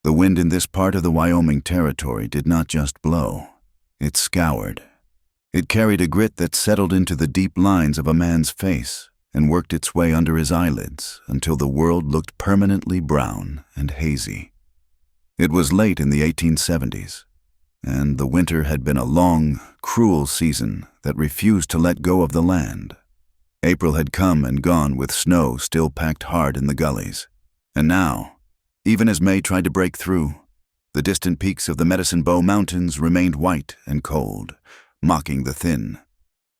The wind in this part of the Wyoming Territory did not just blow, it scoured. It carried a grit that settled into the deep lines of a man's face and worked its way under his eyelids until the world looked permanently brown and hazy. It was late in the 1870s, and the winter had been a long, cruel season that refused to let go of the land. April had come and gone with snow still packed hard in the gullies. And now, even as May tried to break through, the distant peaks of the Medicine Bow Mountains remained white and cold, mocking the thin,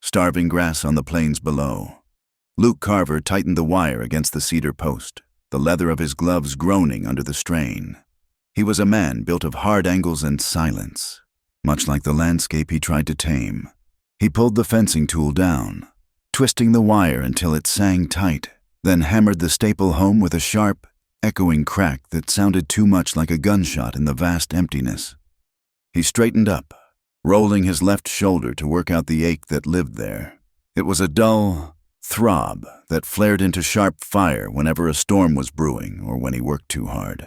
starving grass on the plains below. Luke Carver tightened the wire against the cedar post, the leather of his gloves groaning under the strain. He was a man built of hard angles and silence, much like the landscape he tried to tame. He pulled the fencing tool down, twisting the wire until it sang tight, then hammered the staple home with a sharp, echoing crack that sounded too much like a gunshot in the vast emptiness. He straightened up, rolling his left shoulder to work out the ache that lived there. It was a dull throb that flared into sharp fire whenever a storm was brewing or when he worked too hard,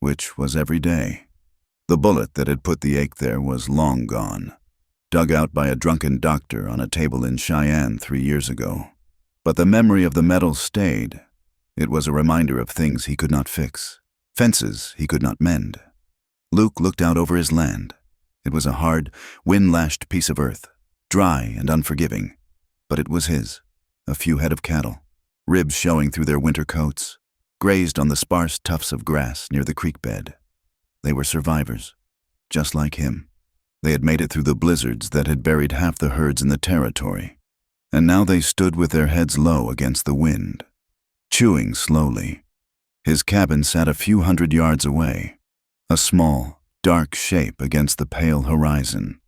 which was every day. The bullet that had put the ache there was long gone, dug out by a drunken doctor on a table in Cheyenne 3 years ago. But the memory of the metal stayed. It was a reminder of things he could not fix, fences he could not mend. Luke looked out over his land. It was a hard, wind-lashed piece of earth, dry and unforgiving, but it was his. A few head of cattle, ribs showing through their winter coats, grazed on the sparse tufts of grass near the creek bed. They were survivors, just like him. They had made it through the blizzards that had buried half the herds in the territory, and now they stood with their heads low against the wind, chewing slowly. His cabin sat a few hundred yards away, a small, dark shape against the pale horizon.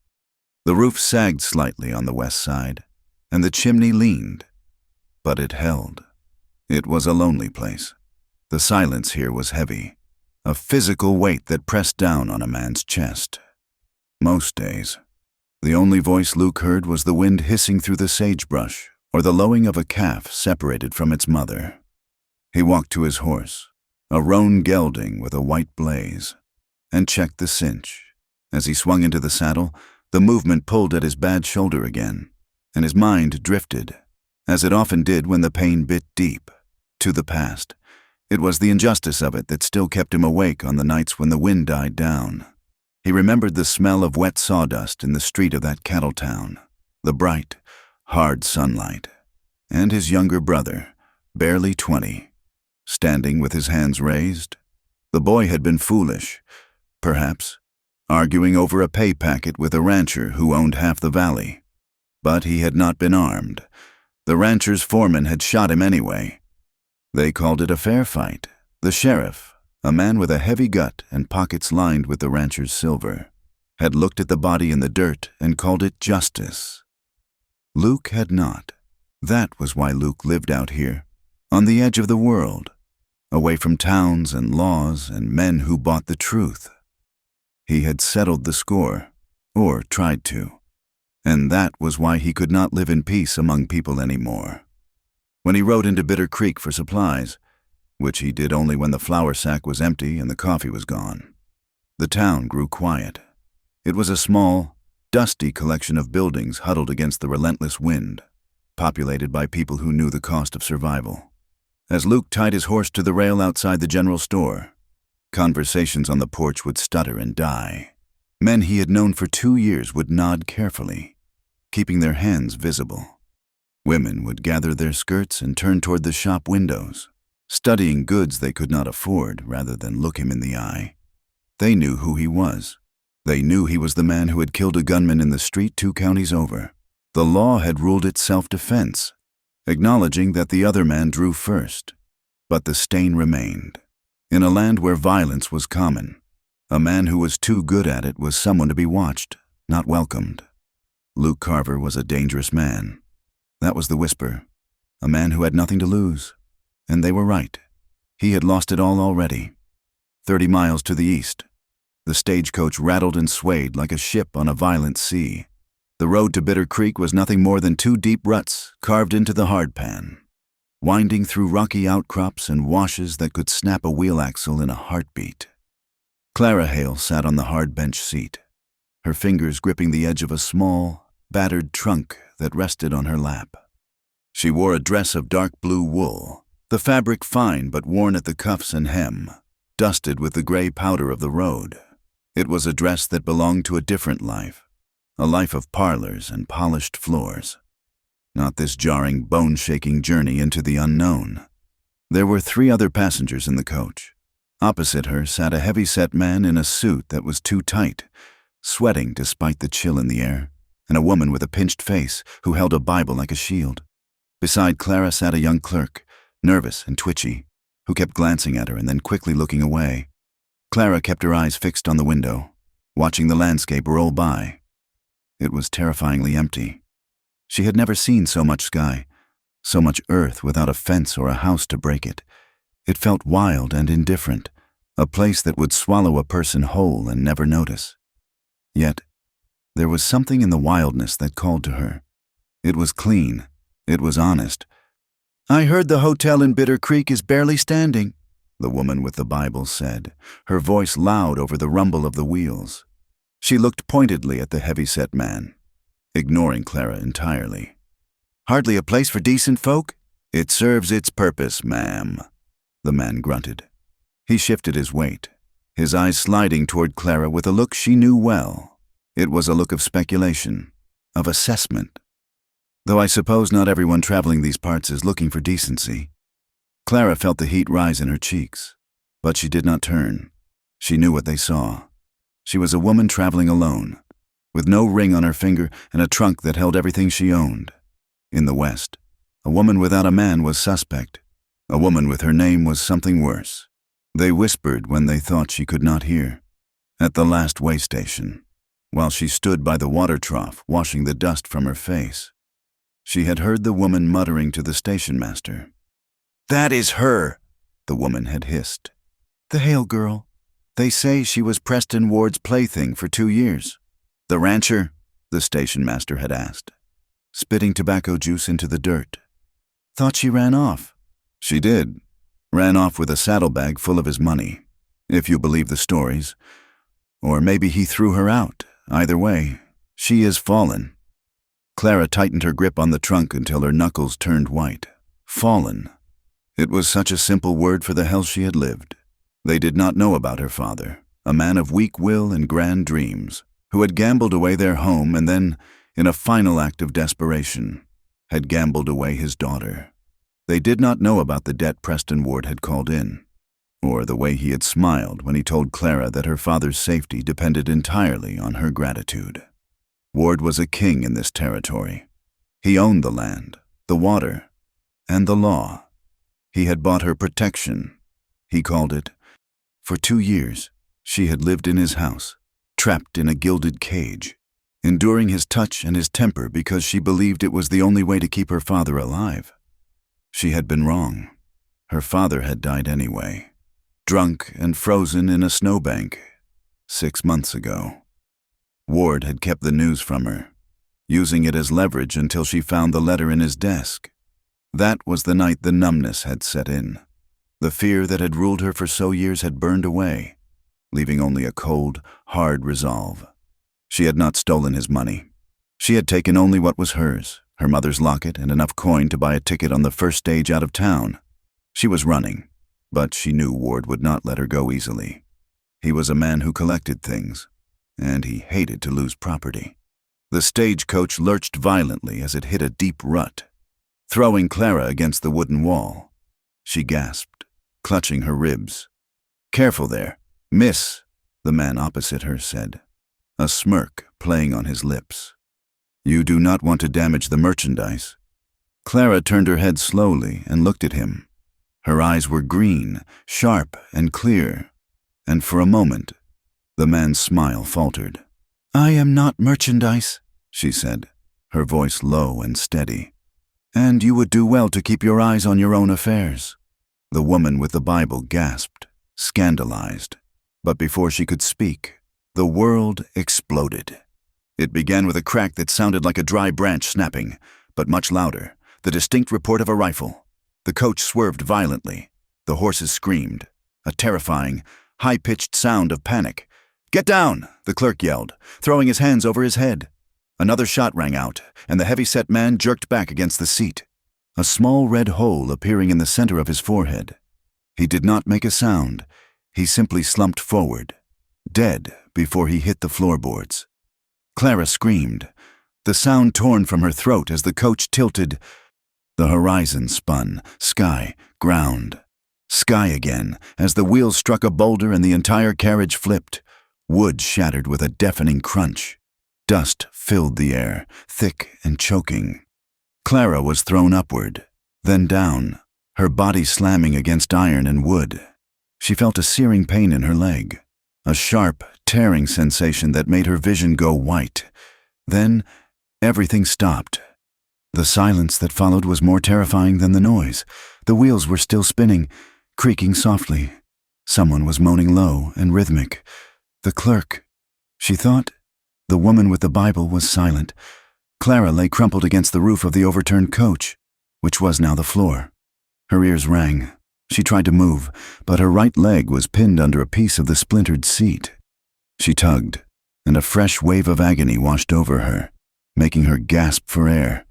The roof sagged slightly on the west side, and the chimney leaned, but it held. It was a lonely place. The silence here was heavy, a physical weight that pressed down on a man's chest. Most days, the only voice Luke heard was the wind hissing through the sagebrush or the lowing of a calf separated from its mother. He walked to his horse, a roan gelding with a white blaze, and checked the cinch. As he swung into the saddle, the movement pulled at his bad shoulder again, and his mind drifted, as it often did when the pain bit deep, to the past. It was the injustice of it that still kept him awake on the nights when the wind died down. He remembered the smell of wet sawdust in the street of that cattle town, the bright, hard sunlight, and his younger brother, barely 20, standing with his hands raised. The boy had been foolish, perhaps, arguing over a pay packet with a rancher who owned half the valley. But he had not been armed. The rancher's foreman had shot him anyway. They called it a fair fight. The sheriff, a man with a heavy gut and pockets lined with the rancher's silver, had looked at the body in the dirt and called it justice. Luke had not. That was why Luke lived out here, on the edge of the world, away from towns and laws and men who bought the truth. He had settled the score, or tried to. And that was why he could not live in peace among people anymore. When he rode into Bitter Creek for supplies, which he did only when the flour sack was empty and the coffee was gone, the town grew quiet. It was a small, dusty collection of buildings huddled against the relentless wind, populated by people who knew the cost of survival. As Luke tied his horse to the rail outside the general store, conversations on the porch would stutter and die. Men he had known for 2 years would nod carefully, keeping their hands visible. Women would gather their skirts and turn toward the shop windows, studying goods they could not afford rather than look him in the eye. They knew who he was. They knew he was the man who had killed a gunman in the street 2 counties over. The law had ruled it self-defense, acknowledging that the other man drew first. But the stain remained. In a land where violence was common, a man who was too good at it was someone to be watched, not welcomed. Luke Carver was a dangerous man. That was the whisper. A man who had nothing to lose. And they were right. He had lost it all already. 30 miles to the east, the stagecoach rattled and swayed like a ship on a violent sea. The road to Bitter Creek was nothing more than 2 deep ruts carved into the hardpan, winding through rocky outcrops and washes that could snap a wheel axle in a heartbeat. Clara Hale sat on the hard bench seat, her fingers gripping the edge of a small, battered trunk that rested on her lap. She wore a dress of dark blue wool, the fabric fine but worn at the cuffs and hem, dusted with the gray powder of the road. It was a dress that belonged to a different life, a life of parlors and polished floors. Not this jarring, bone-shaking journey into the unknown. There were 3 other passengers in the coach. Opposite her sat a heavy-set man in a suit that was too tight, sweating despite the chill in the air, and a woman with a pinched face who held a Bible like a shield. Beside Clara sat a young clerk, nervous and twitchy, who kept glancing at her and then quickly looking away. Clara kept her eyes fixed on the window, watching the landscape roll by. It was terrifyingly empty. She had never seen so much sky, so much earth without a fence or a house to break it. It felt wild and indifferent, a place that would swallow a person whole and never notice. Yet, there was something in the wildness that called to her. It was clean. It was honest. "I heard the hotel in Bitter Creek is barely standing," the woman with the Bible said, her voice loud over the rumble of the wheels. She looked pointedly at the heavy-set man, ignoring Clara entirely. "Hardly a place for decent folk?" "It serves its purpose, ma'am," the man grunted. He shifted his weight, his eyes sliding toward Clara with a look she knew well. It was a look of speculation, of assessment. Though I suppose not everyone traveling these parts is looking for decency. Clara felt the heat rise in her cheeks, but she did not turn. She knew what they saw. She was a woman traveling alone, with no ring on her finger and a trunk that held everything she owned. In the West, a woman without a man was suspect. A woman with her name was something worse. They whispered when they thought she could not hear. At the last way station, while she stood by the water trough washing the dust from her face, she had heard the woman muttering to the station master. "That is her," the woman had hissed. "The Hale girl. They say she was Preston Ward's plaything for 2 years. The rancher?" the station master had asked, spitting tobacco juice into the dirt. "Thought she ran off." "She did. Ran off with a saddlebag full of his money, if you believe the stories. Or maybe he threw her out. Either way, she is fallen." Clara tightened her grip on the trunk until her knuckles turned white. Fallen. It was such a simple word for the hell she had lived. They did not know about her father, a man of weak will and grand dreams, who had gambled away their home and then, in a final act of desperation, had gambled away his daughter. They did not know about the debt Preston Ward had called in, or the way he had smiled when he told Clara that her father's safety depended entirely on her gratitude. Ward was a king in this territory. He owned the land, the water, and the law. He had bought her protection, he called it. For 2 years, she had lived in his house, trapped in a gilded cage, enduring his touch and his temper because she believed it was the only way to keep her father alive. She had been wrong. Her father had died anyway, drunk and frozen in a snowbank 6 months ago. Ward had kept the news from her, using it as leverage until she found the letter in his desk. That was the night the numbness had set in. The fear that had ruled her for so years had burned away, leaving only a cold, hard resolve. She had not stolen his money. She had taken only what was hers, her mother's locket and enough coin to buy a ticket on the first stage out of town. She was running, but she knew Ward would not let her go easily. He was a man who collected things, and he hated to lose property. The stagecoach lurched violently as it hit a deep rut, throwing Clara against the wooden wall. She gasped, clutching her ribs. "Careful there, miss," the man opposite her said, a smirk playing on his lips. "You do not want to damage the merchandise." Clara turned her head slowly and looked at him. Her eyes were green, sharp, and clear, and for a moment, the man's smile faltered. "I am not merchandise," she said, her voice low and steady. "And you would do well to keep your eyes on your own affairs." The woman with the Bible gasped, scandalized, but before she could speak, the world exploded. It began with a crack that sounded like a dry branch snapping, but much louder, the distinct report of a rifle. The coach swerved violently. The horses screamed, a terrifying, high-pitched sound of panic. "Get down!" the clerk yelled, throwing his hands over his head. Another shot rang out, and the heavy-set man jerked back against the seat, a small red hole appearing in the center of his forehead. He did not make a sound. He simply slumped forward, dead before he hit the floorboards. Clara screamed, the sound torn from her throat as the coach tilted. The horizon spun, sky, ground. Sky again, as the wheels struck a boulder and the entire carriage flipped. Wood shattered with a deafening crunch. Dust filled the air, thick and choking. Clara was thrown upward, then down, her body slamming against iron and wood. She felt a searing pain in her leg, a sharp, tearing sensation that made her vision go white. Then, everything stopped. The silence that followed was more terrifying than the noise. The wheels were still spinning, creaking softly. Someone was moaning low and rhythmic. The clerk, she thought. The woman with the Bible was silent. Clara lay crumpled against the roof of the overturned coach, which was now the floor. Her ears rang. She tried to move, but her right leg was pinned under a piece of the splintered seat. She tugged, and a fresh wave of agony washed over her, making her gasp for air.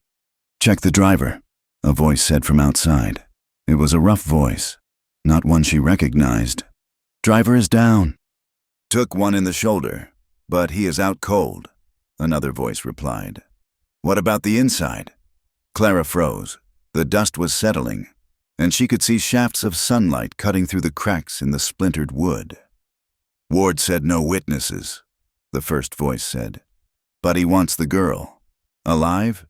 "Check the driver," a voice said from outside. It was a rough voice, not one she recognized. "Driver is down." "Took one in the shoulder, but he is out cold," another voice replied. "What about the inside?" Clara froze. The dust was settling, and she could see shafts of sunlight cutting through the cracks in the splintered wood. "Ward said no witnesses," the first voice said. "But he wants the girl. Alive?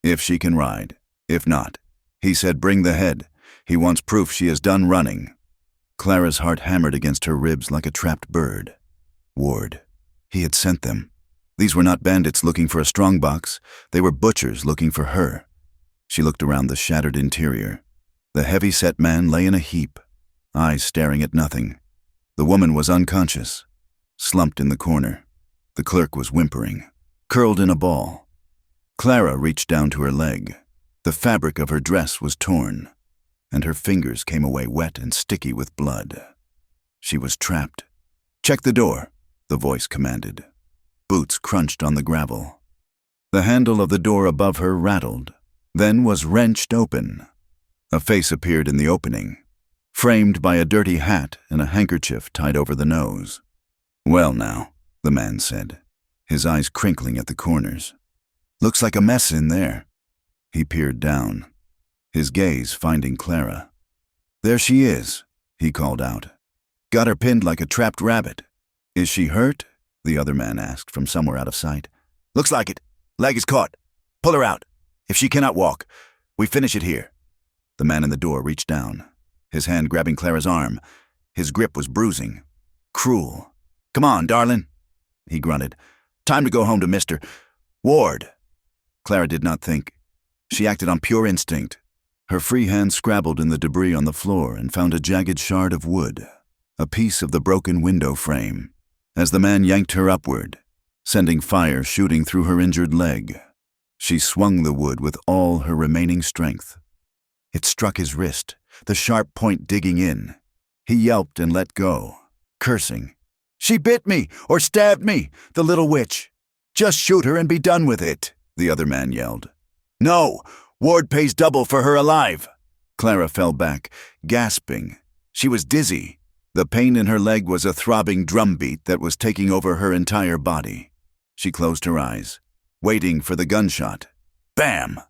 If she can ride. If not, he said bring the head. He wants proof she is done running." Clara's heart hammered against her ribs like a trapped bird. Ward. He had sent them. These were not bandits looking for a strongbox. They were butchers looking for her. She looked around the shattered interior. The heavy-set man lay in a heap, eyes staring at nothing. The woman was unconscious, slumped in the corner. The clerk was whimpering, curled in a ball. Clara reached down to her leg. The fabric of her dress was torn, and her fingers came away wet and sticky with blood. She was trapped. "Check the door," the voice commanded. Boots crunched on the gravel. The handle of the door above her rattled, then was wrenched open. A face appeared in the opening, framed by a dirty hat and a handkerchief tied over the nose. "Well now," the man said, his eyes crinkling at the corners. "Looks like a mess in there." He peered down, his gaze finding Clara. "There she is," he called out. "Got her pinned like a trapped rabbit." "Is she hurt?" the other man asked from somewhere out of sight. "Looks like it. Leg is caught. Pull her out. If she cannot walk, we finish it here." The man in the door reached down, his hand grabbing Clara's arm. His grip was bruising, cruel. "Come on, darling," he grunted. "Time to go home to Mr. Ward." Clara did not think. She acted on pure instinct. Her free hand scrabbled in the debris on the floor and found a jagged shard of wood, a piece of the broken window frame, as the man yanked her upward, sending fire shooting through her injured leg. She swung the wood with all her remaining strength. It struck his wrist, the sharp point digging in. He yelped and let go, cursing. "She bit me or stabbed me, the little witch. Just shoot her and be done with it," the other man yelled. "No, Ward pays double for her alive." Clara fell back, gasping. She was dizzy. The pain in her leg was a throbbing drumbeat that was taking over her entire body. She closed her eyes, waiting for the gunshot. Bam!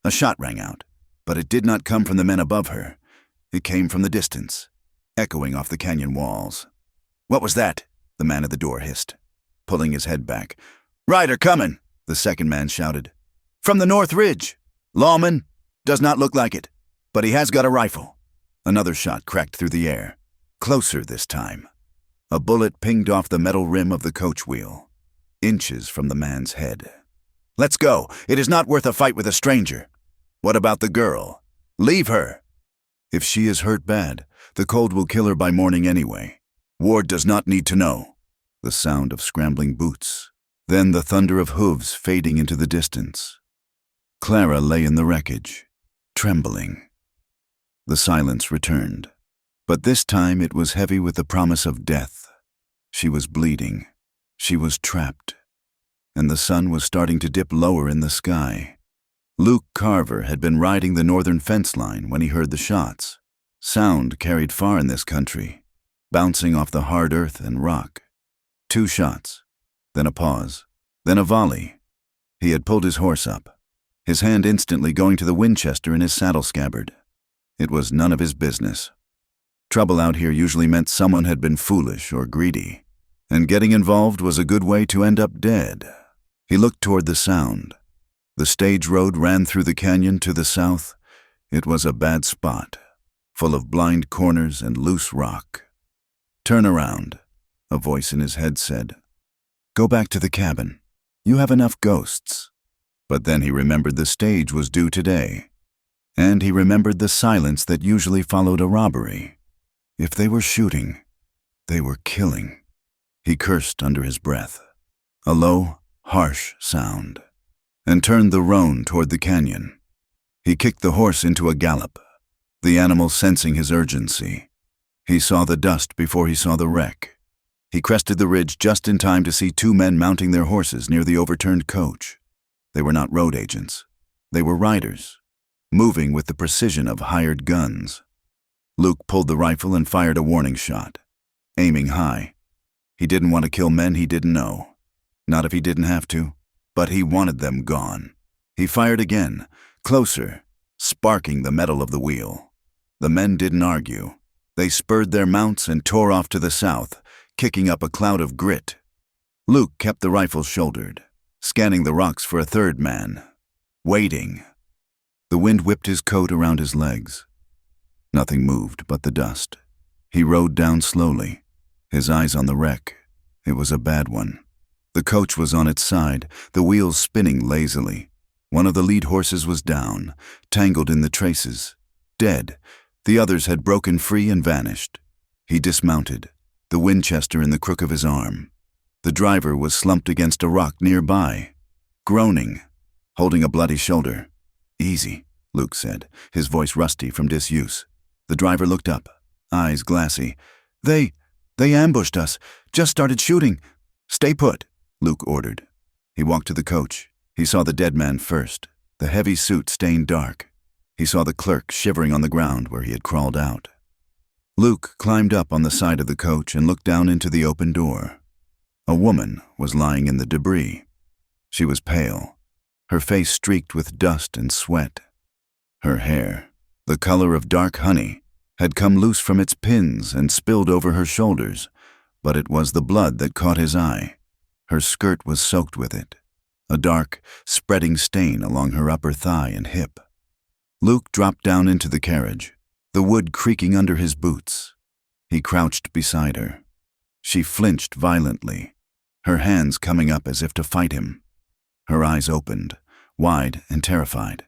A shot rang out, but it did not come from the men above her. It came from the distance, echoing off the canyon walls. "What was that?" the man at the door hissed, pulling his head back. "Rider coming!" the second man shouted. "From the North Ridge. Lawman? Does not look like it, but he has got a rifle." Another shot cracked through the air, closer this time. A bullet pinged off the metal rim of the coach wheel, inches from the man's head. "Let's go. It is not worth a fight with a stranger." "What about the girl?" "Leave her." "If she is hurt bad, the cold will kill her by morning anyway. Ward does not need to know." The sound of scrambling boots, then the thunder of hooves fading into the distance. Clara lay in the wreckage, trembling. The silence returned. But this time it was heavy with the promise of death. She was bleeding. She was trapped. And the sun was starting to dip lower in the sky. Luke Carver had been riding the northern fence line when he heard the shots. Sound carried far in this country, bouncing off the hard earth and rock. 2 shots, then a pause, then a volley. He had pulled his horse up, his hand instantly going to the Winchester in his saddle scabbard. It was none of his business. Trouble out here usually meant someone had been foolish or greedy, and getting involved was a good way to end up dead. He looked toward the sound. The stage road ran through the canyon to the south. It was a bad spot, full of blind corners and loose rock. "Turn around," a voice in his head said. "Go back to the cabin. You have enough ghosts." But then he remembered the stage was due today, and he remembered the silence that usually followed a robbery. If they were shooting, they were killing. He cursed under his breath, a low, harsh sound, and turned the roan toward the canyon. He kicked the horse into a gallop, the animal sensing his urgency. He saw the dust before he saw the wreck. He crested the ridge just in time to see 2 men mounting their horses near the overturned coach. They were not road agents. They were riders, moving with the precision of hired guns. Luke pulled the rifle and fired a warning shot, aiming high. He didn't want to kill men he didn't know. Not if he didn't have to, but he wanted them gone. He fired again, closer, sparking the metal of the wheel. The men didn't argue. They spurred their mounts and tore off to the south, kicking up a cloud of grit. Luke kept the rifle shouldered, scanning the rocks for a third man, waiting. The wind whipped his coat around his legs. Nothing moved but the dust. He rode down slowly, his eyes on the wreck. It was a bad one. The coach was on its side, the wheels spinning lazily. One of the lead horses was down, tangled in the traces, dead. The others had broken free and vanished. He dismounted, the Winchester in the crook of his arm. The driver was slumped against a rock nearby, groaning, holding a bloody shoulder. "Easy," Luke said, his voice rusty from disuse. The driver looked up, eyes glassy. They ambushed us, just started shooting." "Stay put," Luke ordered. He walked to the coach. He saw the dead man first, the heavy suit stained dark. He saw the clerk shivering on the ground where he had crawled out. Luke climbed up on the side of the coach and looked down into the open door. A woman was lying in the debris. She was pale, her face streaked with dust and sweat. Her hair, the color of dark honey, had come loose from its pins and spilled over her shoulders, but it was the blood that caught his eye. Her skirt was soaked with it, a dark, spreading stain along her upper thigh and hip. Luke dropped down into the carriage, the wood creaking under his boots. He crouched beside her. She flinched violently, her hands coming up as if to fight him. Her eyes opened, wide and terrified.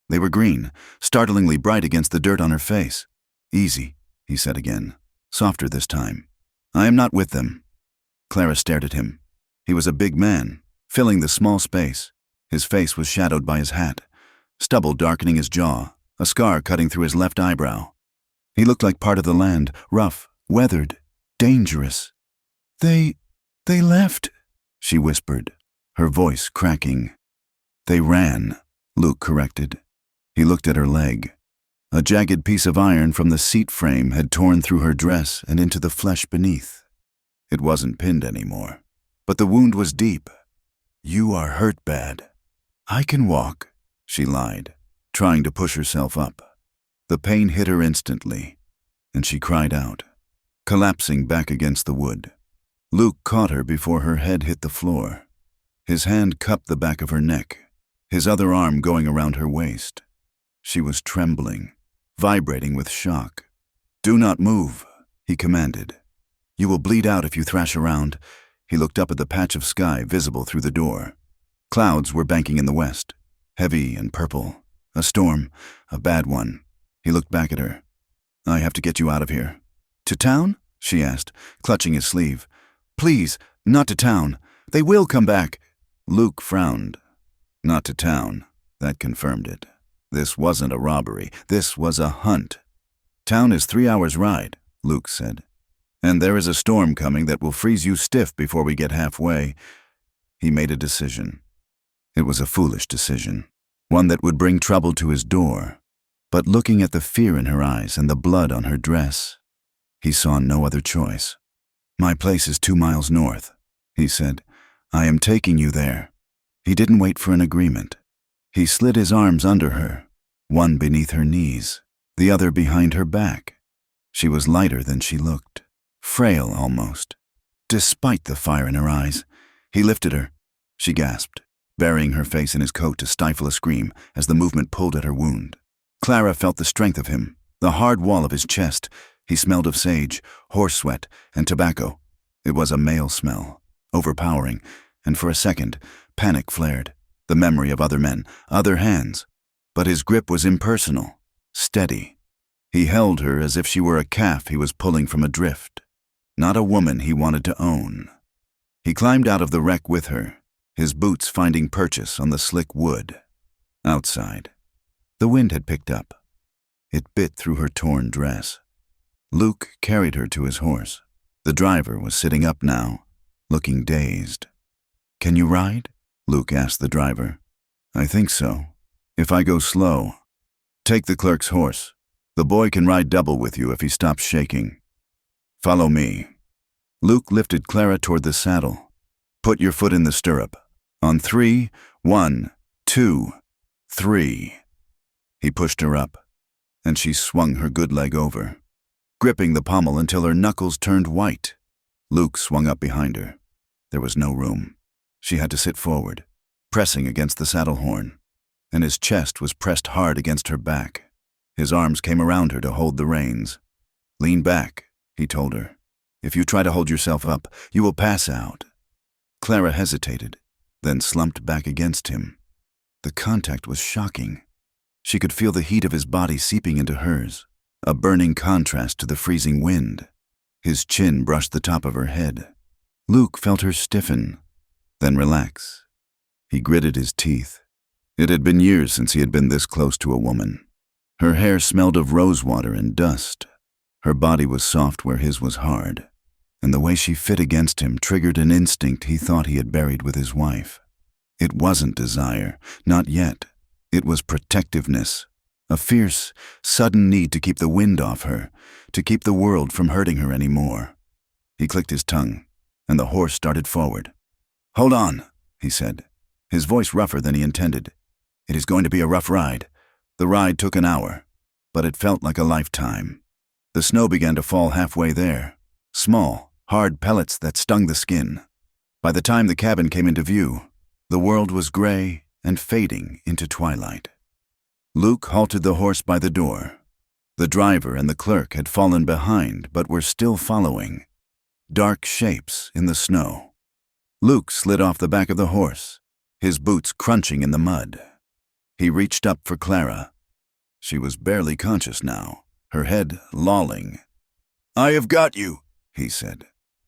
They were green, startlingly bright against the dirt on her face. "Easy," he said again, softer this time. "I am not with them." Clara stared at him. He was a big man, filling the small space. His face was shadowed by his hat, stubble darkening his jaw, a scar cutting through his left eyebrow. He looked like part of the land, rough, weathered, dangerous. They left," she whispered, her voice cracking. "They ran," Luke corrected. He looked at her leg. A jagged piece of iron from the seat frame had torn through her dress and into the flesh beneath. It wasn't pinned anymore, but the wound was deep. "You are hurt bad." "I can walk," she lied, trying to push herself up. The pain hit her instantly, and she cried out, collapsing back against the wood. Luke caught her before her head hit the floor. His hand cupped the back of her neck, his other arm going around her waist. She was trembling, vibrating with shock. "Do not move," he commanded. "You will bleed out if you thrash around." He looked up at the patch of sky visible through the door. Clouds were banking in the west, heavy and purple. A storm, a bad one. He looked back at her. "I have to get you out of here." "To town?" she asked, clutching his sleeve. "Please, not to town. They will come back." Luke frowned. Not to town. That confirmed it. This wasn't a robbery. This was a hunt. Town is 3 hours' ride. Luke said. "And there is a storm coming that will freeze you stiff before we get halfway." He made a decision. It was a foolish decision, one that would bring trouble to his door. But looking at the fear in her eyes and the blood on her dress, he saw no other choice. "My place is 2 miles north," he said. "I am taking you there." He didn't wait for an agreement. He slid his arms under her, one beneath her knees, the other behind her back. She was lighter than she looked, frail almost. Despite the fire in her eyes, he lifted her. She gasped, burying her face in his coat to stifle a scream as the movement pulled at her wound. Clara felt the strength of him, the hard wall of his chest. He smelled of sage, horse sweat, and tobacco. It was a male smell, overpowering, and for a second, panic flared, the memory of other men, other hands. But his grip was impersonal, steady. He held her as if she were a calf he was pulling from a drift, not a woman he wanted to own. He climbed out of the wreck with her, his boots finding purchase on the slick wood. Outside, the wind had picked up. It bit through her torn dress. Luke carried her to his horse. The driver was sitting up now, looking dazed. "Can you ride?" Luke asked the driver. "I think so. If I go slow." "Take the clerk's horse. The boy can ride double with you if he stops shaking." "Follow me." Luke lifted Clara toward the saddle. "Put your foot in the stirrup. On 3, 1, 2, 3. He pushed her up, and she swung her good leg over, gripping the pommel until her knuckles turned white. Luke swung up behind her. There was no room. She had to sit forward, pressing against the saddle horn, and his chest was pressed hard against her back. His arms came around her to hold the reins. "Lean back," he told her. "If you try to hold yourself up, you will pass out." Clara hesitated, then slumped back against him. The contact was shocking. She could feel the heat of his body seeping into hers, a burning contrast to the freezing wind. His chin brushed the top of her head. Luke felt her stiffen, then relax. He gritted his teeth. It had been years since he had been this close to a woman. Her hair smelled of rosewater and dust. Her body was soft where his was hard, and the way she fit against him triggered an instinct he thought he had buried with his wife. It wasn't desire, not yet. It was protectiveness, a fierce, sudden need to keep the wind off her, to keep the world from hurting her anymore. He clicked his tongue, and the horse started forward. "Hold on," he said, his voice rougher than he intended. "It is going to be a rough ride." The ride took an hour, but it felt like a lifetime. The snow began to fall halfway there, small, hard pellets that stung the skin. By the time the cabin came into view, the world was gray and fading into twilight. Luke halted the horse by the door. The driver and the clerk had fallen behind but were still following, dark shapes in the snow. Luke slid off the back of the horse, his boots crunching in the mud. He reached up for Clara. She was barely conscious now, her head lolling. "I have got you," he said.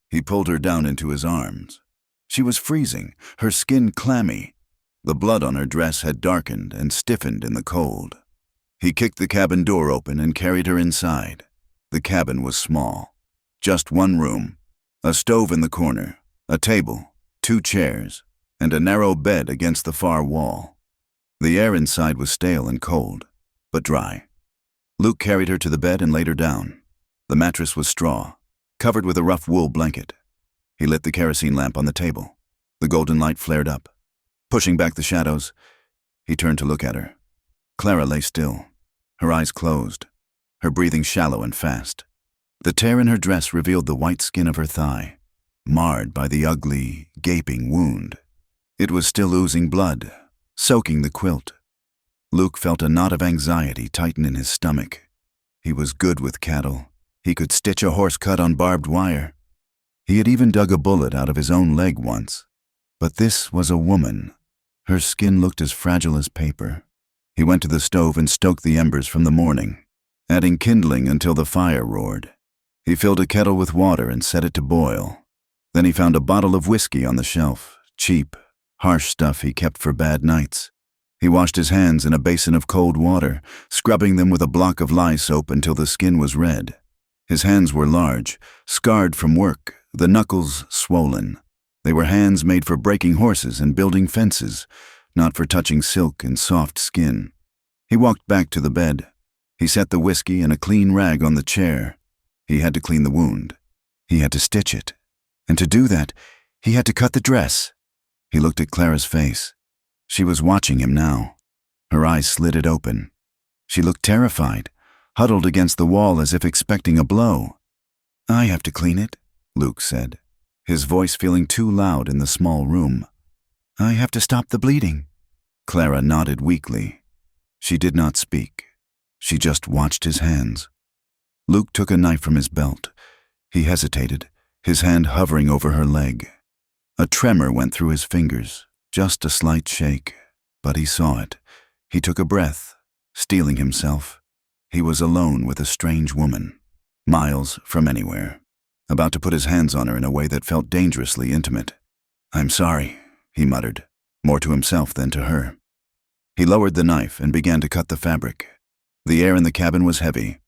He pulled her down into his arms. She was freezing, her skin clammy. The blood on her dress had darkened and stiffened in the cold. He kicked the cabin door open and carried her inside. The cabin was small. Just one room, a stove in the corner, a table, 2 chairs, and a narrow bed against the far wall. The air inside was stale and cold, but dry. Luke carried her to the bed and laid her down. The mattress was straw, covered with a rough wool blanket. He lit the kerosene lamp on the table. The golden light flared up. Pushing back the shadows, he turned to look at her. Clara lay still, her eyes closed, her breathing shallow and fast. The tear in her dress revealed the white skin of her thigh, marred by the ugly, gaping wound. It was still oozing blood, soaking the quilt. Luke felt a knot of anxiety tighten in his stomach. He was good with cattle. He could stitch a horse cut on barbed wire. He had even dug a bullet out of his own leg once. But this was a woman. Her skin looked as fragile as paper. He went to the stove and stoked the embers from the morning, adding kindling until the fire roared. He filled a kettle with water and set it to boil. Then he found a bottle of whiskey on the shelf, cheap, harsh stuff he kept for bad nights. He washed his hands in a basin of cold water, scrubbing them with a block of lye soap until the skin was red. His hands were large, scarred from work, the knuckles swollen. They were hands made for breaking horses and building fences, not for touching silk and soft skin. He walked back to the bed. He set the whiskey and a clean rag on the chair. He had to clean the wound. He had to stitch it. And to do that, he had to cut the dress. He looked at Clara's face. She was watching him now. Her eyes slitted open. She looked terrified, huddled against the wall as if expecting a blow. "I have to clean it," Luke said, his voice feeling too loud in the small room. "I have to stop the bleeding." Clara nodded weakly. She did not speak. She just watched his hands. Luke took a knife from his belt. He hesitated, his hand hovering over her leg. A tremor went through his fingers, just a slight shake, but he saw it. He took a breath, steeling himself. He was alone with a strange woman, miles from anywhere, about to put his hands on her in a way that felt dangerously intimate. "I'm sorry," he muttered, more to himself than to her. He lowered the knife and began to cut the fabric. The air in the cabin was heavy,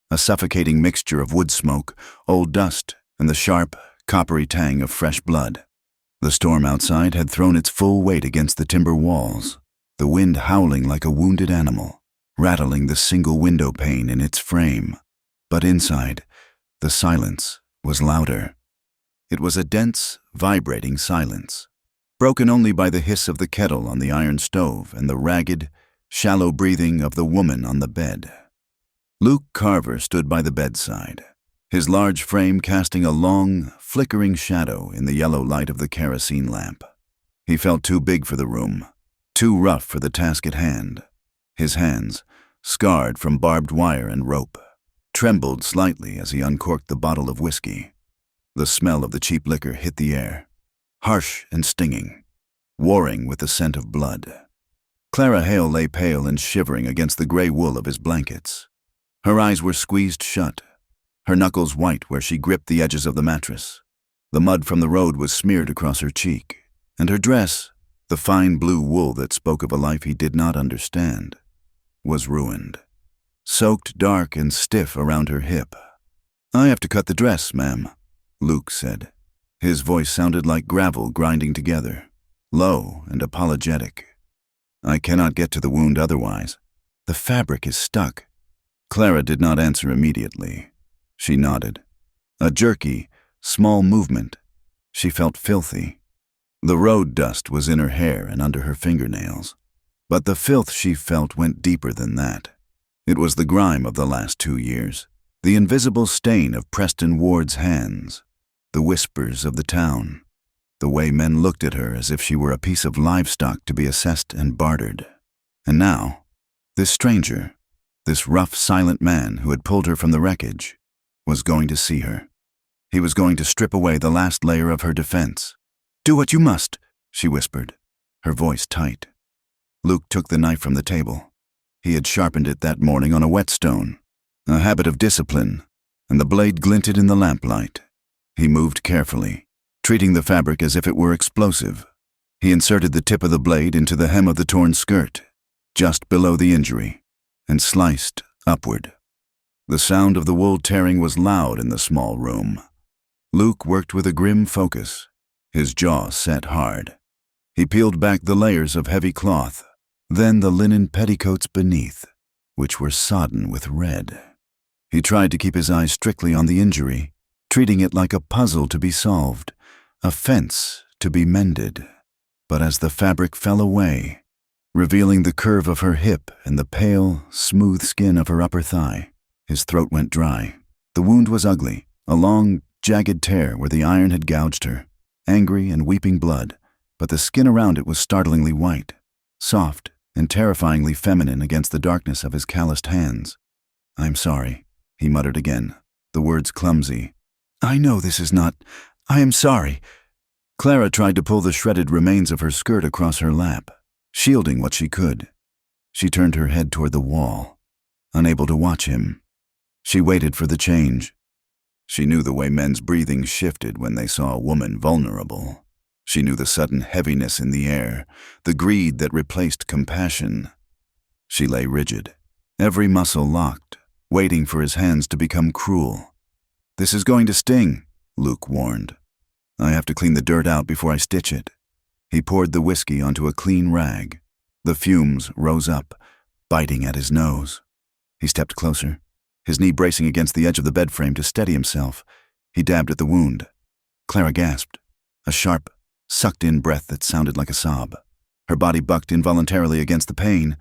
a suffocating mixture of wood smoke, old dust, and the sharp, coppery tang of fresh blood. The storm outside had thrown its full weight against the timber walls, the wind howling like a wounded animal, rattling the single window pane in its frame. But inside, the silence was louder. It was a dense, vibrating silence, broken only by the hiss of the kettle on the iron stove and the ragged, shallow breathing of the woman on the bed. Luke Carver stood by the bedside, his large frame casting a long, flickering shadow in the yellow light of the kerosene lamp. He felt too big for the room, too rough for the task at hand. His hands, scarred from barbed wire and rope, trembled slightly as he uncorked the bottle of whiskey. The smell of the cheap liquor hit the air, harsh and stinging, warring with the scent of blood. Clara Hale lay pale and shivering against the gray wool of his blankets. Her eyes were squeezed shut, her knuckles white where she gripped the edges of the mattress. The mud from the road was smeared across her cheek, and her dress, the fine blue wool that spoke of a life he did not understand, was ruined, soaked dark and stiff around her hip. "I have to cut the dress, ma'am," Luke said. His voice sounded like gravel grinding together, low and apologetic. "I cannot get to the wound otherwise. The fabric is stuck." Clara did not answer immediately. She nodded. A jerky, small movement. She felt filthy. The road dust was in her hair and under her fingernails. But the filth she felt went deeper than that. It was the grime of the last 2 years, the invisible stain of Preston Ward's hands, the whispers of the town, the way men looked at her as if she were a piece of livestock to be assessed and bartered. And now, this stranger, this rough, silent man who had pulled her from the wreckage, was going to see her. He was going to strip away the last layer of her defense. "Do what you must," she whispered, her voice tight. Luke took the knife from the table. He had sharpened it that morning on a whetstone, a habit of discipline, and the blade glinted in the lamplight. He moved carefully, treating the fabric as if it were explosive. He inserted the tip of the blade into the hem of the torn skirt, just below the injury, and sliced upward. The sound of the wool tearing was loud in the small room. Luke worked with a grim focus, his jaw set hard. He peeled back the layers of heavy cloth, then the linen petticoats beneath, which were sodden with red. He tried to keep his eyes strictly on the injury, treating it like a puzzle to be solved, a fence to be mended. But as the fabric fell away, revealing the curve of her hip and the pale, smooth skin of her upper thigh, his throat went dry. The wound was ugly, a long, jagged tear where the iron had gouged her, angry and weeping blood, but the skin around it was startlingly white, soft and terrifyingly feminine against the darkness of his calloused hands. "I'm sorry," he muttered again, the words clumsy. "I know this is not... I am sorry." Clara tried to pull the shredded remains of her skirt across her lap, shielding what she could. She turned her head toward the wall, unable to watch him. She waited for the change. She knew the way men's breathing shifted when they saw a woman vulnerable. She knew the sudden heaviness in the air, the greed that replaced compassion. She lay rigid, every muscle locked, waiting for his hands to become cruel, "This is going to sting," Luke warned. "I have to clean the dirt out before I stitch it." He poured the whiskey onto a clean rag. The fumes rose up, biting at his nose. He stepped closer, his knee bracing against the edge of the bed frame to steady himself. He dabbed at the wound. Clara gasped, a sharp, sucked-in breath that sounded like a sob. Her body bucked involuntarily against the pain.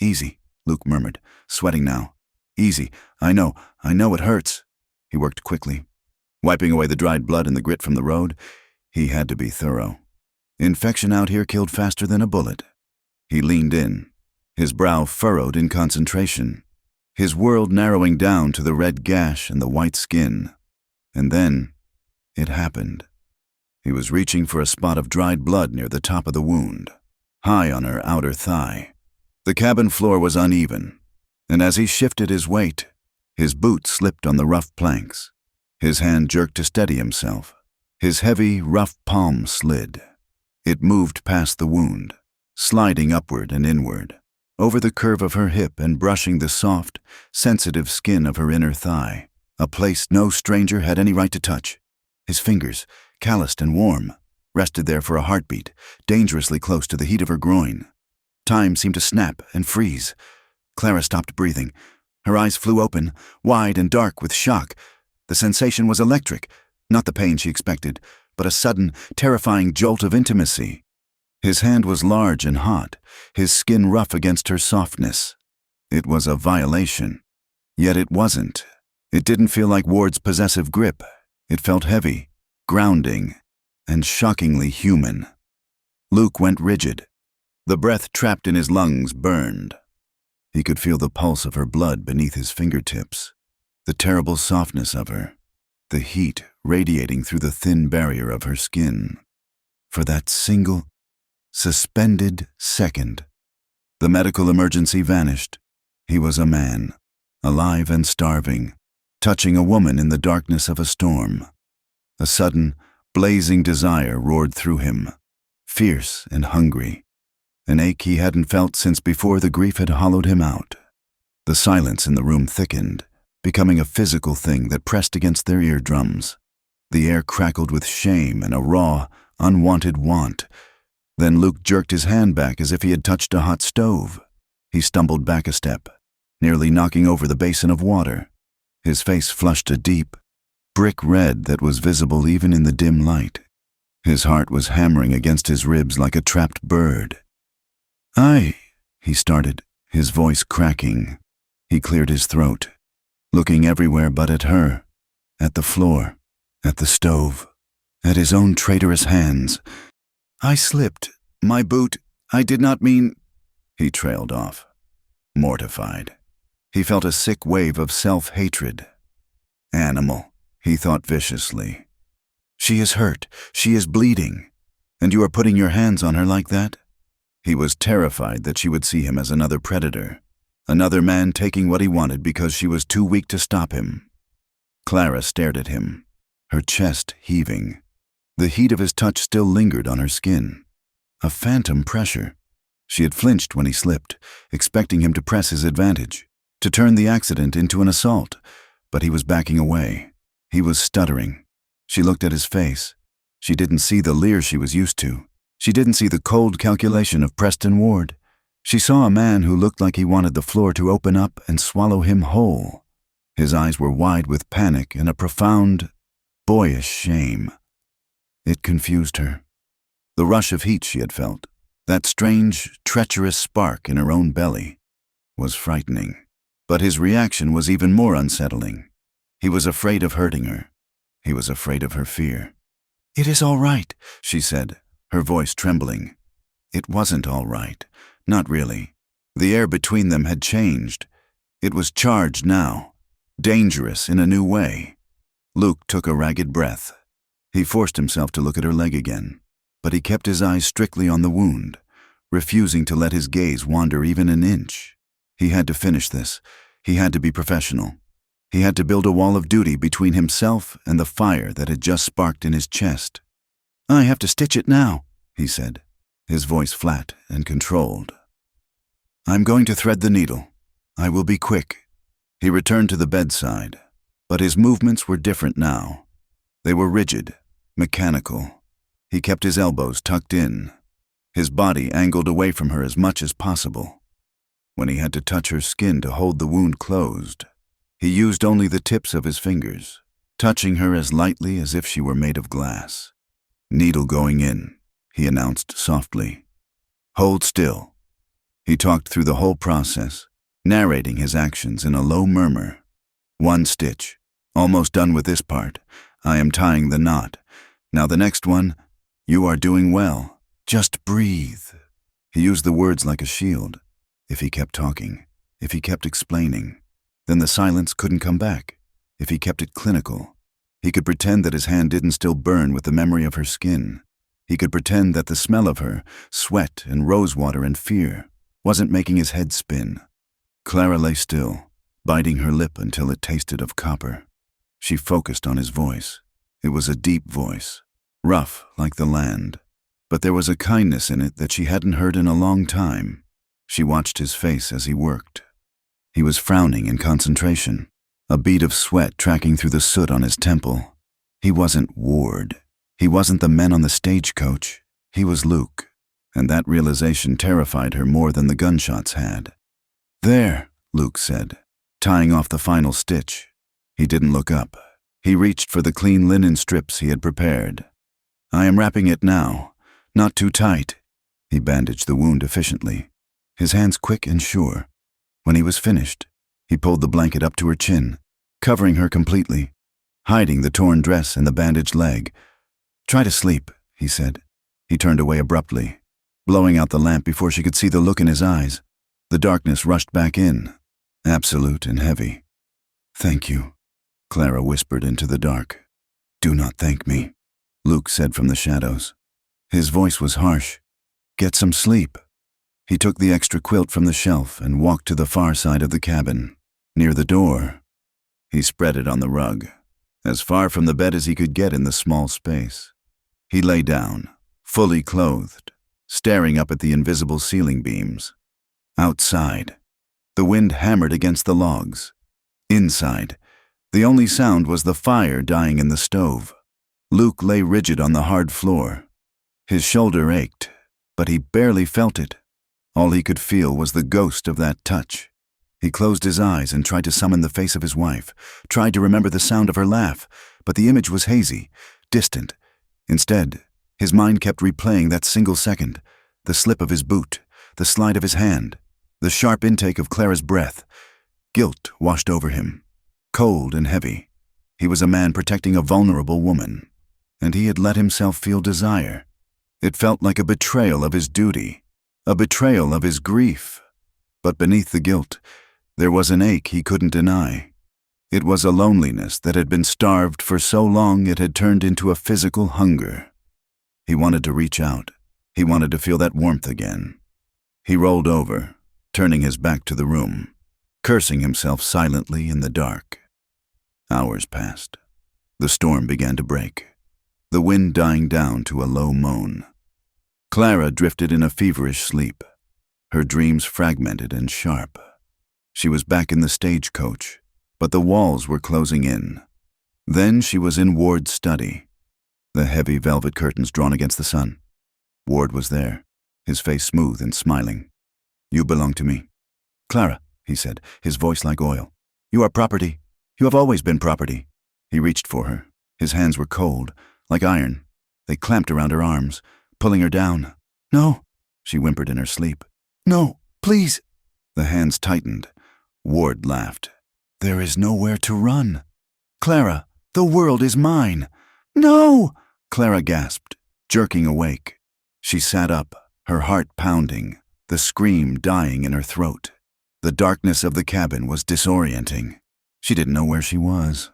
"Easy," Luke murmured, sweating now. "Easy. I know it hurts." He worked quickly. Wiping away the dried blood and the grit from the road, he had to be thorough. Infection out here killed faster than a bullet. He leaned in, his brow furrowed in concentration, his world narrowing down to the red gash and the white skin. And then, it happened. He was reaching for a spot of dried blood near the top of the wound, high on her outer thigh. The cabin floor was uneven, and as he shifted his weight, his boot slipped on the rough planks. His hand jerked to steady himself. His heavy, rough palm slid. It moved past the wound, sliding upward and inward, over the curve of her hip and brushing the soft, sensitive skin of her inner thigh, a place no stranger had any right to touch. His fingers, calloused and warm, rested there for a heartbeat, dangerously close to the heat of her groin. Time seemed to snap and freeze. Clara stopped breathing. Her eyes flew open, wide and dark with shock. The sensation was electric, not the pain she expected, but a sudden, terrifying jolt of intimacy. His hand was large and hot, his skin rough against her softness. It was a violation. Yet it wasn't. It didn't feel like Ward's possessive grip. It felt heavy, grounding, and shockingly human. Luke went rigid. The breath trapped in his lungs burned. He could feel the pulse of her blood beneath his fingertips, the terrible softness of her, the heat radiating through the thin barrier of her skin. For that single, suspended second, the medical emergency vanished. He was a man, alive and starving, touching a woman in the darkness of a storm. A sudden, blazing desire roared through him, fierce and hungry, an ache he hadn't felt since before the grief had hollowed him out. The silence in the room thickened, becoming a physical thing that pressed against their eardrums. The air crackled with shame and a raw, unwanted want. Then Luke jerked his hand back as if he had touched a hot stove. He stumbled back a step, nearly knocking over the basin of water. His face flushed a deep, brick red that was visible even in the dim light. His heart was hammering against his ribs like a trapped bird. He started, his voice cracking. He cleared his throat, looking everywhere but at her, at the floor, at the stove, at his own traitorous hands. "I slipped. My boot. I did not mean—" He trailed off, mortified. He felt a sick wave of self-hatred. "Animal," he thought viciously. "She is hurt. She is bleeding. And you are putting your hands on her like that?" He was terrified that she would see him as another predator, another man taking what he wanted because she was too weak to stop him. Clara stared at him, her chest heaving. The heat of his touch still lingered on her skin. A phantom pressure. She had flinched when he slipped, expecting him to press his advantage, to turn the accident into an assault, but he was backing away. He was stuttering. She looked at his face. She didn't see the leer she was used to. She didn't see the cold calculation of Preston Ward. She saw a man who looked like he wanted the floor to open up and swallow him whole. His eyes were wide with panic and a profound, boyish shame. It confused her. The rush of heat she had felt, that strange, treacherous spark in her own belly, was frightening. But his reaction was even more unsettling. He was afraid of hurting her. He was afraid of her fear. "It is all right," she said, her voice trembling. It wasn't all right. Not really. The air between them had changed. It was charged now, dangerous in a new way. Luke took a ragged breath. He forced himself to look at her leg again, but he kept his eyes strictly on the wound, refusing to let his gaze wander even an inch. He had to finish this. He had to be professional. He had to build a wall of duty between himself and the fire that had just sparked in his chest. "I have to stitch it now," he said, his voice flat and controlled. "I'm going to thread the needle. I will be quick." He returned to the bedside. But his movements were different now. They were rigid, mechanical. He kept his elbows tucked in, his body angled away from her as much as possible. When he had to touch her skin to hold the wound closed, he used only the tips of his fingers, touching her as lightly as if she were made of glass. "Needle going in," he announced softly. "Hold still." He talked through the whole process, narrating his actions in a low murmur. "One stitch. Almost done with this part. I am tying the knot. Now the next one. You are doing well. Just breathe." He used the words like a shield. If he kept talking, if he kept explaining, then the silence couldn't come back. If he kept it clinical, he could pretend that his hand didn't still burn with the memory of her skin. He could pretend that the smell of her, sweat and rosewater and fear, wasn't making his head spin. Clara lay still, biting her lip until it tasted of copper. She focused on his voice. It was a deep voice, rough like the land, but there was a kindness in it that she hadn't heard in a long time. She watched his face as he worked. He was frowning in concentration, a bead of sweat tracking through the soot on his temple. He wasn't Ward. He wasn't the men on the stagecoach. He was Luke, and that realization terrified her more than the gunshots had. "There," Luke said, tying off the final stitch. He didn't look up. He reached for the clean linen strips he had prepared. "I am wrapping it now. Not too tight." He bandaged the wound efficiently, his hands quick and sure. When he was finished, he pulled the blanket up to her chin, covering her completely, hiding the torn dress and the bandaged leg. "Try to sleep," he said. He turned away abruptly, blowing out the lamp before she could see the look in his eyes. The darkness rushed back in, absolute and heavy. "Thank you," Clara whispered into the dark. "Do not thank me," Luke said from the shadows. His voice was harsh. "Get some sleep." He took the extra quilt from the shelf and walked to the far side of the cabin. Near the door, he spread it on the rug, as far from the bed as he could get in the small space. He lay down, fully clothed, staring up at the invisible ceiling beams. Outside, the wind hammered against the logs. Inside, the only sound was the fire dying in the stove. Luke lay rigid on the hard floor. His shoulder ached, but he barely felt it. All he could feel was the ghost of that touch. He closed his eyes and tried to summon the face of his wife, tried to remember the sound of her laugh, but the image was hazy, distant. Instead, his mind kept replaying that single second, the slip of his boot, the slide of his hand, the sharp intake of Clara's breath. Guilt washed over him, cold and heavy. He was a man protecting a vulnerable woman, and he had let himself feel desire. It felt like a betrayal of his duty, a betrayal of his grief. But beneath the guilt, there was an ache he couldn't deny. It was a loneliness that had been starved for so long it had turned into a physical hunger. He wanted to reach out. He wanted to feel that warmth again. He rolled over, turning his back to the room, cursing himself silently in the dark. Hours passed. The storm began to break, the wind dying down to a low moan. Clara drifted in a feverish sleep, her dreams fragmented and sharp. She was back in the stagecoach, but the walls were closing in. Then she was in Ward's study, the heavy velvet curtains drawn against the sun. Ward was there, his face smooth and smiling. "You belong to me." "Clara," he said, his voice like oil. "You are property. You have always been property." He reached for her. His hands were cold, like iron. They clamped around her arms, pulling her down. "No," she whimpered in her sleep. "No, please." The hands tightened. Ward laughed. "There is nowhere to run. Clara, the world is mine." "No!" Clara gasped, jerking awake. She sat up, her heart pounding, the scream dying in her throat. The darkness of the cabin was disorienting. She didn't know where she was.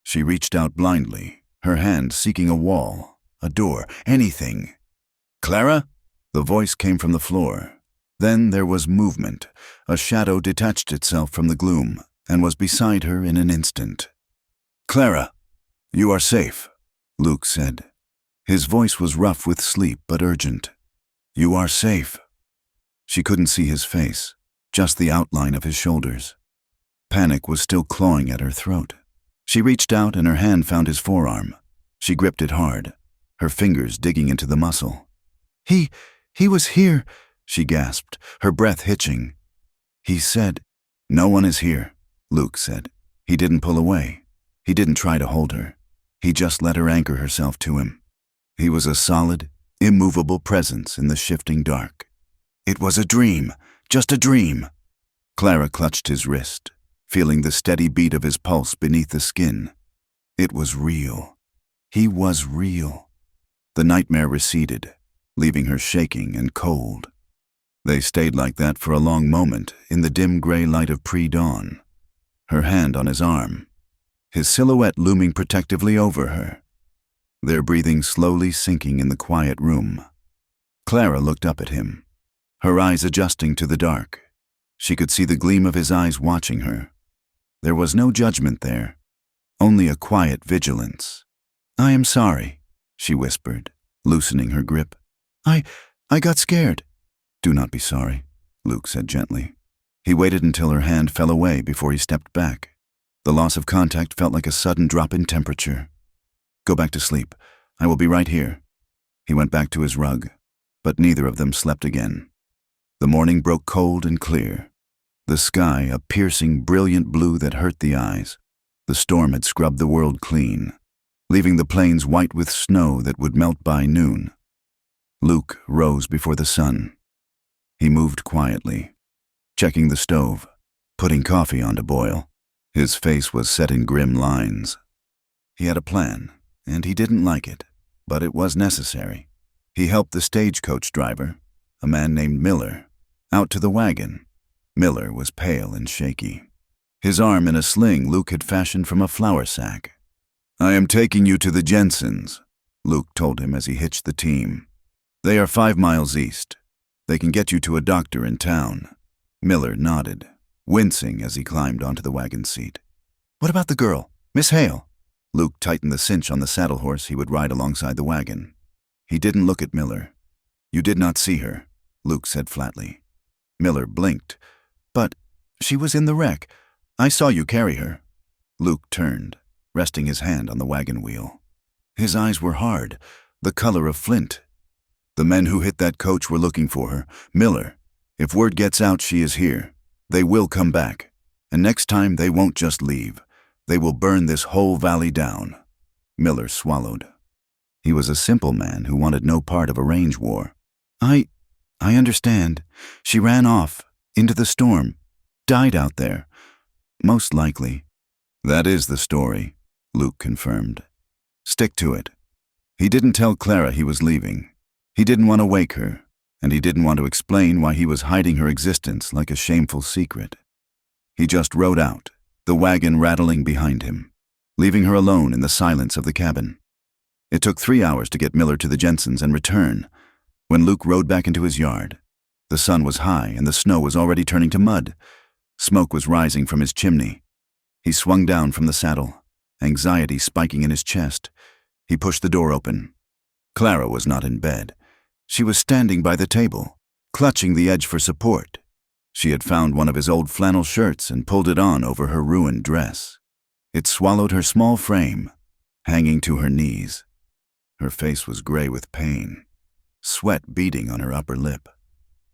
She reached out blindly, her hand seeking a wall, a door, anything. "Clara?" The voice came from the floor. Then there was movement. A shadow detached itself from the gloom and was beside her in an instant. "Clara, you are safe," Luke said. His voice was rough with sleep but urgent. "You are safe." She couldn't see his face, just the outline of his shoulders. Panic was still clawing at her throat. She reached out and her hand found his forearm. She gripped it hard, her fingers digging into the muscle. He was here, she gasped, her breath hitching. He said, "No one is here," Luke said. He didn't pull away. He didn't try to hold her. He just let her anchor herself to him. He was a solid, immovable presence in the shifting dark. It was a dream, just a dream. Clara clutched his wrist, feeling the steady beat of his pulse beneath the skin. It was real. He was real. The nightmare receded, leaving her shaking and cold. They stayed like that for a long moment in the dim gray light of pre-dawn, her hand on his arm, his silhouette looming protectively over her, their breathing slowly sinking in the quiet room. Clara looked up at him, her eyes adjusting to the dark. She could see the gleam of his eyes watching her. There was no judgment there, only a quiet vigilance. "I am sorry," she whispered, loosening her grip. I got scared." "Do not be sorry," Luke said gently. He waited until her hand fell away before he stepped back. The loss of contact felt like a sudden drop in temperature. "Go back to sleep. I will be right here." He went back to his rug, but neither of them slept again. The morning broke cold and clear. The sky a piercing, brilliant blue that hurt the eyes. The storm had scrubbed the world clean, leaving the plains white with snow that would melt by noon. Luke rose before the sun. He moved quietly, checking the stove, putting coffee on to boil. His face was set in grim lines. He had a plan, and he didn't like it, but it was necessary. He helped the stagecoach driver, a man named Miller, out to the wagon. Miller was pale and shaky, his arm in a sling Luke had fashioned from a flour sack. "I am taking you to the Jensens," Luke told him as he hitched the team. "They are 5 miles east. They can get you to a doctor in town." Miller nodded, wincing as he climbed onto the wagon seat. "What about the girl, Miss Hale?" Luke tightened the cinch on the saddle horse he would ride alongside the wagon. He didn't look at Miller. "You did not see her," Luke said flatly. Miller blinked. "But she was in the wreck. I saw you carry her." Luke turned, resting his hand on the wagon wheel. His eyes were hard, the color of flint. "The men who hit that coach were looking for her. Miller, if word gets out she is here, they will come back. And next time they won't just leave. They will burn this whole valley down." Miller swallowed. He was a simple man who wanted no part of a range war. I understand. She ran off, into the storm, died out there. Most likely." "That is the story," Luke confirmed. "Stick to it." He didn't tell Clara he was leaving. He didn't want to wake her, and he didn't want to explain why he was hiding her existence like a shameful secret. He just rode out, the wagon rattling behind him, leaving her alone in the silence of the cabin. It took 3 hours to get Miller to the Jensens and return. When Luke rode back into his yard, the sun was high and the snow was already turning to mud. Smoke was rising from his chimney. He swung down from the saddle, anxiety spiking in his chest. He pushed the door open. Clara was not in bed. She was standing by the table, clutching the edge for support. She had found one of his old flannel shirts and pulled it on over her ruined dress. It swallowed her small frame, hanging to her knees. Her face was gray with pain, sweat beading on her upper lip.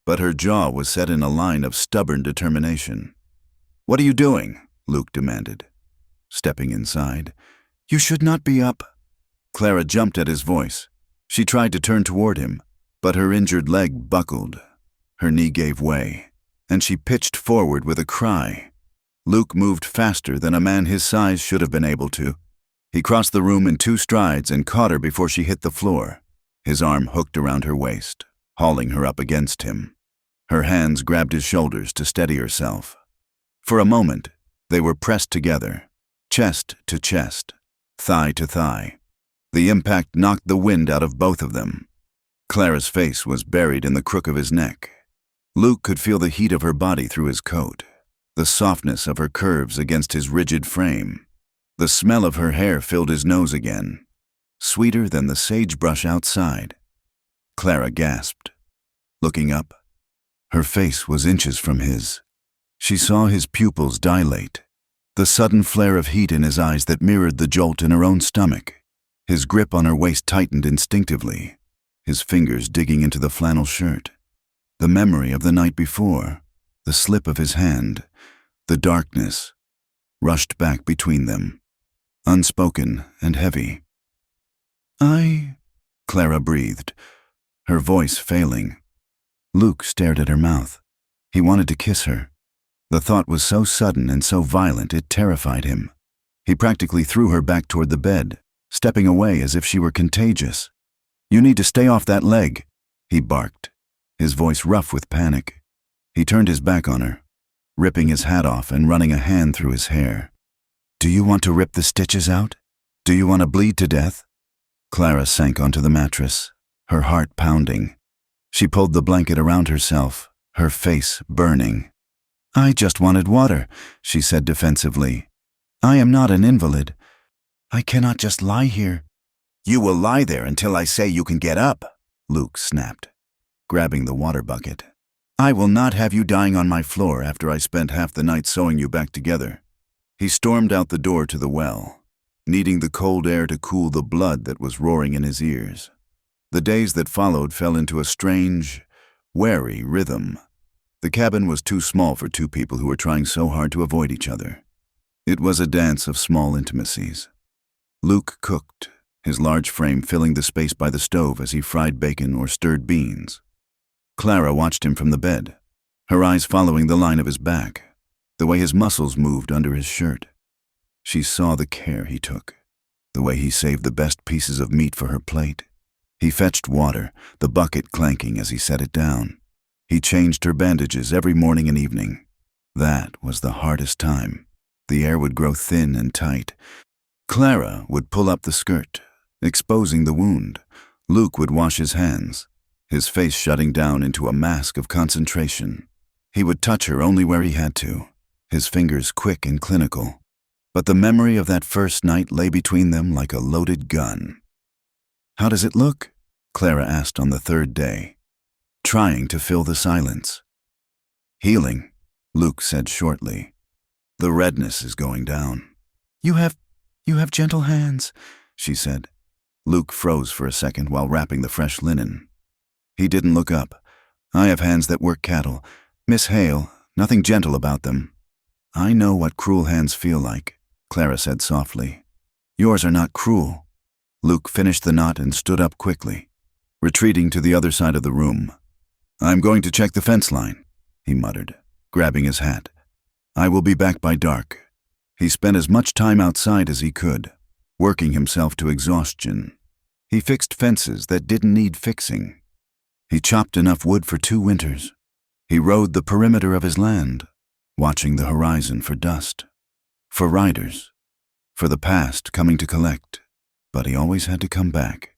But her jaw was set in a line of stubborn determination. "What are you doing?" Luke demanded, stepping inside. "You should not be up." Clara jumped at his voice. She tried to turn toward him, but her injured leg buckled. Her knee gave way, and she pitched forward with a cry. Luke moved faster than a man his size should have been able to. He crossed the room in 2 strides and caught her before she hit the floor, his arm hooked around her waist, hauling her up against him. Her hands grabbed his shoulders to steady herself. For a moment, they were pressed together, chest to chest, thigh to thigh. The impact knocked the wind out of both of them. Clara's face was buried in the crook of his neck. Luke could feel the heat of her body through his coat, the softness of her curves against his rigid frame. The smell of her hair filled his nose again, sweeter than the sagebrush outside. Clara gasped. Looking up, her face was inches from his. She saw his pupils dilate, the sudden flare of heat in his eyes that mirrored the jolt in her own stomach. His grip on her waist tightened instinctively, his fingers digging into the flannel shirt. The memory of the night before, the slip of his hand, the darkness, rushed back between them, unspoken and heavy. Clara breathed, her voice failing. Luke stared at her mouth. He wanted to kiss her. The thought was so sudden and so violent it terrified him. He practically threw her back toward the bed, stepping away as if she were contagious. "You need to stay off that leg," he barked, his voice rough with panic. He turned his back on her, ripping his hat off and running a hand through his hair. "Do you want to rip the stitches out? Do you want to bleed to death?" Clara sank onto the mattress, her heart pounding. She pulled the blanket around herself, her face burning. "I just wanted water," she said defensively. "I am not an invalid. I cannot just lie here." "You will lie there until I say you can get up," Luke snapped, grabbing the water bucket. "I will not have you dying on my floor after I spent half the night sewing you back together." He stormed out the door to the well, needing the cold air to cool the blood that was roaring in his ears. The days that followed fell into a strange, wary rhythm. The cabin was too small for two people who were trying so hard to avoid each other. It was a dance of small intimacies. Luke cooked, his large frame filling the space by the stove as he fried bacon or stirred beans. Clara watched him from the bed, her eyes following the line of his back, the way his muscles moved under his shirt. She saw the care he took, the way he saved the best pieces of meat for her plate. He fetched water, the bucket clanking as he set it down. He changed her bandages every morning and evening. That was the hardest time. The air would grow thin and tight. Clara would pull up the skirt, exposing the wound. Luke would wash his hands, his face shutting down into a mask of concentration. He would touch her only where he had to, his fingers quick and clinical. But the memory of that first night lay between them like a loaded gun. "How does it look?" Clara asked on the third day, trying to fill the silence. "Healing," Luke said shortly. "The redness is going down." You have gentle hands," she said. Luke froze for a second while wrapping the fresh linen. He didn't look up. "I have hands that work cattle. Miss Hale, nothing gentle about them." "I know what cruel hands feel like," Clara said softly. "Yours are not cruel." Luke finished the knot and stood up quickly, retreating to the other side of the room. "I'm going to check the fence line," he muttered, grabbing his hat. "I will be back by dark." He spent as much time outside as he could, working himself to exhaustion. He fixed fences that didn't need fixing. He chopped enough wood for 2 winters. He rode the perimeter of his land, watching the horizon for dust, for riders, for the past coming to collect. But he always had to come back.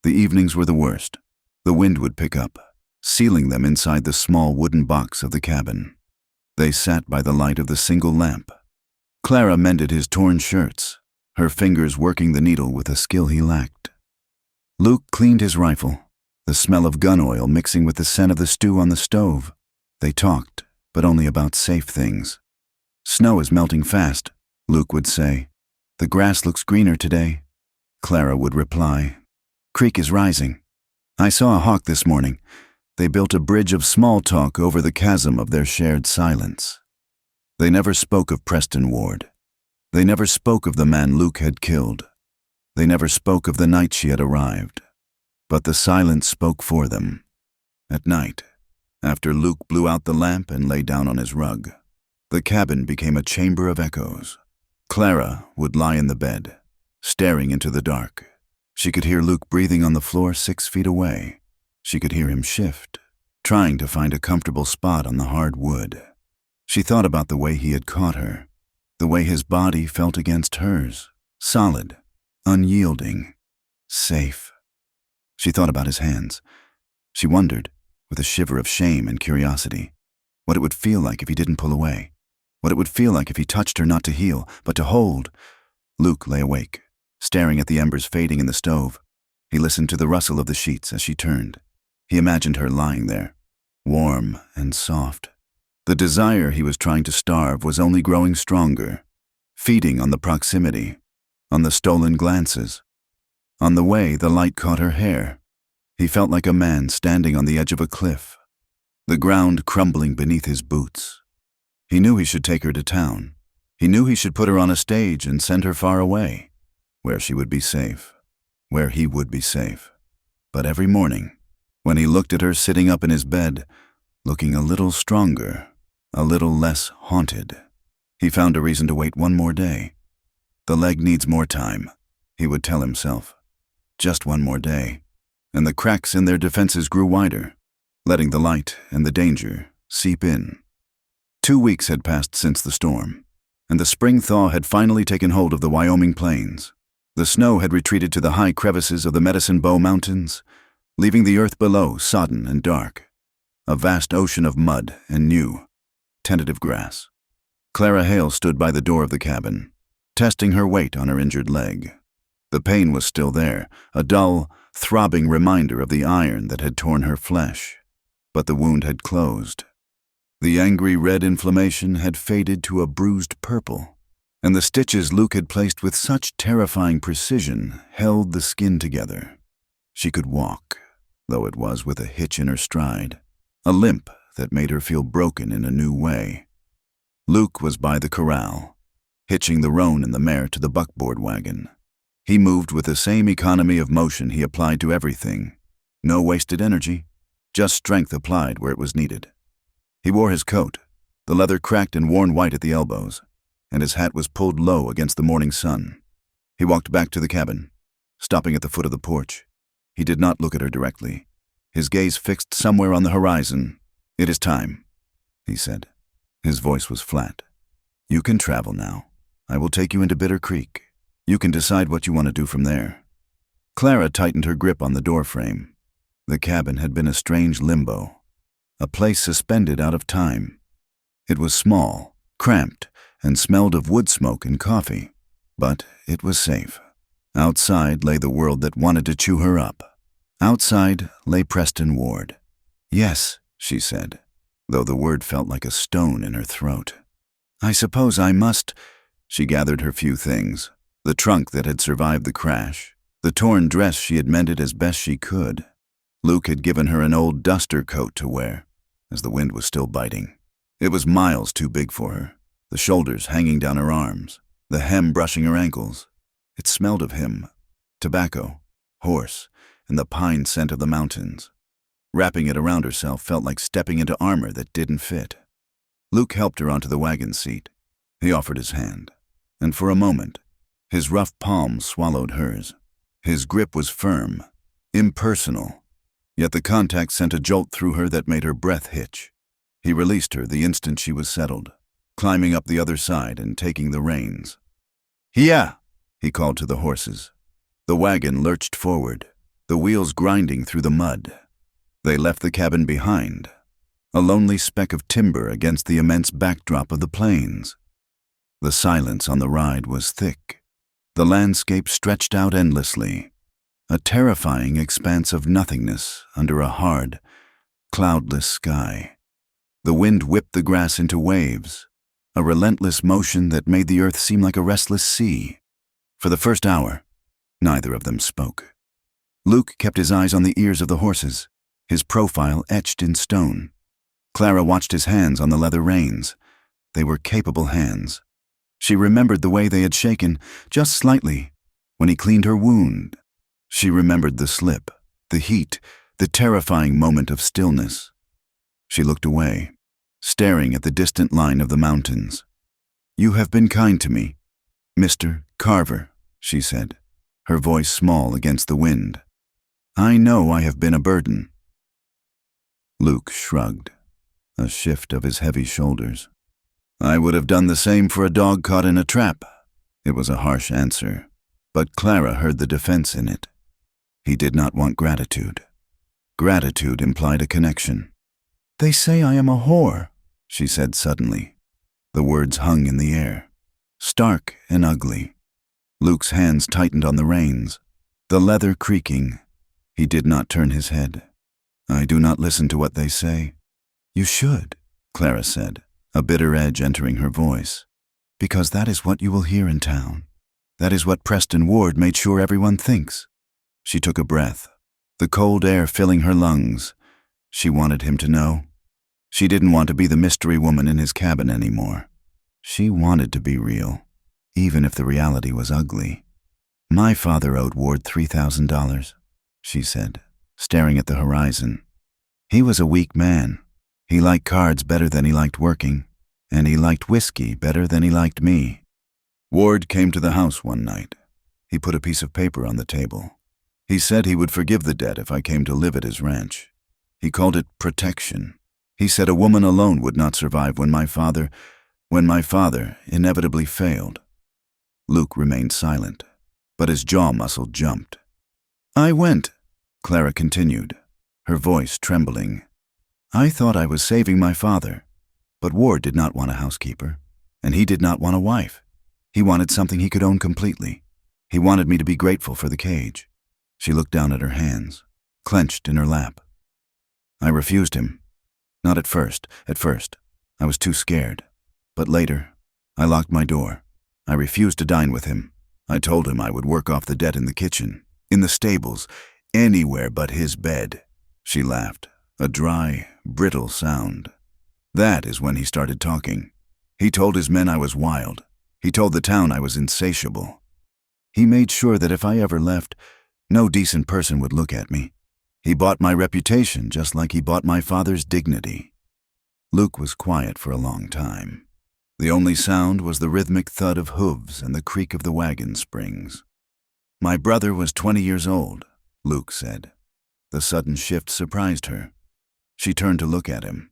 The evenings were the worst. The wind would pick up, sealing them inside the small wooden box of the cabin. They sat by the light of the single lamp. Clara mended his torn shirts, her fingers working the needle with a skill he lacked. Luke cleaned his rifle, the smell of gun oil mixing with the scent of the stew on the stove. They talked, but only about safe things. "Snow is melting fast," Luke would say. "The grass looks greener today." Clara would reply, "Creek is rising. I saw a hawk this morning." They built a bridge of small talk over the chasm of their shared silence. They never spoke of Preston Ward. They never spoke of the man Luke had killed. They never spoke of the night she had arrived. But the silence spoke for them. At night, after Luke blew out the lamp and lay down on his rug, the cabin became a chamber of echoes. Clara would lie in the bed, staring into the dark. She could hear Luke breathing on the floor 6 feet away. She could hear him shift, trying to find a comfortable spot on the hard wood. She thought about the way he had caught her, the way his body felt against hers, solid, unyielding, safe. She thought about his hands. She wondered, with a shiver of shame and curiosity, what it would feel like if he didn't pull away, what it would feel like if he touched her not to heal, but to hold. Luke lay awake, staring at the embers fading in the stove. He listened to the rustle of the sheets as she turned. He imagined her lying there, warm and soft. The desire he was trying to starve was only growing stronger. feeding on the proximity, on the stolen glances. On the way, the light caught her hair. He felt like a man standing on the edge of a cliff, the ground crumbling beneath his boots. He knew he should take her to town. He knew he should put her on a stage and send her far away, where she would be safe, where he would be safe. But every morning, when he looked at her sitting up in his bed, looking a little stronger, a little less haunted, he found a reason to wait one more day. The leg needs more time, he would tell himself. Just one more day. And the cracks in their defenses grew wider, letting the light and the danger seep in. 2 weeks had passed since the storm, and the spring thaw had finally taken hold of the Wyoming plains. The snow had retreated to the high crevices of the Medicine Bow Mountains, leaving the earth below sodden and dark, a vast ocean of mud and new, tentative grass. Clara Hale stood by the door of the cabin, testing her weight on her injured leg. The pain was still there, a dull, throbbing reminder of the iron that had torn her flesh, but the wound had closed. The angry red inflammation had faded to a bruised purple, and the stitches Luke had placed with such terrifying precision held the skin together. She could walk, though it was with a hitch in her stride, a limp that made her feel broken in a new way. Luke was by the corral, hitching the roan and the mare to the buckboard wagon. He moved with the same economy of motion he applied to everything. No wasted energy, just strength applied where it was needed. He wore his coat, the leather cracked and worn white at the elbows, and his hat was pulled low against the morning sun. He walked back to the cabin, stopping at the foot of the porch. He did not look at her directly, his gaze fixed somewhere on the horizon. "It is time," he said. His voice was flat. "You can travel now. I will take you into Bitter Creek. You can decide what you want to do from there." Clara tightened her grip on the doorframe. The cabin had been a strange limbo, a place suspended out of time. It was small, cramped, and smelled of wood smoke and coffee, but it was safe. Outside lay the world that wanted to chew her up. Outside lay Preston Ward. "Yes," she said, though the word felt like a stone in her throat. "I suppose I must." She gathered her few things, the trunk that had survived the crash, the torn dress she had mended as best she could. Luke had given her an old duster coat to wear, as the wind was still biting. It was miles too big for her, the shoulders hanging down her arms, the hem brushing her ankles. It smelled of him, tobacco, horse, and the pine scent of the mountains. Wrapping it around herself felt like stepping into armor that didn't fit. Luke helped her onto the wagon seat. He offered his hand, and for a moment, his rough palm swallowed hers. His grip was firm, impersonal, yet the contact sent a jolt through her that made her breath hitch. He released her the instant she was settled, climbing up the other side and taking the reins. "Yeah," he called to the horses. The wagon lurched forward, the wheels grinding through the mud. They left the cabin behind, a lonely speck of timber against the immense backdrop of the plains. The silence on the ride was thick. The landscape stretched out endlessly, a terrifying expanse of nothingness under a hard, cloudless sky. The wind whipped the grass into waves, a relentless motion that made the earth seem like a restless sea. For the first hour, neither of them spoke. Luke kept his eyes on the ears of the horses, his profile etched in stone. Clara watched his hands on the leather reins. They were capable hands. She remembered the way they had shaken, just slightly, when he cleaned her wound. She remembered the slip, the heat, the terrifying moment of stillness. She looked away, staring at the distant line of the mountains. "You have been kind to me, Mr. Carver," she said, her voice small against the wind. "I know I have been a burden." Luke shrugged, a shift of his heavy shoulders. "I would have done the same for a dog caught in a trap." It was a harsh answer, but Clara heard the defense in it. He did not want gratitude. Gratitude implied a connection. "They say I am a whore," she said suddenly. The words hung in the air, stark and ugly. Luke's hands tightened on the reins, the leather creaking. He did not turn his head. "I do not listen to what they say." "You should," Clara said, a bitter edge entering her voice. Because that is what you will hear in town. That is what Preston Ward made sure everyone thinks. She took a breath, the cold air filling her lungs. She wanted him to know. She didn't want to be the mystery woman in his cabin anymore. She wanted to be real, even if the reality was ugly. My father owed Ward $3,000, she said, staring at the horizon. He was a weak man. He liked cards better than he liked working, and he liked whiskey better than he liked me. Ward came to the house one night. He put a piece of paper on the table. He said he would forgive the debt if I came to live at his ranch. He called it protection. He said a woman alone would not survive when my father inevitably failed. Luke remained silent, but his jaw muscle jumped. I went, Clara continued, her voice trembling. I thought I was saving my father, but Ward did not want a housekeeper, and he did not want a wife. He wanted something he could own completely. He wanted me to be grateful for the cage. She looked down at her hands, clenched in her lap. I refused him. Not at first. I was too scared. But later, I locked my door. I refused to dine with him. I told him I would work off the debt in the kitchen, in the stables, anywhere but his bed. She laughed, a dry, brittle sound. That is when he started talking. He told his men I was wild. He told the town I was insatiable. He made sure that if I ever left, no decent person would look at me. He bought my reputation just like he bought my father's dignity. Luke was quiet for a long time. The only sound was the rhythmic thud of hooves and the creak of the wagon springs. My brother was 20 years old, Luke said. The sudden shift surprised her. She turned to look at him.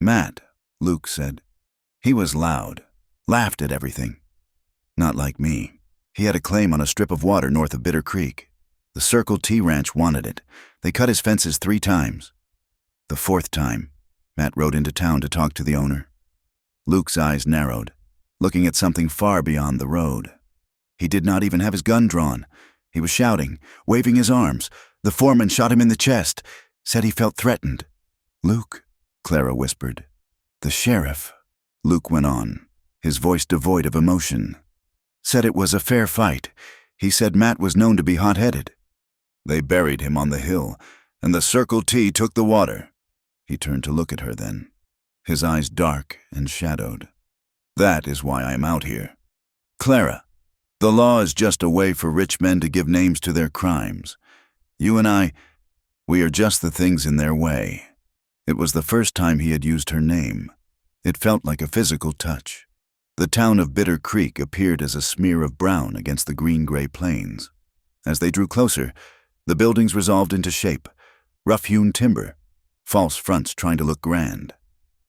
Matt, Luke said. He was loud, laughed at everything. Not like me. He had a claim on a strip of water north of Bitter Creek. The Circle T Ranch wanted it. They cut his fences 3 times. The 4th time, Matt rode into town to talk to the owner. Luke's eyes narrowed, looking at something far beyond the road. He did not even have his gun drawn. He was shouting, waving his arms. The foreman shot him in the chest, said he felt threatened. Luke, Clara whispered. The sheriff, Luke went on, his voice devoid of emotion, said it was a fair fight. He said Matt was known to be hot-headed. They buried him on the hill, and the Circle T took the water. He turned to look at her then, his eyes dark and shadowed. That is why I am out here. Clara, the law is just a way for rich men to give names to their crimes. You and I, we are just the things in their way. It was the first time he had used her name. It felt like a physical touch. The town of Bitter Creek appeared as a smear of brown against the green-gray plains. As they drew closer, the buildings resolved into shape, rough-hewn timber, false fronts trying to look grand,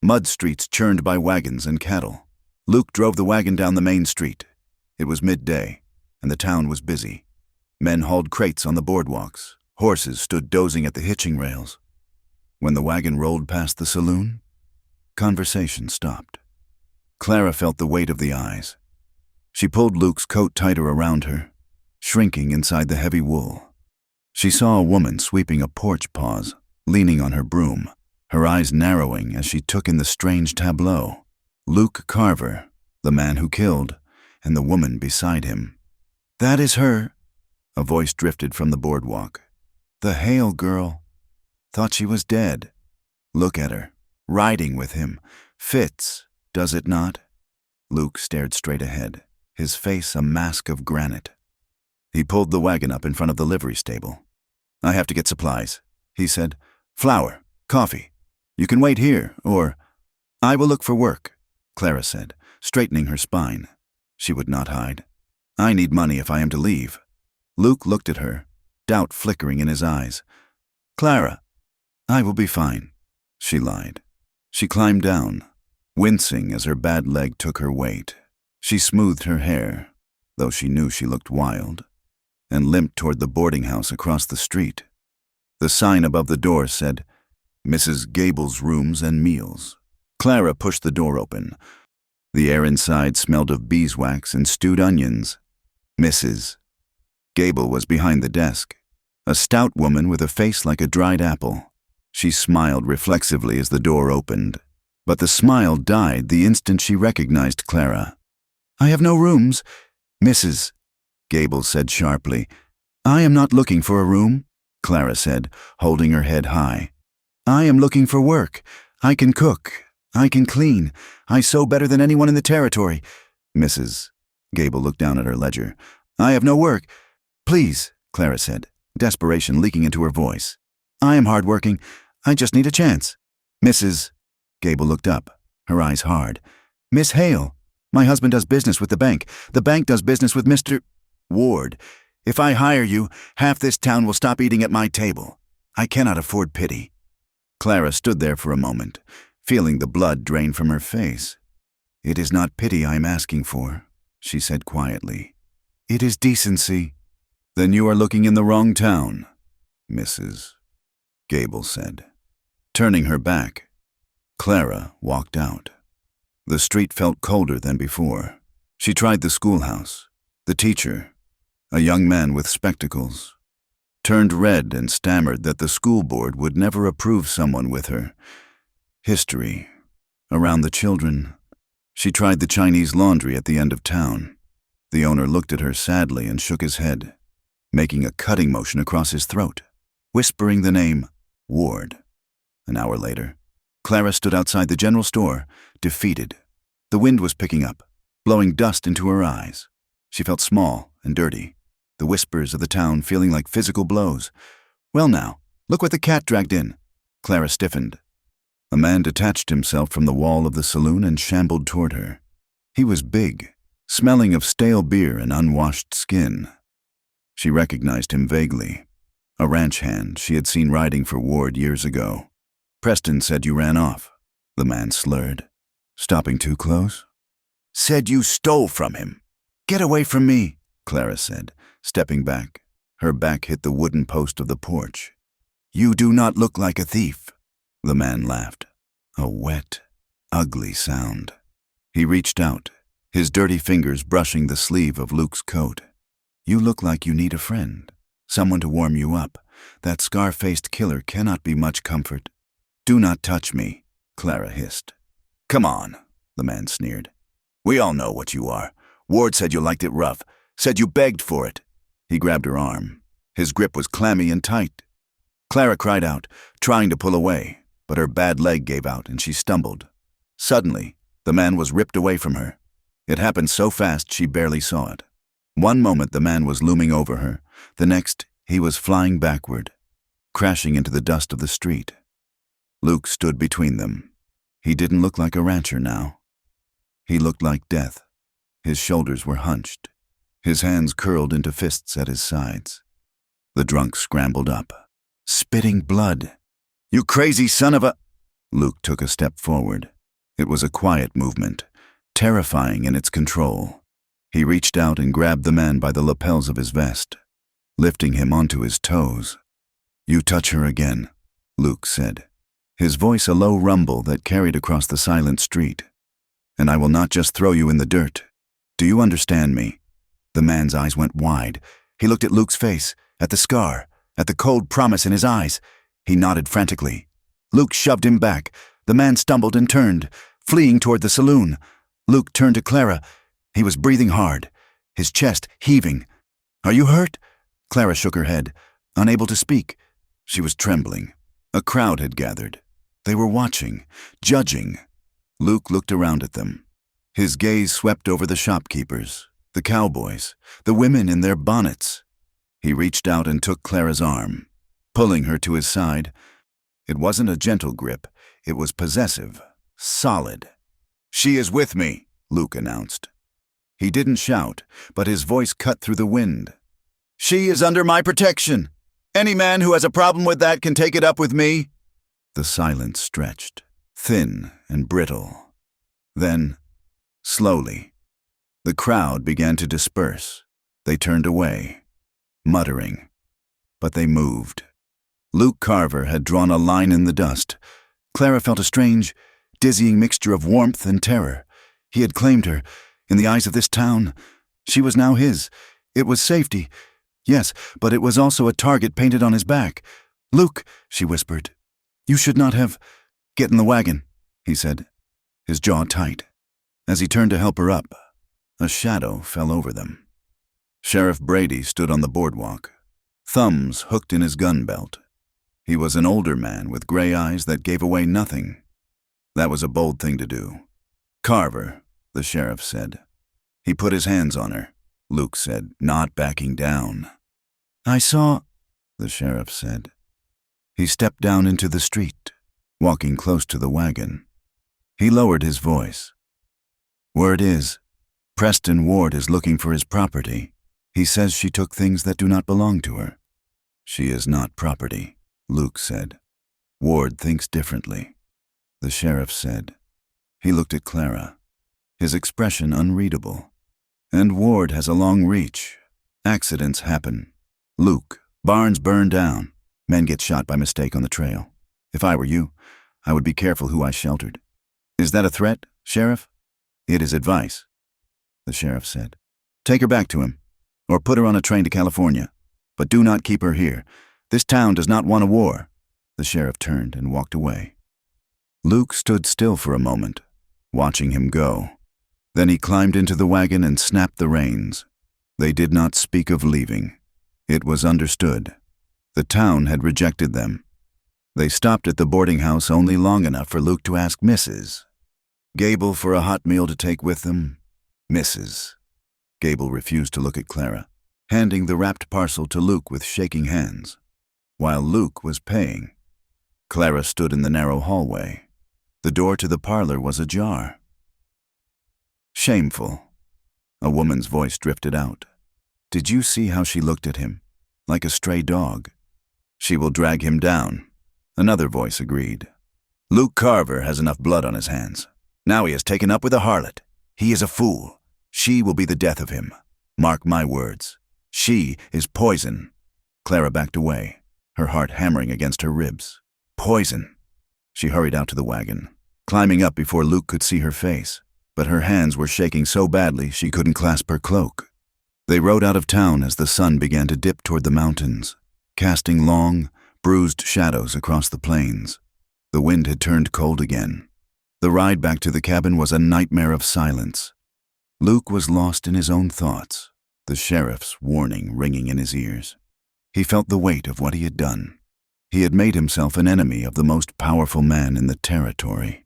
mud streets churned by wagons and cattle. Luke drove the wagon down the main street. It was midday, and the town was busy. Men hauled crates on the boardwalks. Horses stood dozing at the hitching rails. When the wagon rolled past the saloon, conversation stopped. Clara felt the weight of the eyes. She pulled Luke's coat tighter around her, shrinking inside the heavy wool. She saw a woman sweeping a porch pause, leaning on her broom, her eyes narrowing as she took in the strange tableau. Luke Carver, the man who killed, and the woman beside him. That is her, a voice drifted from the boardwalk. The Hale girl. Thought she was dead. Look at her, riding with him. Fits, does it not? Luke stared straight ahead, his face a mask of granite. He pulled the wagon up in front of the livery stable. I have to get supplies, he said. Flour, coffee. You can wait here, or... I will look for work, Clara said, straightening her spine. She would not hide. I need money if I am to leave. Luke looked at her, doubt flickering in his eyes. Clara, I will be fine, she lied. She climbed down, wincing as her bad leg took her weight. She smoothed her hair, though she knew she looked wild, and limped toward the boarding house across the street. The sign above the door said, Mrs. Gable's Rooms and Meals. Clara pushed the door open. The air inside smelled of beeswax and stewed onions. Mrs. Gable was behind the desk, a stout woman with a face like a dried apple. She smiled reflexively as the door opened, but the smile died the instant she recognized Clara. I have no rooms. Mrs. Gable said sharply. I am not looking for a room, Clara said, holding her head high. I am looking for work. I can cook. I can clean. I sew better than anyone in the territory. Mrs. Gable looked down at her ledger. I have no work. Please, Clara said, desperation leaking into her voice. I am hard-working. I just need a chance. Mrs. Gable looked up, her eyes hard. Miss Hale, my husband does business with the bank. The bank does business with Mr. Ward. If I hire you, half this town will stop eating at my table. I cannot afford pity. Clara stood there for a moment, feeling the blood drain from her face. It is not pity I am asking for, she said quietly. It is decency. Then you are looking in the wrong town, Mrs. Gable said. Turning her back, Clara walked out. The street felt colder than before. She tried the schoolhouse. The teacher, a young man with spectacles, turned red and stammered that the school board would never approve someone with her history. Around the children, she tried the Chinese laundry at the end of town. The owner looked at her sadly and shook his head, making a cutting motion across his throat, whispering the name Ward. An hour later, Clara stood outside the general store, defeated. The wind was picking up, blowing dust into her eyes. She felt small and dirty, the whispers of the town feeling like physical blows. Well now, look what the cat dragged in. Clara stiffened. A man detached himself from the wall of the saloon and shambled toward her. He was big, smelling of stale beer and unwashed skin. She recognized him vaguely. A ranch hand she had seen riding for Ward years ago. Preston said you ran off, the man slurred. Stopping too close? Said you stole from him. Get away from me, Clara said, stepping back. Her back hit the wooden post of the porch. You do not look like a thief, the man laughed. A wet, ugly sound. He reached out, his dirty fingers brushing the sleeve of Luke's coat. You look like you need a friend, someone to warm you up. That scar-faced killer cannot be much comfort. Do not touch me, Clara hissed. Come on, the man sneered. We all know what you are. Ward said you liked it rough, said you begged for it. He grabbed her arm. His grip was clammy and tight. Clara cried out, trying to pull away, but her bad leg gave out and she stumbled. Suddenly, the man was ripped away from her. It happened so fast she barely saw it. One moment the man was looming over her, the next he was flying backward, crashing into the dust of the street. Luke stood between them. He didn't look like a rancher now. He looked like death. His shoulders were hunched, his hands curled into fists at his sides. The drunk scrambled up, spitting blood. You crazy son of a... Luke took a step forward. It was a quiet movement, terrifying in its control. He reached out and grabbed the man by the lapels of his vest, lifting him onto his toes. You touch her again, Luke said, his voice a low rumble that carried across the silent street. And I will not just throw you in the dirt. Do you understand me? The man's eyes went wide. He looked at Luke's face, at the scar, at the cold promise in his eyes. He nodded frantically. Luke shoved him back. The man stumbled and turned, fleeing toward the saloon. Luke turned to Clara. He was breathing hard, his chest heaving. Are you hurt? Clara shook her head, unable to speak. She was trembling. A crowd had gathered. They were watching, judging. Luke looked around at them. His gaze swept over the shopkeepers, the cowboys, the women in their bonnets. He reached out and took Clara's arm, pulling her to his side. It wasn't a gentle grip. It was possessive, solid. She is with me, Luke announced. He didn't shout, but his voice cut through the wind. She is under my protection. Any man who has a problem with that can take it up with me. The silence stretched, thin and brittle. Then, slowly, the crowd began to disperse. They turned away, muttering. But they moved. Luke Carver had drawn a line in the dust. Clara felt a strange, dizzying mixture of warmth and terror. He had claimed her. In the eyes of this town, she was now his. It was safety. Yes, but it was also a target painted on his back. Luke, she whispered. You should not have... Get in the wagon, he said, his jaw tight. As he turned to help her up, A shadow fell over them. Sheriff Brady stood on the boardwalk, thumbs hooked in his gun belt. He was an older man with gray eyes that gave away nothing. That was a bold thing to do. "Carver," the sheriff said. He put his hands on her. Luke said, not backing down. "I saw," the sheriff said. He stepped down into the street, walking close to the wagon. He lowered his voice. "Word is, Preston Ward is looking for his property. He says she took things that do not belong to her." "She is not property," Luke said. "Ward thinks differently," the sheriff said. He looked at Clara, his expression unreadable. "And Ward has a long reach. Accidents happen. Luke, barns burn down. Men get shot by mistake on the trail. If I were you, I would be careful who I sheltered." "Is that a threat, Sheriff?" "It is advice," the sheriff said. "Take her back to him, or put her on a train to California. But do not keep her here. This town does not want a war." The sheriff turned and walked away. Luke stood still for a moment, watching him go. Then he climbed into the wagon and snapped the reins. They did not speak of leaving. It was understood. The town had rejected them. They stopped at the boarding house only long enough for Luke to ask Mrs. Gable for a hot meal to take with them. "Mrs." Gable refused to look at Clara, handing the wrapped parcel to Luke with shaking hands. While Luke was paying, Clara stood in the narrow hallway. The door to the parlor was ajar. "Shameful." A woman's voice drifted out. "Did you see how she looked at him? Like a stray dog." "She will drag him down," another voice agreed. "Luke Carver has enough blood on his hands. Now he has taken up with a harlot. He is a fool. She will be the death of him. Mark my words. She is poison." Clara backed away, her heart hammering against her ribs. "Poison." She hurried out to the wagon, climbing up before Luke could see her face, but her hands were shaking so badly she couldn't clasp her cloak. They rode out of town as the sun began to dip toward the mountains, casting long, bruised shadows across the plains. The wind had turned cold again. The ride back to the cabin was a nightmare of silence. Luke was lost in his own thoughts, the sheriff's warning ringing in his ears. He felt the weight of what he had done. He had made himself an enemy of the most powerful man in the territory.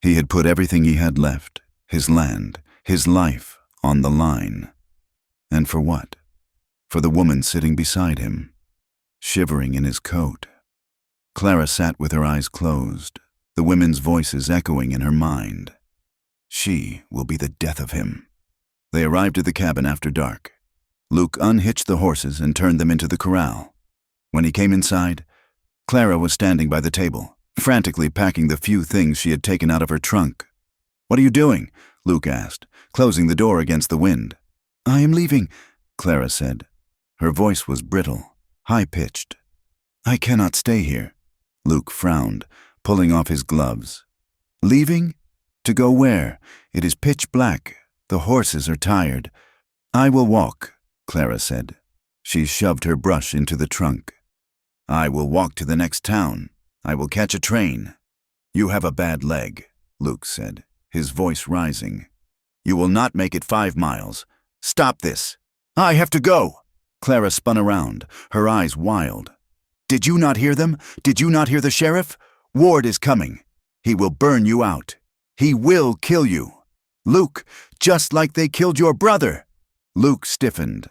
He had put everything he had left, his land, his life, on the line. And for what? For the woman sitting beside him, shivering in his coat. Clara sat with her eyes closed, the women's voices echoing in her mind. She will be the death of him. They arrived at the cabin after dark. Luke unhitched the horses and turned them into the corral. When he came inside, Clara was standing by the table, frantically packing the few things she had taken out of her trunk. "What are you doing?" Luke asked, closing the door against the wind. "I am leaving," Clara said. Her voice was brittle, high-pitched. "I cannot stay here." Luke frowned, pulling off his gloves. "Leaving? To go where? It is pitch black. The horses are tired." "I will walk," Clara said. She shoved her brush into the trunk. "I will walk to the next town. I will catch a train." "You have a bad leg," Luke said, his voice rising. "You will not make it 5 miles. Stop this." "I have to go." Clara spun around, her eyes wild. "Did you not hear them? Did you not hear the sheriff? Ward is coming. He will burn you out. He will kill you. Luke, just like they killed your brother." Luke stiffened.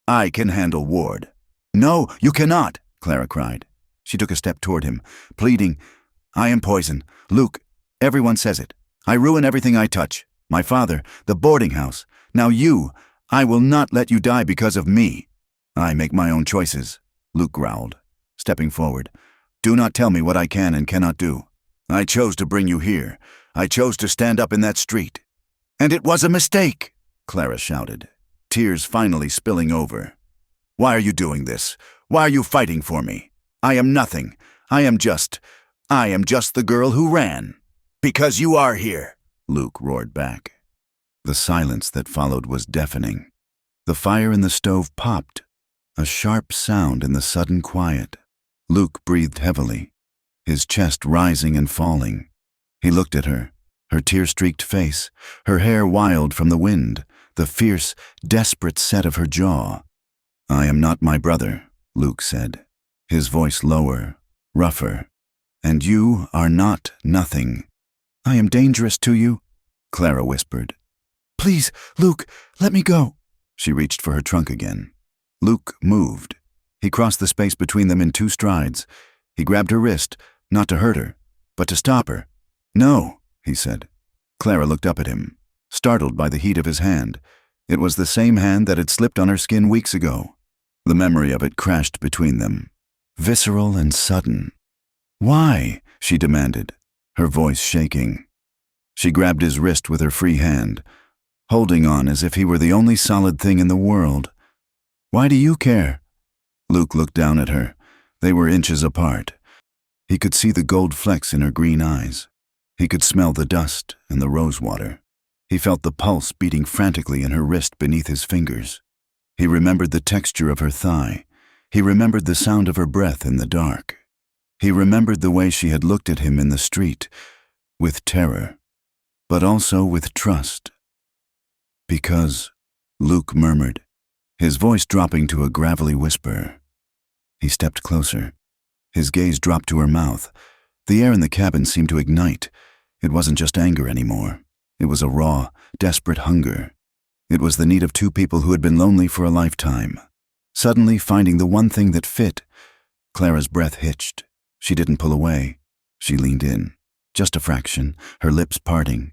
"I can handle Ward." "No, you cannot," Clara cried. She took a step toward him, pleading, "I am poison. Luke, everyone says it. I ruin everything I touch. My father, the boarding house. Now you, I will not let you die because of me." "I make my own choices," Luke growled, stepping forward. "Do not tell me what I can and cannot do. I chose to bring you here. I chose to stand up in that street." "And it was a mistake," Clara shouted, tears finally spilling over. "Why are you doing this? Why are you fighting for me? I am nothing. I am just the girl who ran." "Because you are here," Luke roared back. The silence that followed was deafening. The fire in the stove popped, a sharp sound in the sudden quiet. Luke breathed heavily, his chest rising and falling. He looked at her, her tear-streaked face, her hair wild from the wind, the fierce, desperate set of her jaw. "I am not my brother," Luke said, his voice lower, rougher. "And you are not nothing." "I am dangerous to you," Clara whispered. "Please, Luke, let me go." She reached for her trunk again. Luke moved. He crossed the space between them in 2 strides. He grabbed her wrist, not to hurt her, but to stop her. "No," he said. Clara looked up at him, startled by the heat of his hand. It was the same hand that had slipped on her skin weeks ago. The memory of it crashed between them, visceral and sudden. "Why?" she demanded, her voice shaking. She grabbed his wrist with her free hand, holding on as if he were the only solid thing in the world. "Why do you care?" Luke looked down at her. They were inches apart. He could see the gold flecks in her green eyes. He could smell the dust and the rosewater. He felt the pulse beating frantically in her wrist beneath his fingers. He remembered the texture of her thigh. He remembered the sound of her breath in the dark. He remembered the way she had looked at him in the street, with terror, but also with trust. "Because," Luke murmured, his voice dropping to a gravelly whisper. He stepped closer. His gaze dropped to her mouth. The air in the cabin seemed to ignite. It wasn't just anger anymore. It was a raw, desperate hunger. It was the need of 2 people who had been lonely for a lifetime, suddenly finding the one thing that fit. Clara's breath hitched. She didn't pull away. She leaned in, just a fraction, her lips parting.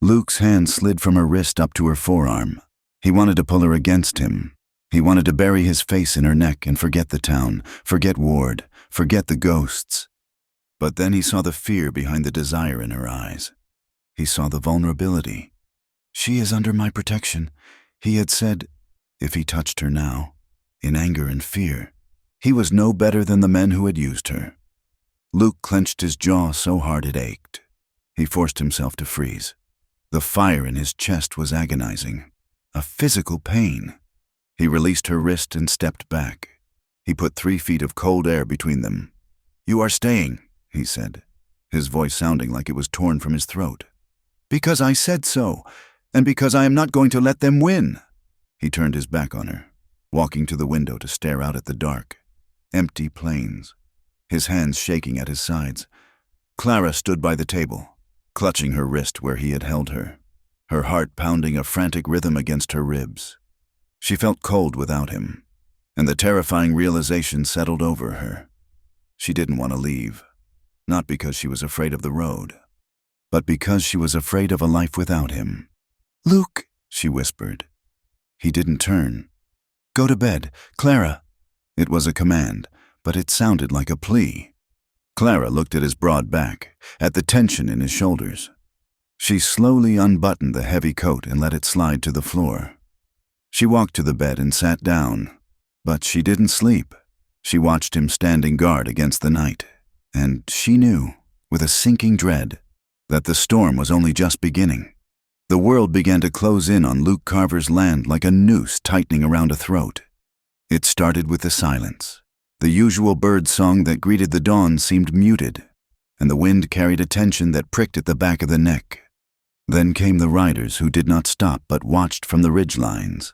Luke's hand slid from her wrist up to her forearm. He wanted to pull her against him. He wanted to bury his face in her neck and forget the town, forget Ward, forget the ghosts. But then he saw the fear behind the desire in her eyes. He saw the vulnerability. "She is under my protection," he had said. If he touched her now, in anger and fear, he was no better than the men who had used her. Luke clenched his jaw so hard it ached. He forced himself to freeze. The fire in his chest was agonizing, a physical pain. He released her wrist and stepped back. He put 3 feet of cold air between them. "You are staying," he said, his voice sounding like it was torn from his throat. "Because I said so, and because I am not going to let them win." He turned his back on her, walking to the window to stare out at the dark, empty plains, his hands shaking at his sides. Clara stood by the table, clutching her wrist where he had held her, her heart pounding a frantic rhythm against her ribs. She felt cold without him, and the terrifying realization settled over her. She didn't want to leave, not because she was afraid of the road, but because she was afraid of a life without him. "Luke," she whispered. He didn't turn. "Go to bed, Clara." It was a command, but it sounded like a plea. Clara looked at his broad back, at the tension in his shoulders. She slowly unbuttoned the heavy coat and let it slide to the floor. She walked to the bed and sat down, but she didn't sleep. She watched him standing guard against the night, and she knew, with a sinking dread, that the storm was only just beginning. The world began to close in on Luke Carver's land like a noose tightening around a throat. It started with the silence. The usual bird song that greeted the dawn seemed muted, and the wind carried a tension that pricked at the back of the neck. Then came the riders who did not stop but watched from the ridgelines,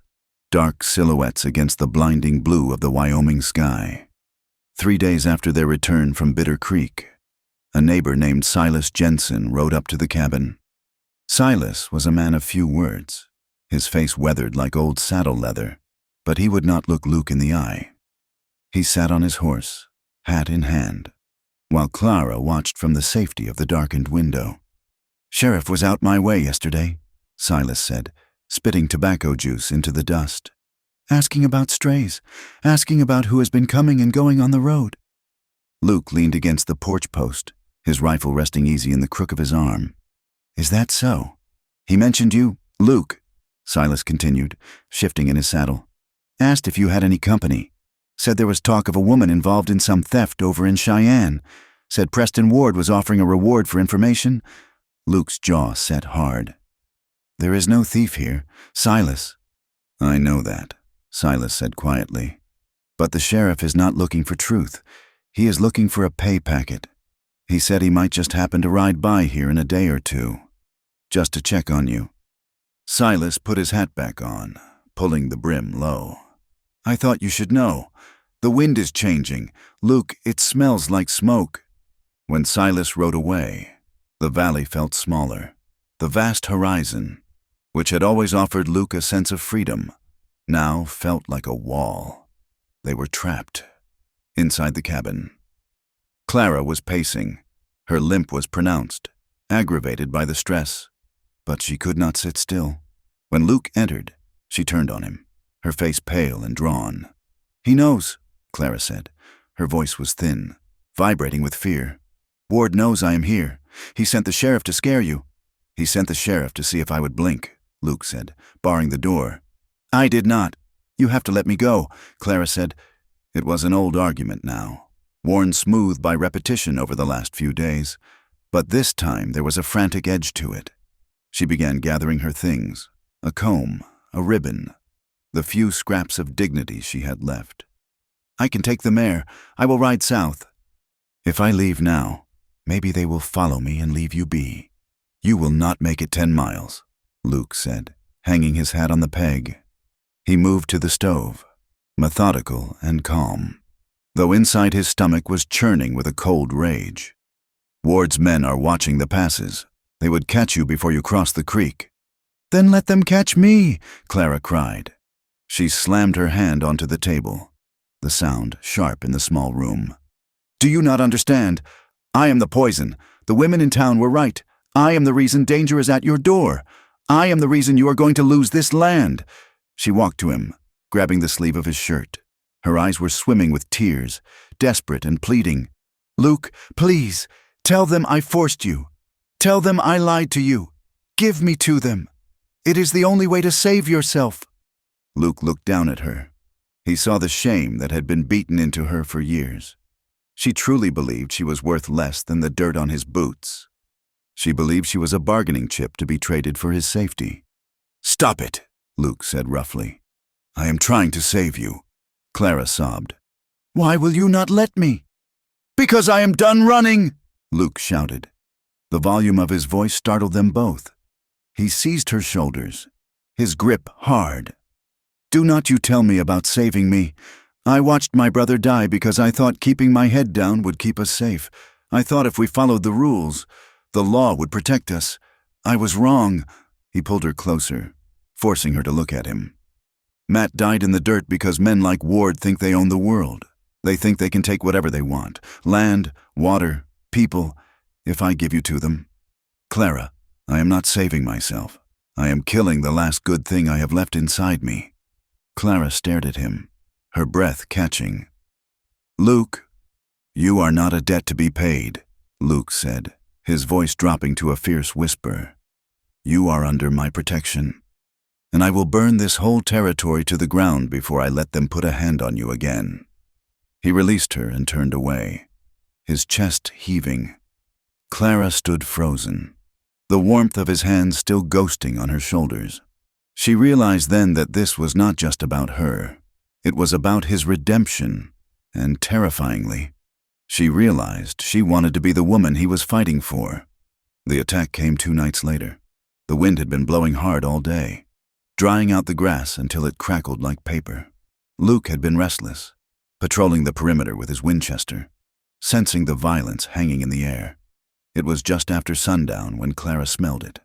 dark silhouettes against the blinding blue of the Wyoming sky. 3 days after their return from Bitter Creek, a neighbor named Silas Jensen rode up to the cabin. Silas was a man of few words, his face weathered like old saddle leather, but he would not look Luke in the eye. He sat on his horse, hat in hand, while Clara watched from the safety of the darkened window. "Sheriff was out my way yesterday," Silas said, spitting tobacco juice into the dust. "Asking about strays, asking about who has been coming and going on the road." Luke leaned against the porch post, his rifle resting easy in the crook of his arm. "Is that so? He mentioned you, Luke," Silas continued, shifting in his saddle. "Asked if you had any company. Said there was talk of a woman involved in some theft over in Cheyenne. Said Preston Ward was offering a reward for information." Luke's jaw set hard. "There is no thief here, Silas." "I know that," Silas said quietly. "But the sheriff is not looking for truth. He is looking for a pay packet. He said he might just happen to ride by here in a day or two, just to check on you." Silas put his hat back on, pulling the brim low. "I thought you should know. The wind is changing. Luke, it smells like smoke." When Silas rode away, the valley felt smaller. The vast horizon, which had always offered Luke a sense of freedom, now felt like a wall. They were trapped inside the cabin. Clara was pacing. Her limp was pronounced, aggravated by the stress, but she could not sit still. When Luke entered, she turned on him, her face pale and drawn. "He knows," Clara said. Her voice was thin, vibrating with fear. "Ward knows I am here. He sent the sheriff to scare you." "He sent the sheriff to see if I would blink," Luke said, barring the door. "I did not. You have to let me go," Clara said. It was an old argument now, worn smooth by repetition over the last few days, but this time there was a frantic edge to it. She began gathering her things, a comb, a ribbon, the few scraps of dignity she had left. "I can take the mare. I will ride south." "If I leave now, maybe they will follow me and leave you be." "You will not make it 10 miles, Luke said, hanging his hat on the peg. He moved to the stove, methodical and calm, though inside his stomach was churning with a cold rage. "Ward's men are watching the passes. They would catch you before you cross the creek." "Then let them catch me," Clara cried. She slammed her hand onto the table, the sound sharp in the small room. "Do you not understand? I am the poison. The women in town were right. I am the reason danger is at your door. I am the reason you are going to lose this land." She walked to him, grabbing the sleeve of his shirt. Her eyes were swimming with tears, desperate and pleading. "Luke, please, tell them I forced you. Tell them I lied to you. Give me to them. It is the only way to save yourself." Luke looked down at her. He saw the shame that had been beaten into her for years. She truly believed she was worth less than the dirt on his boots. She believed she was a bargaining chip to be traded for his safety. "Stop it," Luke said roughly. "I am trying to save you," Clara sobbed. "Why will you not let me?" "Because I am done running," Luke shouted. The volume of his voice startled them both. He seized her shoulders, his grip hard. "Do not you tell me about saving me. I watched my brother die because I thought keeping my head down would keep us safe. I thought if we followed the rules, the law would protect us. I was wrong." He pulled her closer, forcing her to look at him. "Matt died in the dirt because men like Ward think they own the world. They think they can take whatever they want, land, water, people, if I give you to them. Clara, I am not saving myself. I am killing the last good thing I have left inside me." Clara stared at him, her breath catching. "Luke, you are not a debt to be paid," Luke said, his voice dropping to a fierce whisper. "You are under my protection, and I will burn this whole territory to the ground before I let them put a hand on you again." He released her and turned away, his chest heaving. Clara stood frozen, the warmth of his hands still ghosting on her shoulders. She realized then that this was not just about her. It was about his redemption, and terrifyingly, she realized she wanted to be the woman he was fighting for. The attack came 2 nights later. The wind had been blowing hard all day, drying out the grass until it crackled like paper. Luke had been restless, patrolling the perimeter with his Winchester, sensing the violence hanging in the air. It was just after sundown when Clara smelled it.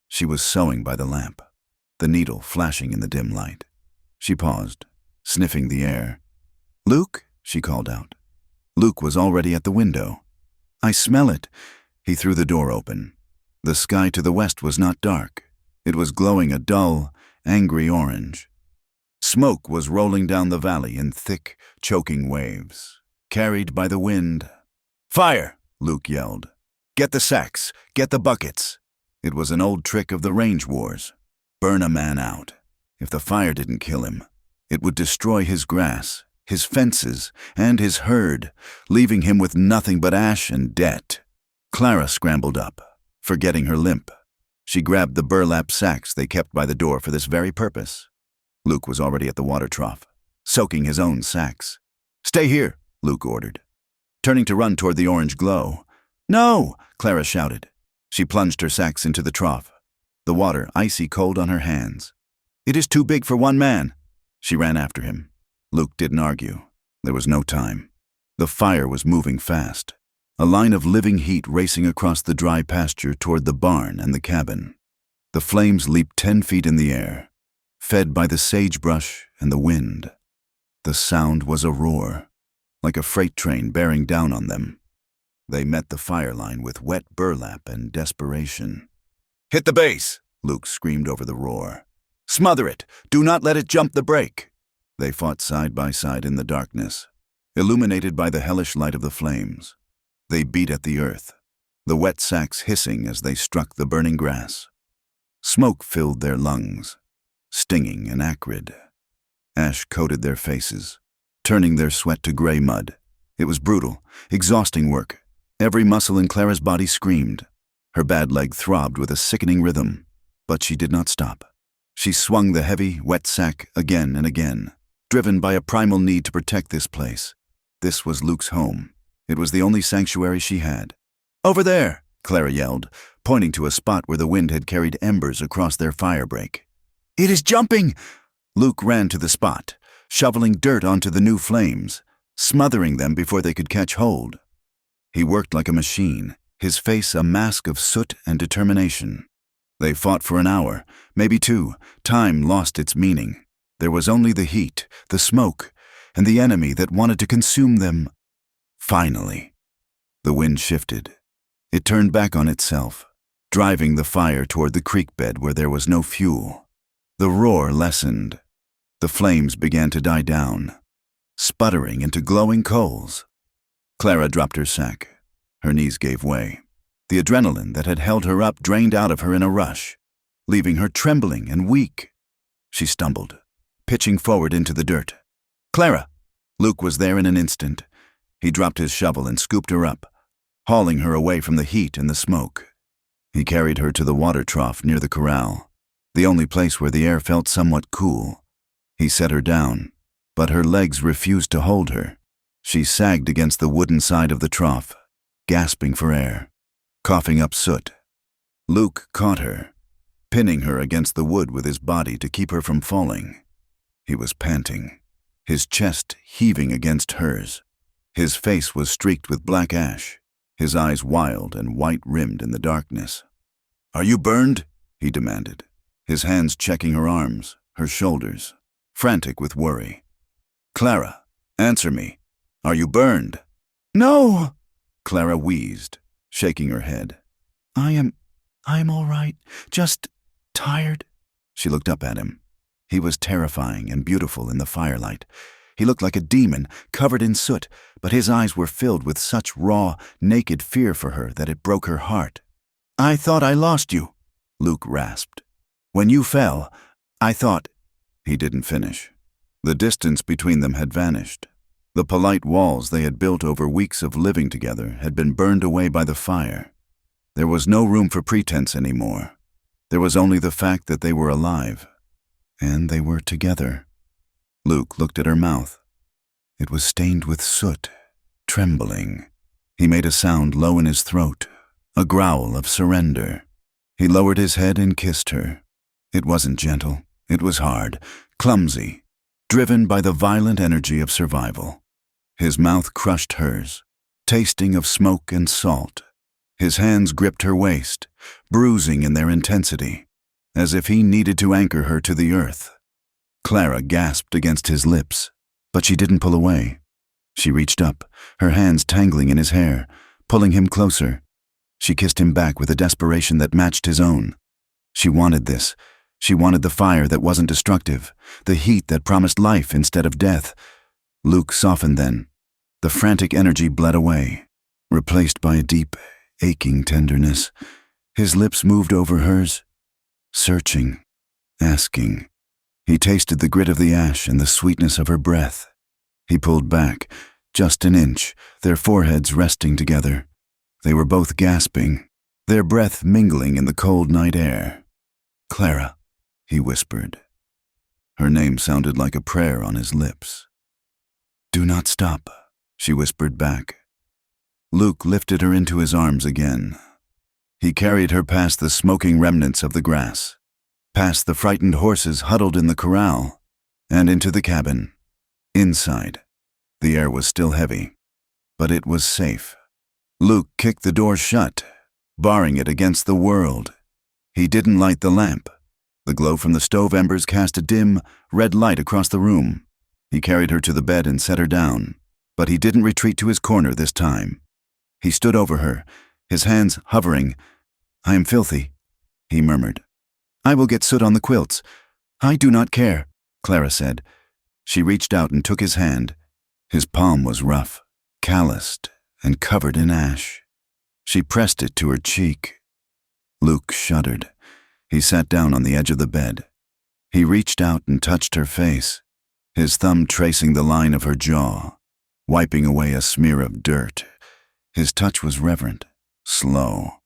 She was sewing by the lamp, the needle flashing in the dim light. She paused, sniffing the air. "Luke?" she called out. Luke was already at the window. "I smell it." He threw the door open. The sky to the west was not dark. It was glowing a dull, angry orange. Smoke was rolling down the valley in thick, choking waves, carried by the wind. "Fire!" Luke yelled. "Get the sacks! Get the buckets!" It was an old trick of the range wars. Burn a man out. If the fire didn't kill him, it would destroy his grass, his fences, and his herd, leaving him with nothing but ash and debt. Clara scrambled up, forgetting her limp. She grabbed the burlap sacks they kept by the door for this very purpose. Luke was already at the water trough, soaking his own sacks. "Stay here," Luke ordered, turning to run toward the orange glow. "No!" Clara shouted. She plunged her sacks into the trough. the water icy cold on her hands. "It is too big for one man." She ran after him. Luke didn't argue. There was no time. The fire was moving fast, a line of living heat racing across the dry pasture toward the barn and the cabin. The flames leaped 10 feet in the air, fed by the sagebrush and the wind. The sound was a roar, like a freight train bearing down on them. They met the fire line with wet burlap and desperation. "Hit the base!" Luke screamed over the roar. "Smother it! Do not let it jump the break!" They fought side by side in the darkness, illuminated by the hellish light of the flames. They beat at the earth, the wet sacks hissing as they struck the burning grass. Smoke filled their lungs, stinging and acrid. Ash coated their faces, turning their sweat to gray mud. It was brutal, exhausting work. Every muscle in Clara's body screamed. Her bad leg throbbed with a sickening rhythm, but she did not stop. She swung the heavy, wet sack again and again, driven by a primal need to protect this place. This was Luke's home. It was the only sanctuary she had. "Over there!" Clara yelled, pointing to a spot where the wind had carried embers across their firebreak. "It is jumping!" Luke ran to the spot, shoveling dirt onto the new flames, smothering them before they could catch hold. He worked like a machine, his face a mask of soot and determination. They fought for an hour, maybe 2. Time lost its meaning. There was only the heat, the smoke, and the enemy that wanted to consume them. Finally, the wind shifted. It turned back on itself, driving the fire toward the creek bed where there was no fuel. The roar lessened. The flames began to die down, sputtering into glowing coals. Clara dropped her sack. Her knees gave way. The adrenaline that had held her up drained out of her in a rush, leaving her trembling and weak. She stumbled, pitching forward into the dirt. "Clara!" Luke was there in an instant. He dropped his shovel and scooped her up, hauling her away from the heat and the smoke. He carried her to the water trough near the corral, the only place where the air felt somewhat cool. He set her down, but her legs refused to hold her. She sagged against the wooden side of the trough, gasping for air, coughing up soot. Luke caught her, pinning her against the wood with his body to keep her from falling. He was panting, his chest heaving against hers. His face was streaked with black ash, his eyes wild and white-rimmed in the darkness. "Are you burned?" he demanded, his hands checking her arms, her shoulders, frantic with worry. "Clara, answer me. Are you burned?" "No!" Clara wheezed, shaking her head. I'm all right. Just tired." She looked up at him. He was terrifying and beautiful in the firelight. He looked like a demon, covered in soot, but his eyes were filled with such raw, naked fear for her that it broke her heart. "I thought I lost you," Luke rasped. "When you fell, I thought—" He didn't finish. The distance between them had vanished. The polite walls they had built over weeks of living together had been burned away by the fire. There was no room for pretense anymore. There was only the fact that they were alive. And they were together. Luke looked at her mouth. It was stained with soot, trembling. He made a sound low in his throat, a growl of surrender. He lowered his head and kissed her. It wasn't gentle. It was hard, clumsy, driven by the violent energy of survival. His mouth crushed hers, tasting of smoke and salt. His hands gripped her waist, bruising in their intensity, as if he needed to anchor her to the earth. Clara gasped against his lips, but she didn't pull away. She reached up, her hands tangling in his hair, pulling him closer. She kissed him back with a desperation that matched his own. She wanted this. She wanted the fire that wasn't destructive, the heat that promised life instead of death. Luke softened then. The frantic energy bled away, replaced by a deep, aching tenderness. His lips moved over hers, searching, asking. He tasted the grit of the ash and the sweetness of her breath. He pulled back, just an inch, their foreheads resting together. They were both gasping, their breath mingling in the cold night air. "Clara," he whispered. Her name sounded like a prayer on his lips. "Do not stop," she whispered back. Luke lifted her into his arms again. He carried her past the smoking remnants of the grass, past the frightened horses huddled in the corral, and into the cabin. Inside, the air was still heavy, but it was safe. Luke kicked the door shut, barring it against the world. He didn't light the lamp. The glow from the stove embers cast a dim, red light across the room. He carried her to the bed and set her down, but he didn't retreat to his corner this time. He stood over her, his hands hovering. "I am filthy," he murmured. "I will get soot on the quilts. I do not care," Clara said. She reached out and took his hand. His palm was rough, calloused, and covered in ash. She pressed it to her cheek. Luke shuddered. He sat down on the edge of the bed. He reached out and touched her face, his thumb tracing the line of her jaw, wiping away a smear of dirt. His touch was reverent, slow.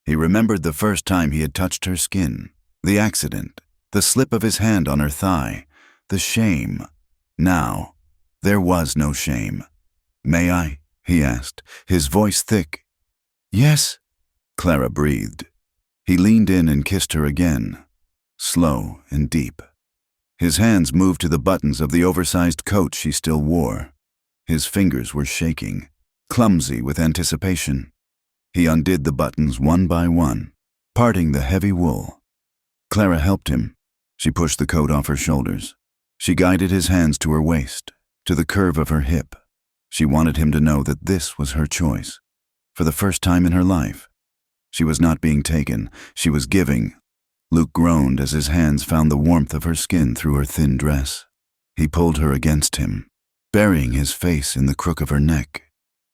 He remembered the first time he had touched her skin, the accident, the slip of his hand on her thigh, the shame. Now, there was no shame. "May I?" he asked, his voice thick. "Yes," Clara breathed. He leaned in and kissed her again, slow and deep. His hands moved to the buttons of the oversized coat she still wore. His fingers were shaking, clumsy with anticipation. He undid the buttons one by one, parting the heavy wool. Clara helped him. She pushed the coat off her shoulders. She guided his hands to her waist, to the curve of her hip. She wanted him to know that this was her choice. For the first time in her life, she was not being taken, she was giving. Luke groaned as his hands found the warmth of her skin through her thin dress. He pulled her against him, burying his face in the crook of her neck.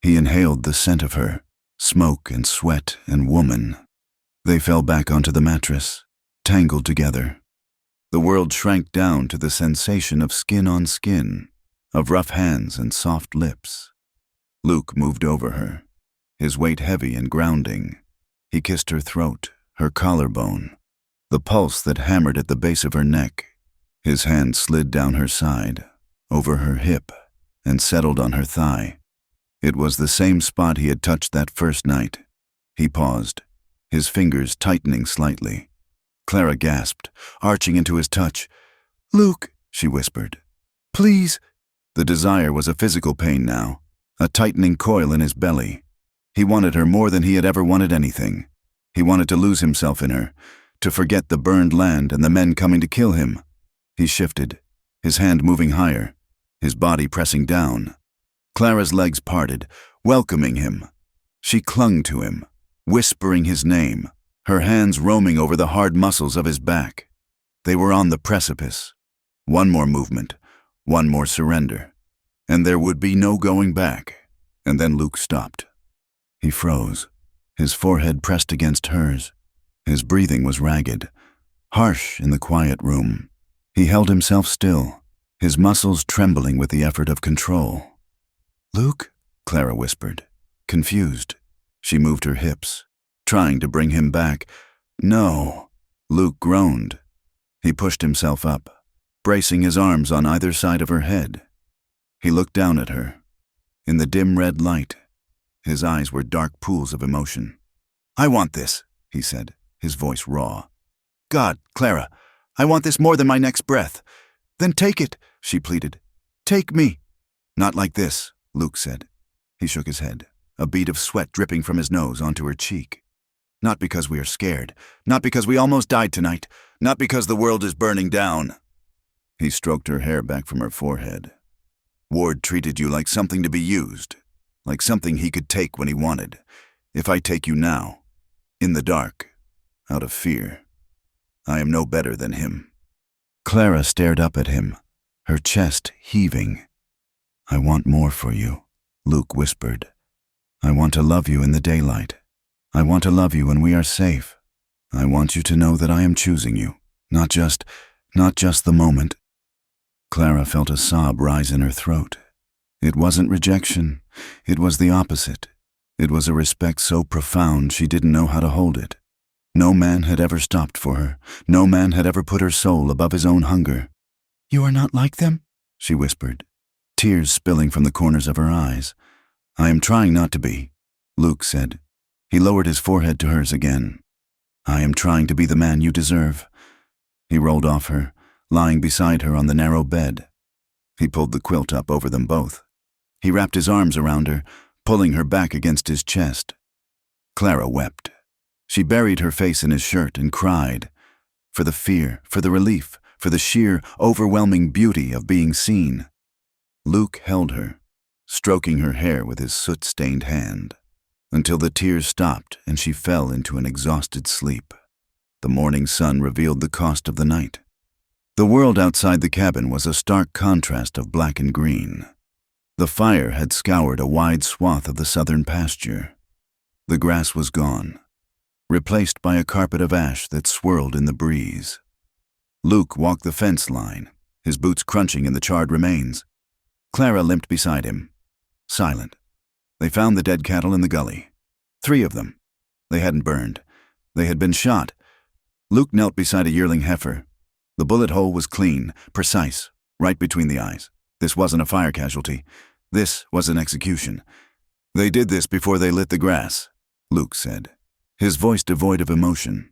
He inhaled the scent of her, smoke and sweat and woman. They fell back onto the mattress, tangled together. The world shrank down to the sensation of skin on skin, of rough hands and soft lips. Luke moved over her, his weight heavy and grounding. He kissed her throat, her collarbone, the pulse that hammered at the base of her neck. His hand slid down her side, over her hip, and settled on her thigh. It was the same spot he had touched that first night. He paused, his fingers tightening slightly. Clara gasped, arching into his touch. "Luke," she whispered. "Please." The desire was a physical pain now, a tightening coil in his belly. He wanted her more than he had ever wanted anything. He wanted to lose himself in her, to forget the burned land and the men coming to kill him. He shifted, his hand moving higher, his body pressing down. Clara's legs parted, welcoming him. She clung to him, whispering his name, her hands roaming over the hard muscles of his back. They were on the precipice. One more movement, one more surrender, and there would be no going back. And then Luke stopped. He froze, his forehead pressed against hers. His breathing was ragged, harsh in the quiet room. He held himself still, his muscles trembling with the effort of control. "Luke?" Clara whispered, confused. She moved her hips, trying to bring him back. "No." Luke groaned. He pushed himself up, bracing his arms on either side of her head. He looked down at her. In the dim red light, his eyes were dark pools of emotion. "I want this," he said, his voice raw. "God, Clara, I want this more than my next breath." "Then take it," she pleaded. "Take me." "Not like this," Luke said. He shook his head, a bead of sweat dripping from his nose onto her cheek. "Not because we are scared, not because we almost died tonight, not because the world is burning down." He stroked her hair back from her forehead. "Ward treated you like something to be used, like something he could take when he wanted. If I take you now, in the dark, out of fear, I am no better than him." Clara stared up at him, her chest heaving. "I want more for you," Luke whispered. "I want to love you in the daylight. I want to love you when we are safe. I want you to know that I am choosing you, not just the moment." Clara felt a sob rise in her throat. It wasn't rejection. It was the opposite. It was a respect so profound she didn't know how to hold it. No man had ever stopped for her. No man had ever put her soul above his own hunger. "You are not like them?" she whispered, tears spilling from the corners of her eyes. "I am trying not to be," Luke said. He lowered his forehead to hers again. "I am trying to be the man you deserve." He rolled off her, lying beside her on the narrow bed. He pulled the quilt up over them both. He wrapped his arms around her, pulling her back against his chest. Clara wept. She buried her face in his shirt and cried, for the fear, for the relief, for the sheer, overwhelming beauty of being seen. Luke held her, stroking her hair with his soot-stained hand, until the tears stopped and she fell into an exhausted sleep. The morning sun revealed the cost of the night. The world outside the cabin was a stark contrast of black and green. The fire had scoured a wide swath of the southern pasture. The grass was gone, replaced by a carpet of ash that swirled in the breeze. Luke walked the fence line, his boots crunching in the charred remains. Clara limped beside him, silent. They found the dead cattle in the gully. 3 of them. They hadn't burned. They had been shot. Luke knelt beside a yearling heifer. The bullet hole was clean, precise, right between the eyes. This wasn't a fire casualty. This was an execution. "They did this before they lit the grass," Luke said, his voice devoid of emotion.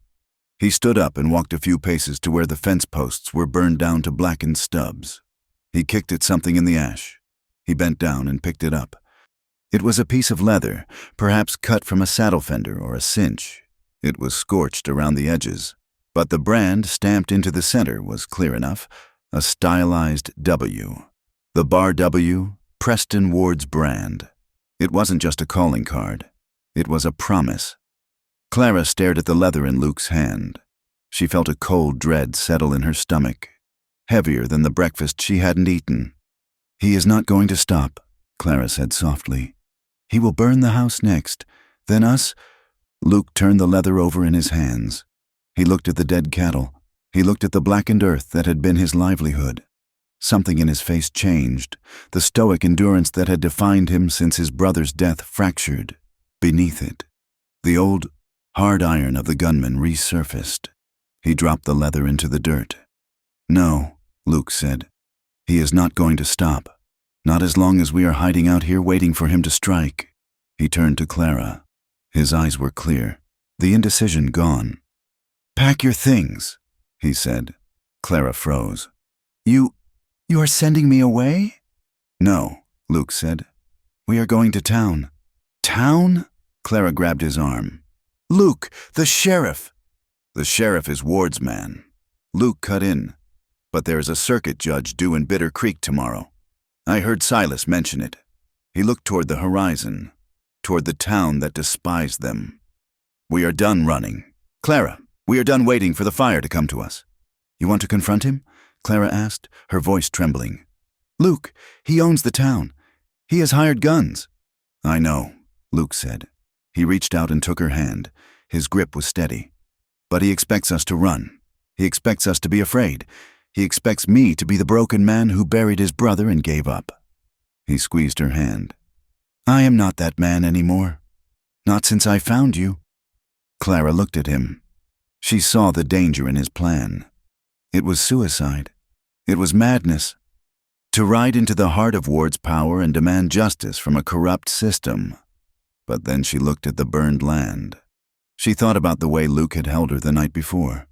He stood up and walked a few paces to where the fence posts were burned down to blackened stubs. He kicked at something in the ash. He bent down and picked it up. It was a piece of leather, perhaps cut from a saddle fender or a cinch. It was scorched around the edges, but the brand stamped into the center was clear enough, a stylized W. The bar W, Preston Ward's brand. It wasn't just a calling card. It was a promise. Clara stared at the leather in Luke's hand. She felt a cold dread settle in her stomach, heavier than the breakfast she hadn't eaten. "He is not going to stop," Clara said softly. "He will burn the house next, then us." Luke turned the leather over in his hands. He looked at the dead cattle. He looked at the blackened earth that had been his livelihood. Something in his face changed. The stoic endurance that had defined him since his brother's death fractured. Beneath it, the old, hard iron of the gunman resurfaced. He dropped the leather into the dirt. "No," Luke said. "He is not going to stop. Not as long as we are hiding out here waiting for him to strike." He turned to Clara. His eyes were clear, the indecision gone. "Pack your things," he said. Clara froze. You are sending me away?" "No," Luke said. "We are going to town." "Town?" Clara grabbed his arm. "Luke, the sheriff!" "The sheriff is Ward's man." Luke cut in. "But there is a circuit judge due in Bitter Creek tomorrow. I heard Silas mention it." He looked toward the horizon, toward the town that despised them. "We are done running. Clara, we are done waiting for the fire to come to us." "You want to confront him?" Clara asked, her voice trembling. "Luke, he owns the town. He has hired guns." "I know," Luke said. He reached out and took her hand. His grip was steady. "But he expects us to run. He expects us to be afraid. He expects me to be the broken man who buried his brother and gave up." He squeezed her hand. "I am not that man anymore. Not since I found you." Clara looked at him. She saw the danger in his plan. It was suicide. It was madness. To ride into the heart of Ward's power and demand justice from a corrupt system. But then she looked at the burned land. She thought about the way Luke had held her the night before.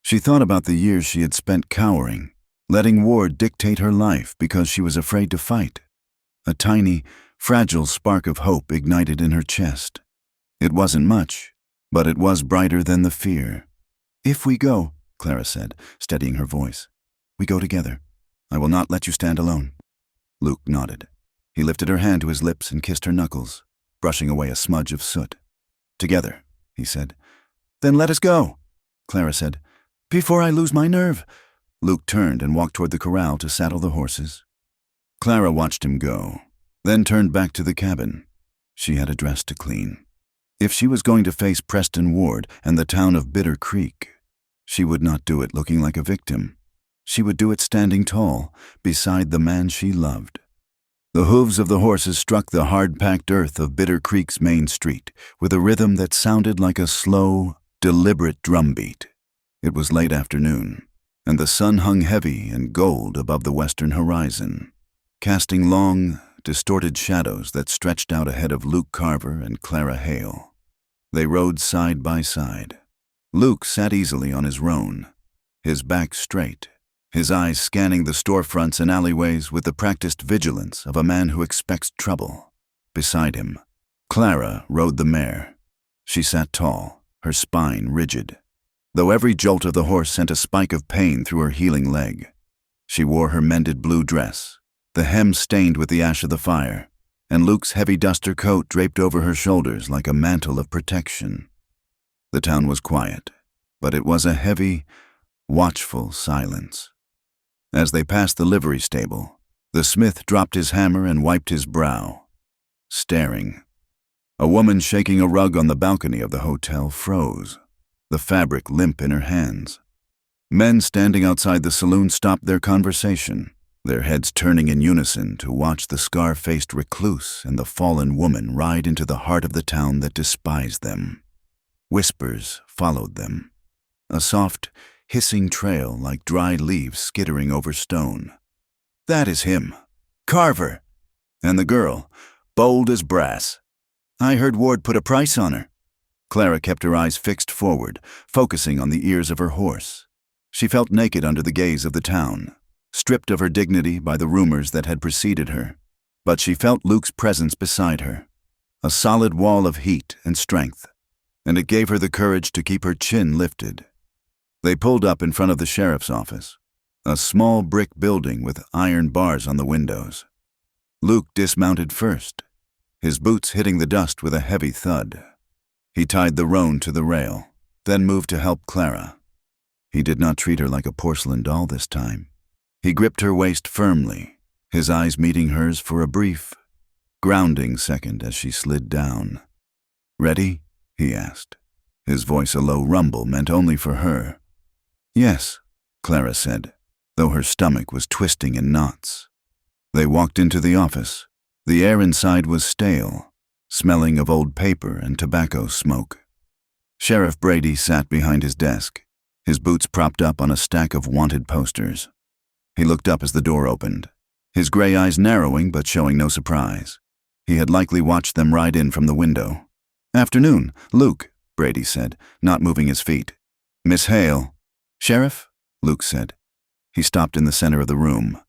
She thought about the years she had spent cowering, letting Ward dictate her life because she was afraid to fight. A tiny, fragile spark of hope ignited in her chest. It wasn't much, but it was brighter than the fear. "If we go," Clara said, steadying her voice, "we go together. I will not let you stand alone." Luke nodded. He lifted her hand to his lips and kissed her knuckles, brushing away a smudge of soot. "Together," he said. "Then let us go," Clara said. "Before I lose my nerve." Luke turned and walked toward the corral to saddle the horses. Clara watched him go, then turned back to the cabin. She had a dress to clean. If she was going to face Preston Ward and the town of Bitter Creek, she would not do it looking like a victim. She would do it standing tall, beside the man she loved. The hooves of the horses struck the hard-packed earth of Bitter Creek's main street with a rhythm that sounded like a slow, deliberate drumbeat. It was late afternoon, and the sun hung heavy and gold above the western horizon, casting long, distorted shadows that stretched out ahead of Luke Carver and Clara Hale. They rode side by side. Luke sat easily on his roan, his back straight, his eyes scanning the storefronts and alleyways with the practiced vigilance of a man who expects trouble. Beside him, Clara rode the mare. She sat tall, her spine rigid, though every jolt of the horse sent a spike of pain through her healing leg. She wore her mended blue dress, the hem stained with the ash of the fire, and Luke's heavy duster coat draped over her shoulders like a mantle of protection. The town was quiet, but it was a heavy, watchful silence. As they passed the livery stable, the smith dropped his hammer and wiped his brow, staring. A woman shaking a rug on the balcony of the hotel froze, the fabric limp in her hands. Men standing outside the saloon stopped their conversation, their heads turning in unison to watch the scar-faced recluse and the fallen woman ride into the heart of the town that despised them. Whispers followed them, a soft, hissing trail like dry leaves skittering over stone. "That is him, Carver!" And the girl, bold as brass. "I heard Ward put a price on her." Clara kept her eyes fixed forward, focusing on the ears of her horse. She felt naked under the gaze of the town, stripped of her dignity by the rumors that had preceded her. But she felt Luke's presence beside her, a solid wall of heat and strength, and it gave her the courage to keep her chin lifted. They pulled up in front of the sheriff's office, a small brick building with iron bars on the windows. Luke dismounted first, his boots hitting the dust with a heavy thud. He tied the roan to the rail, then moved to help Clara. He did not treat her like a porcelain doll this time. He gripped her waist firmly, his eyes meeting hers for a brief, grounding second as she slid down. "Ready?" he asked, his voice a low rumble meant only for her. "Yes," Clara said, though her stomach was twisting in knots. They walked into the office. The air inside was stale, smelling of old paper and tobacco smoke. Sheriff Brady sat behind his desk, his boots propped up on a stack of wanted posters. He looked up as the door opened, his gray eyes narrowing but showing no surprise. He had likely watched them ride in from the window. "Afternoon, Luke," Brady said, not moving his feet. "Miss Hale." "Sheriff?" Luke said. He stopped in the center of the room,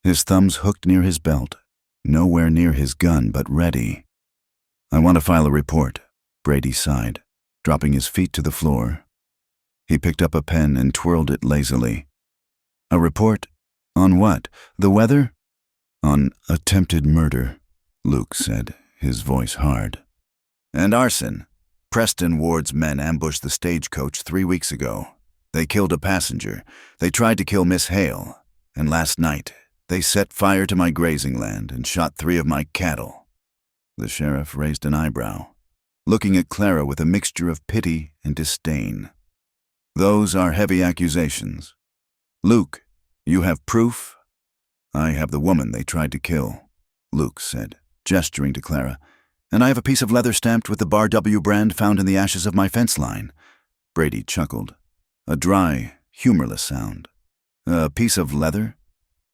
his thumbs hooked near his belt, nowhere near his gun but ready. "I want to file a report," Brady sighed, dropping his feet to the floor. He picked up a pen and twirled it lazily. "A report? On what? The weather?" "On attempted murder," Luke said, his voice hard. "And arson. Preston Ward's men ambushed the stagecoach 3 weeks ago. They killed a passenger. They tried to kill Miss Hale. And last night, they set fire to my grazing land and shot 3 of my cattle." The sheriff raised an eyebrow, looking at Clara with a mixture of pity and disdain. "Those are heavy accusations. Luke, you have proof?" "I have the woman they tried to kill," Luke said, gesturing to Clara. "And I have a piece of leather stamped with the Bar W brand found in the ashes of my fence line." Brady chuckled, a dry, humorless sound. "A piece of leather?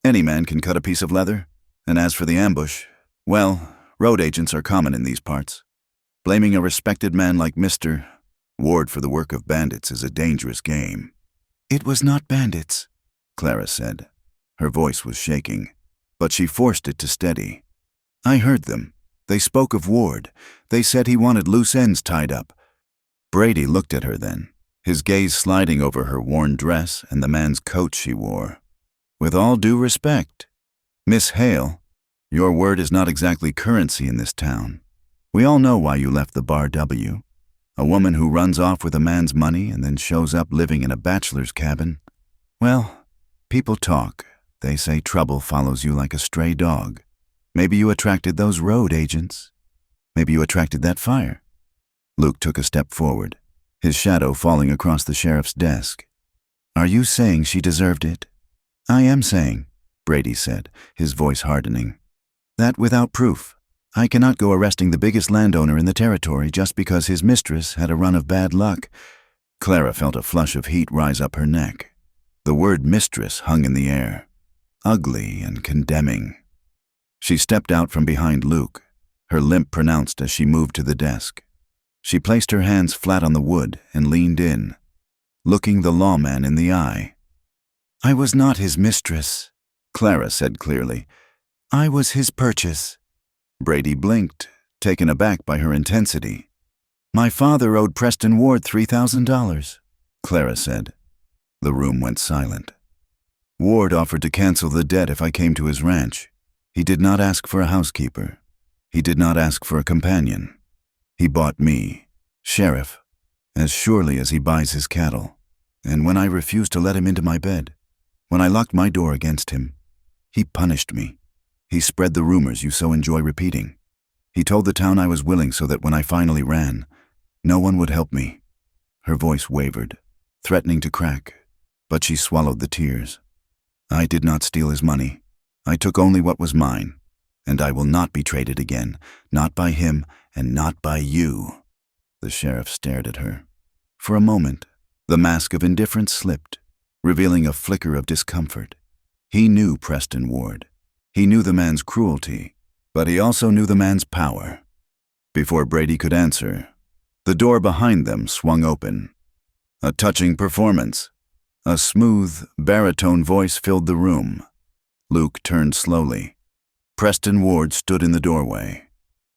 Any man can cut a piece of leather. And as for the ambush, well, road agents are common in these parts. Blaming a respected man like Mr. Ward for the work of bandits is a dangerous game." "It was not bandits," Clara said. Her voice was shaking, but she forced it to steady. "I heard them. They spoke of Ward. They said he wanted loose ends tied up." Brady looked at her then, his gaze sliding over her worn dress and the man's coat she wore. "With all due respect, Miss Hale, your word is not exactly currency in this town. We all know why you left the Bar W. A woman who runs off with a man's money and then shows up living in a bachelor's cabin. Well, people talk. They say trouble follows you like a stray dog. Maybe you attracted those road agents. Maybe you attracted that fire." Luke took a step forward, his shadow falling across the sheriff's desk. "Are you saying she deserved it?" "I am saying," Brady said, his voice hardening, "that without proof, I cannot go arresting the biggest landowner in the territory just because his mistress had a run of bad luck." Clara felt a flush of heat rise up her neck. The word mistress hung in the air, ugly and condemning. She stepped out from behind Luke, her limp pronounced as she moved to the desk. She placed her hands flat on the wood and leaned in, looking the lawman in the eye. "I was not his mistress," Clara said clearly. "I was his purchase." Brady blinked, taken aback by her intensity. "My father owed Preston Ward $3,000, Clara said. The room went silent. Ward offered to cancel the debt if I came to his ranch. He did not ask for a housekeeper. He did not ask for a companion. He bought me, sheriff, as surely as he buys his cattle. And when I refused to let him into my bed, when I locked my door against him, he punished me. He spread the rumors you so enjoy repeating. He told the town I was willing so that when I finally ran, no one would help me." Her voice wavered, threatening to crack, but she swallowed the tears. "I did not steal his money. I took only what was mine, and I will not be traded again, not by him and not by you." The sheriff stared at her. For a moment, the mask of indifference slipped, revealing a flicker of discomfort. He knew Preston Ward. He knew the man's cruelty, but he also knew the man's power. Before Brady could answer, the door behind them swung open. A touching performance. A smooth, baritone voice filled the room. Luke turned slowly. Preston Ward stood in the doorway.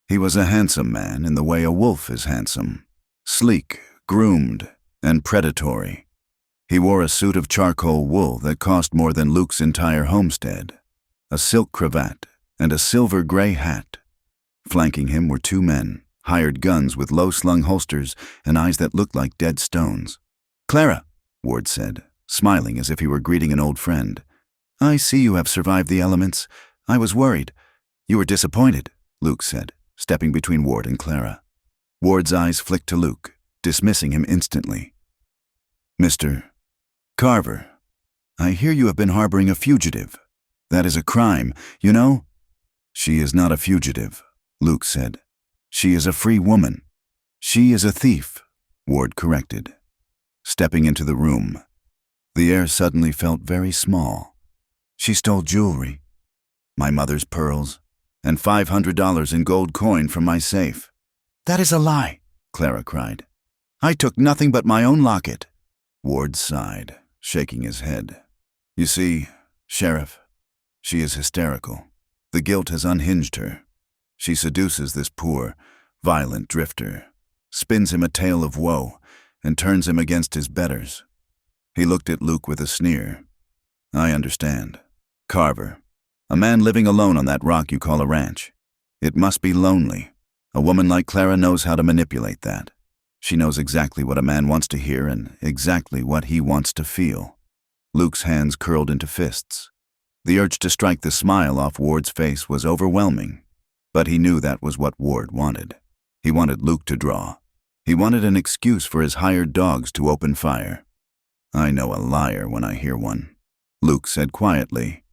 He was a handsome man in the way a wolf is handsome. Sleek, groomed, and predatory. He wore a suit of charcoal wool that cost more than Luke's entire homestead, a silk cravat, and a silver gray hat. Flanking him were two men, hired guns with low-slung holsters and eyes that looked like dead stones. "Clara," Ward said, smiling as if he were greeting an old friend. "I see you have survived the elements. I was worried." "You were disappointed," Luke said, stepping between Ward and Clara. Ward's eyes flicked to Luke, dismissing him instantly. "Mr. Carver, I hear you have been harboring a fugitive. That is a crime, you know?" "She is not a fugitive," Luke said. "She is a free woman." "She is a thief," Ward corrected. Stepping into the room, the air suddenly felt very small. "She stole jewelry, my mother's pearls, and $500 in gold coin from my safe." "That is a lie," Clara cried. "I took nothing but my own locket." Ward sighed, shaking his head. "You see, Sheriff, she is hysterical. The guilt has unhinged her. She seduces this poor, violent drifter, spins him a tale of woe, and turns him against his betters." He looked at Luke with a sneer. "I understand. Carver, a man living alone on that rock you call a ranch. It must be lonely. A woman like Clara knows how to manipulate that. She knows exactly what a man wants to hear and exactly what he wants to feel." Luke's hands curled into fists. The urge to strike the smile off Ward's face was overwhelming, but he knew that was what Ward wanted. He wanted Luke to draw. He wanted an excuse for his hired dogs to open fire. "I know a liar when I hear one," Luke said quietly,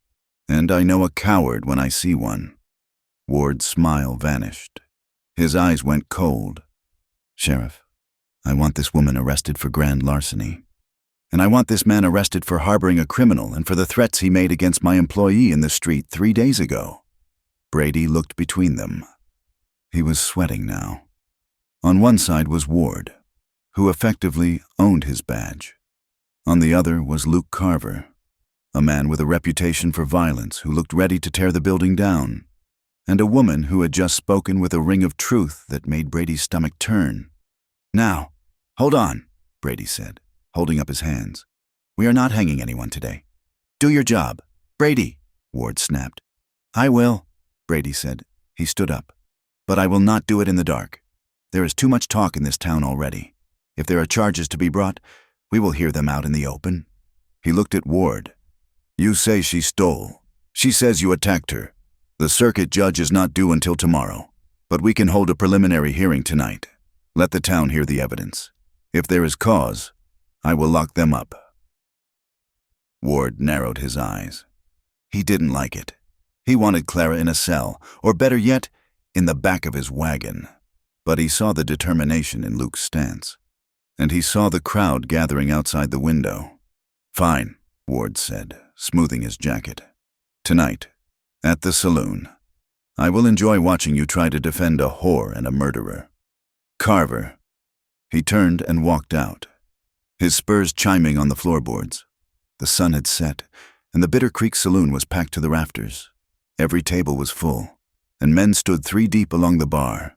"and I know a coward when I see one." Ward's smile vanished. His eyes went cold. "Sheriff, I want this woman arrested for grand larceny. And I want this man arrested for harboring a criminal and for the threats he made against my employee in the street 3 days ago." Brady looked between them. He was sweating now. On one side was Ward, who effectively owned his badge. On the other was Luke Carver, a man with a reputation for violence who looked ready to tear the building down, and a woman who had just spoken with a ring of truth that made Brady's stomach turn. "Now, hold on," Brady said, holding up his hands. "We are not hanging anyone today. Do your job." "Brady," Ward snapped. "I will," Brady said. He stood up. "But I will not do it in the dark. There is too much talk in this town already. If there are charges to be brought, we will hear them out in the open." He looked at Ward. "You say she stole. She says you attacked her. The circuit judge is not due until tomorrow, but we can hold a preliminary hearing tonight. Let the town hear the evidence. If there is cause, I will lock them up." Ward narrowed his eyes. He didn't like it. He wanted Clara in a cell, or better yet, in the back of his wagon. But he saw the determination in Luke's stance, and he saw the crowd gathering outside the window. "Fine," Ward said, smoothing his jacket. "Tonight, at the saloon. I will enjoy watching you try to defend a whore and a murderer. Carver, He turned and walked out, his spurs chiming on the floorboards. The sun had set, and the Bitter Creek saloon was packed to the rafters. Every table was full, and men stood 3 deep along the bar.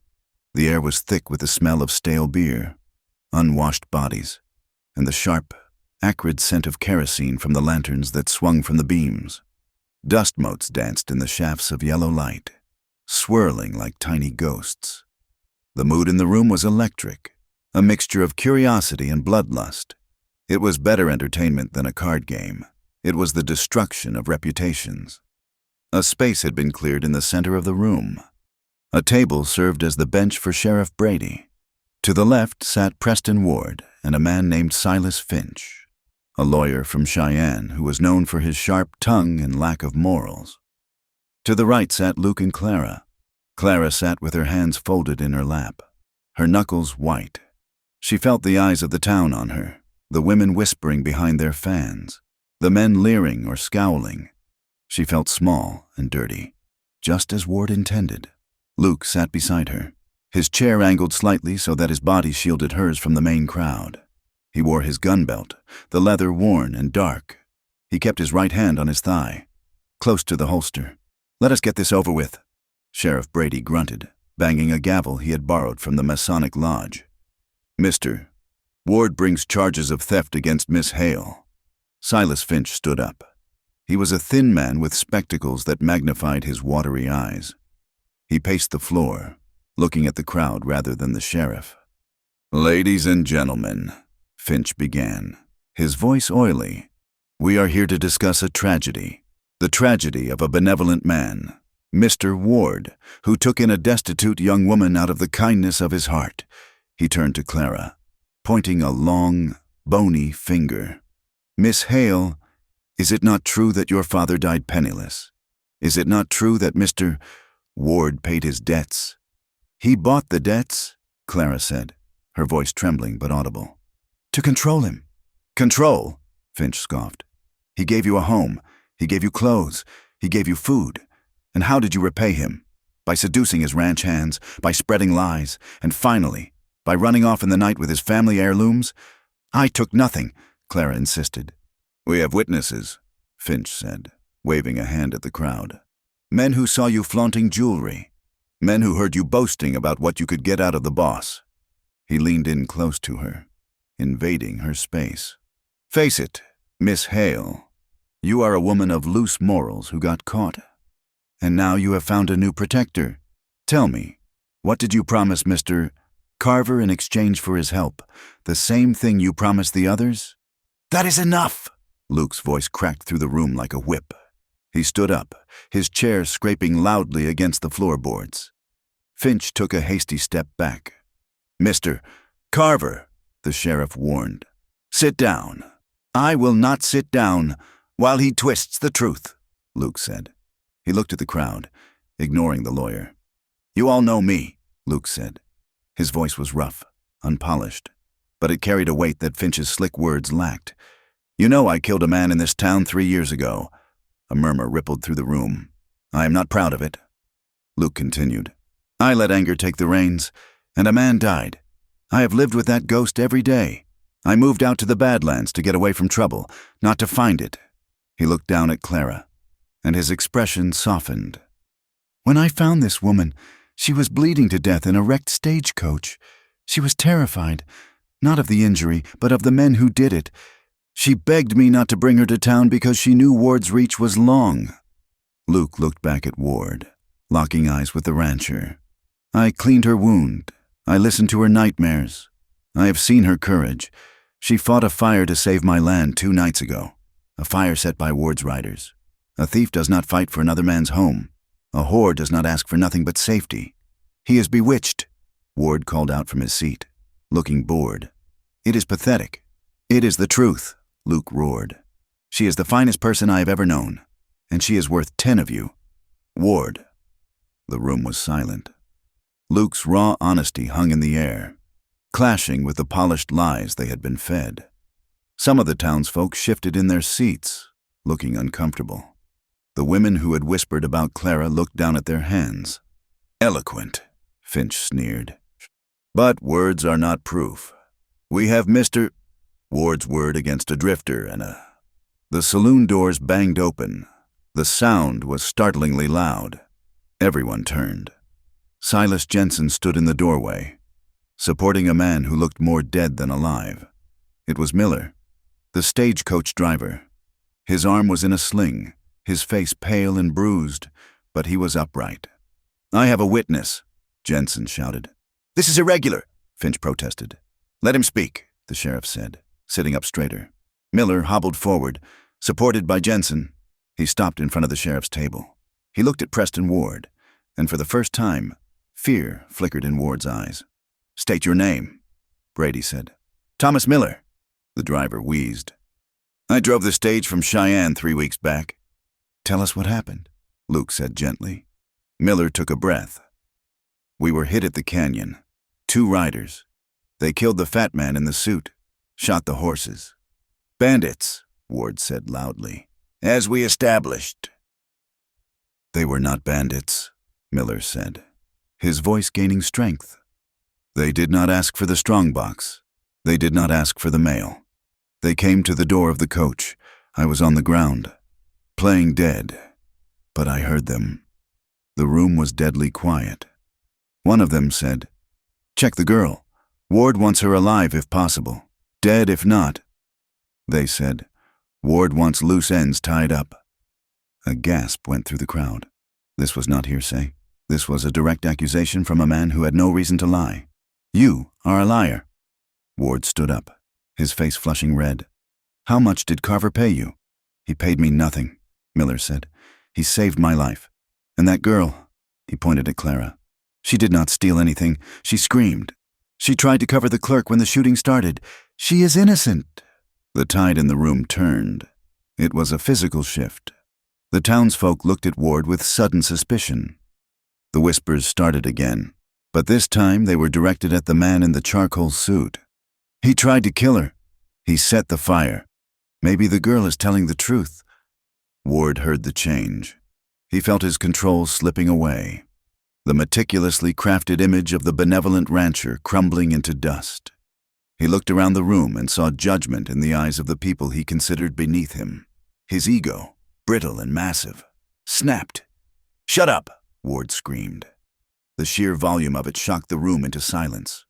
The air was thick with the smell of stale beer, unwashed bodies, and the sharp, acrid scent of kerosene from the lanterns that swung from the beams. Dust motes danced in the shafts of yellow light, swirling like tiny ghosts. The mood in the room was electric, a mixture of curiosity and bloodlust. It was better entertainment than a card game. It was the destruction of reputations. A space had been cleared in the center of the room. A table served as the bench for Sheriff Brady. To the left sat Preston Ward and a man named Silas Finch, a lawyer from Cheyenne who was known for his sharp tongue and lack of morals. To the right sat Luke and Clara. Clara sat with her hands folded in her lap, her knuckles white. She felt the eyes of the town on her, the women whispering behind their fans, the men leering or scowling. She felt small and dirty, just as Ward intended. Luke sat beside her, his chair angled slightly so that his body shielded hers from the main crowd. He wore his gun belt, the leather worn and dark. He kept his right hand on his thigh, close to the holster. "Let us get this over with," Sheriff Brady grunted, banging a gavel he had borrowed from the Masonic Lodge. "Mr. Ward brings charges of theft against Miss Hale." Silas Finch stood up. He was a thin man with spectacles that magnified his watery eyes. He paced the floor, looking at the crowd rather than the sheriff. "Ladies and gentlemen," Finch began, his voice oily, "we are here to discuss a tragedy, the tragedy of a benevolent man, Mr. Ward, who took in a destitute young woman out of the kindness of his heart." He turned to Clara, pointing a long, bony finger. "Miss Hale, is it not true that your father died penniless? Is it not true that Mr. Ward paid his debts?" "He bought the debts," Clara said, her voice trembling but audible. "To control him." "Control?" Finch scoffed. "He gave you a home. He gave you clothes. He gave you food. And how did you repay him? By seducing his ranch hands, by spreading lies, and finally, by running off in the night with his family heirlooms?" "I took nothing," Clara insisted. "We have witnesses," Finch said, waving a hand at the crowd. "Men who saw you flaunting jewelry. Men who heard you boasting about what you could get out of the boss." He leaned in close to her, invading her space. "Face it, Miss Hale, you are a woman of loose morals who got caught. And now you have found a new protector. Tell me, what did you promise Mr. Carver in exchange for his help? The same thing you promised the others?" "That is enough!" Luke's voice cracked through the room like a whip. He stood up, his chair scraping loudly against the floorboards. Finch took a hasty step back. "Mr. Carver," the sheriff warned, "sit down." "I will not sit down while he twists the truth," Luke said. He looked at the crowd, ignoring the lawyer. "You all know me," Luke said. His voice was rough, unpolished, but it carried a weight that Finch's slick words lacked. "You know I killed a man in this town 3 years ago." A murmur rippled through the room. "I am not proud of it." Luke continued. "I let anger take the reins, and a man died. I have lived with that ghost every day. I moved out to the Badlands to get away from trouble, not to find it." He looked down at Clara, and his expression softened. "When I found this woman, she was bleeding to death in a wrecked stagecoach. She was terrified, not of the injury, but of the men who did it. She begged me not to bring her to town because she knew Ward's reach was long." Luke looked back at Ward, locking eyes with the rancher. "I cleaned her wound. I listened to her nightmares. I have seen her courage. She fought a fire to save my land 2 nights ago, a fire set by Ward's riders. A thief does not fight for another man's home. A whore does not ask for nothing but safety. He is bewitched," Ward called out from his seat, looking bored. "It is pathetic." "It is the truth," Luke roared. "She is the finest person I have ever known, and she is worth 10 of you. Ward." The room was silent. Luke's raw honesty hung in the air, clashing with the polished lies they had been fed. Some of the townsfolk shifted in their seats, looking uncomfortable. The women who had whispered about Clara looked down at their hands. "Eloquent," Finch sneered. "But words are not proof. "We have Mr. Ward's word against a drifter and a..." The saloon doors banged open. The sound was startlingly loud. Everyone turned. Silas Jensen stood in the doorway, supporting a man who looked more dead than alive. It was Miller, the stagecoach driver. His arm was in a sling, his face pale and bruised, but he was upright. "I have a witness," Jensen shouted. "This is irregular," Finch protested. "Let him speak," the sheriff said, sitting up straighter. Miller hobbled forward, supported by Jensen. He stopped in front of the sheriff's table. He looked at Preston Ward, and for the first time, fear flickered in Ward's eyes. "State your name," Brady said. "Thomas Miller," the driver wheezed. "I drove the stage from Cheyenne 3 weeks back." "Tell us what happened," Luke said gently. Miller took a breath. "We were hit at the canyon. 2 riders. They killed the fat man in the suit, shot the horses." "Bandits," Ward said loudly, "as we established." "They were not bandits," Miller said, his voice gaining strength. "They did not ask for the strongbox. They did not ask for the mail. They came to the door of the coach. I was on the ground, playing dead, but I heard them." The room was deadly quiet. One of them said, "Check the girl. Ward wants her alive if possible, dead if not." They said, "Ward wants loose ends tied up." A gasp went through the crowd. This was not hearsay. This was a direct accusation from a man who had no reason to lie. "You are a liar." Ward stood up, his face flushing red. "How much did Carver pay you?" "He paid me nothing," Miller said. "He saved my life. And that girl," he pointed at Clara, "she did not steal anything. She screamed. She tried to cover the clerk when the shooting started. She is innocent." The tide in the room turned. It was a physical shift. The townsfolk looked at Ward with sudden suspicion. The whispers started again, but this time they were directed at the man in the charcoal suit. "He tried to kill her. He set the fire. Maybe the girl is telling the truth." Ward heard the change. He felt his control slipping away, the meticulously crafted image of the benevolent rancher crumbling into dust. He looked around the room and saw judgment in the eyes of the people he considered beneath him. His ego, brittle and massive, snapped. "Shut up!" Ward screamed. The sheer volume of it shocked the room into silence.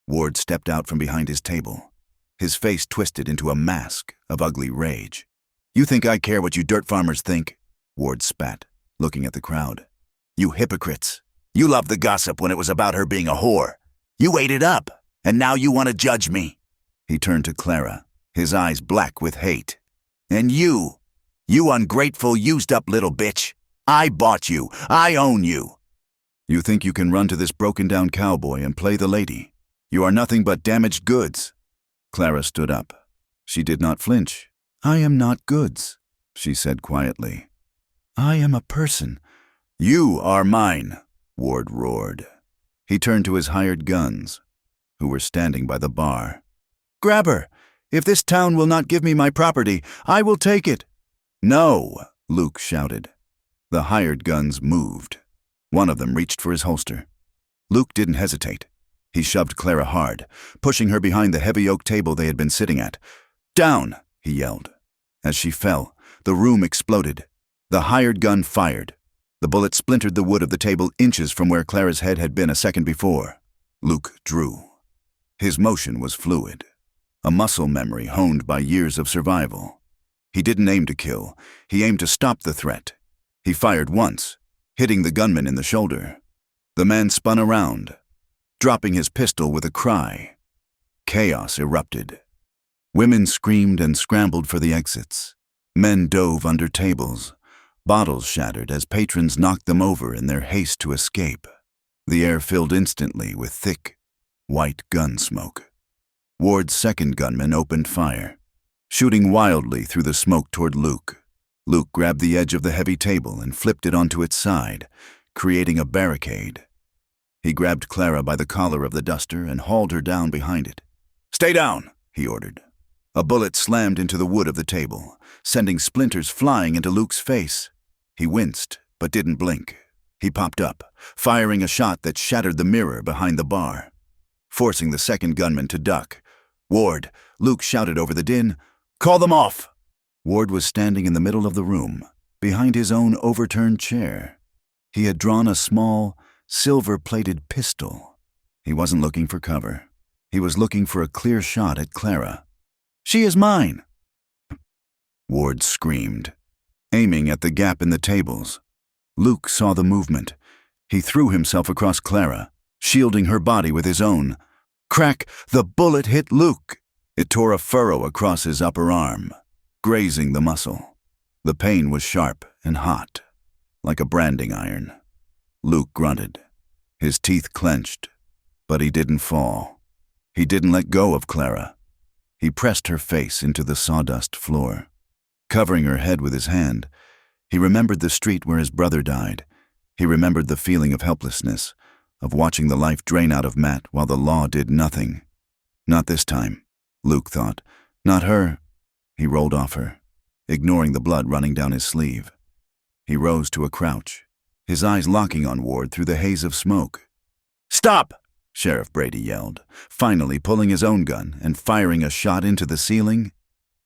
Ward stepped out from behind his table, his face twisted into a mask of ugly rage. "You think I care what you dirt farmers think?" Ward spat, looking at the crowd. "You hypocrites. You loved the gossip when it was about her being a whore. You ate it up, and now you want to judge me." He turned to Clara, his eyes black with hate. "And you ungrateful, used-up little bitch. I bought you. I own you. You think you can run to this broken-down cowboy and play the lady? You are nothing but damaged goods." Clara stood up. She did not flinch. "I am not goods," she said quietly. "I am a person." "You are mine," Ward roared. He turned to his hired guns, who were standing by the bar. "Grab her! If this town will not give me my property, I will take it." "No!" Luke shouted. The hired guns moved. One of them reached for his holster. Luke didn't hesitate. He shoved Clara hard, pushing her behind the heavy oak table they had been sitting at. "Down!" he yelled. As she fell, the room exploded. The hired gun fired. The bullet splintered the wood of the table inches from where Clara's head had been a second before. Luke drew. His motion was fluid, a muscle memory honed by years of survival. He didn't aim to kill. He aimed to stop the threat. He fired once, hitting the gunman in the shoulder. The man spun around, dropping his pistol with a cry. Chaos erupted. Women screamed and scrambled for the exits. Men dove under tables. Bottles shattered as patrons knocked them over in their haste to escape. The air filled instantly with thick, white gun smoke. Ward's second gunman opened fire, shooting wildly through the smoke toward Luke. Luke grabbed the edge of the heavy table and flipped it onto its side, creating a barricade. He grabbed Clara by the collar of the duster and hauled her down behind it. "Stay down," he ordered. A bullet slammed into the wood of the table, sending splinters flying into Luke's face. He winced, but didn't blink. He popped up, firing a shot that shattered the mirror behind the bar. Forcing the second gunman to duck, "Ward!" Luke shouted over the din. "Call them off!" Ward was standing in the middle of the room, behind his own overturned chair. He had drawn a small, silver-plated pistol. He wasn't looking for cover. He was looking for a clear shot at Clara. "She is mine!" Ward screamed, aiming at the gap in the tables. Luke saw the movement. He threw himself across Clara, shielding her body with his own. Crack! The bullet hit Luke. It tore a furrow across his upper arm, grazing the muscle. The pain was sharp and hot, like a branding iron. Luke grunted. His teeth clenched, but he didn't fall. He didn't let go of Clara. He pressed her face into the sawdust floor. Covering her head with his hand, he remembered the street where his brother died. He remembered the feeling of helplessness, of watching the life drain out of Matt while the law did nothing. Not this time, Luke thought. Not her. He rolled off her, ignoring the blood running down his sleeve. He rose to a crouch, his eyes locking on Ward through the haze of smoke. "Stop!" Sheriff Brady yelled, finally pulling his own gun and firing a shot into the ceiling.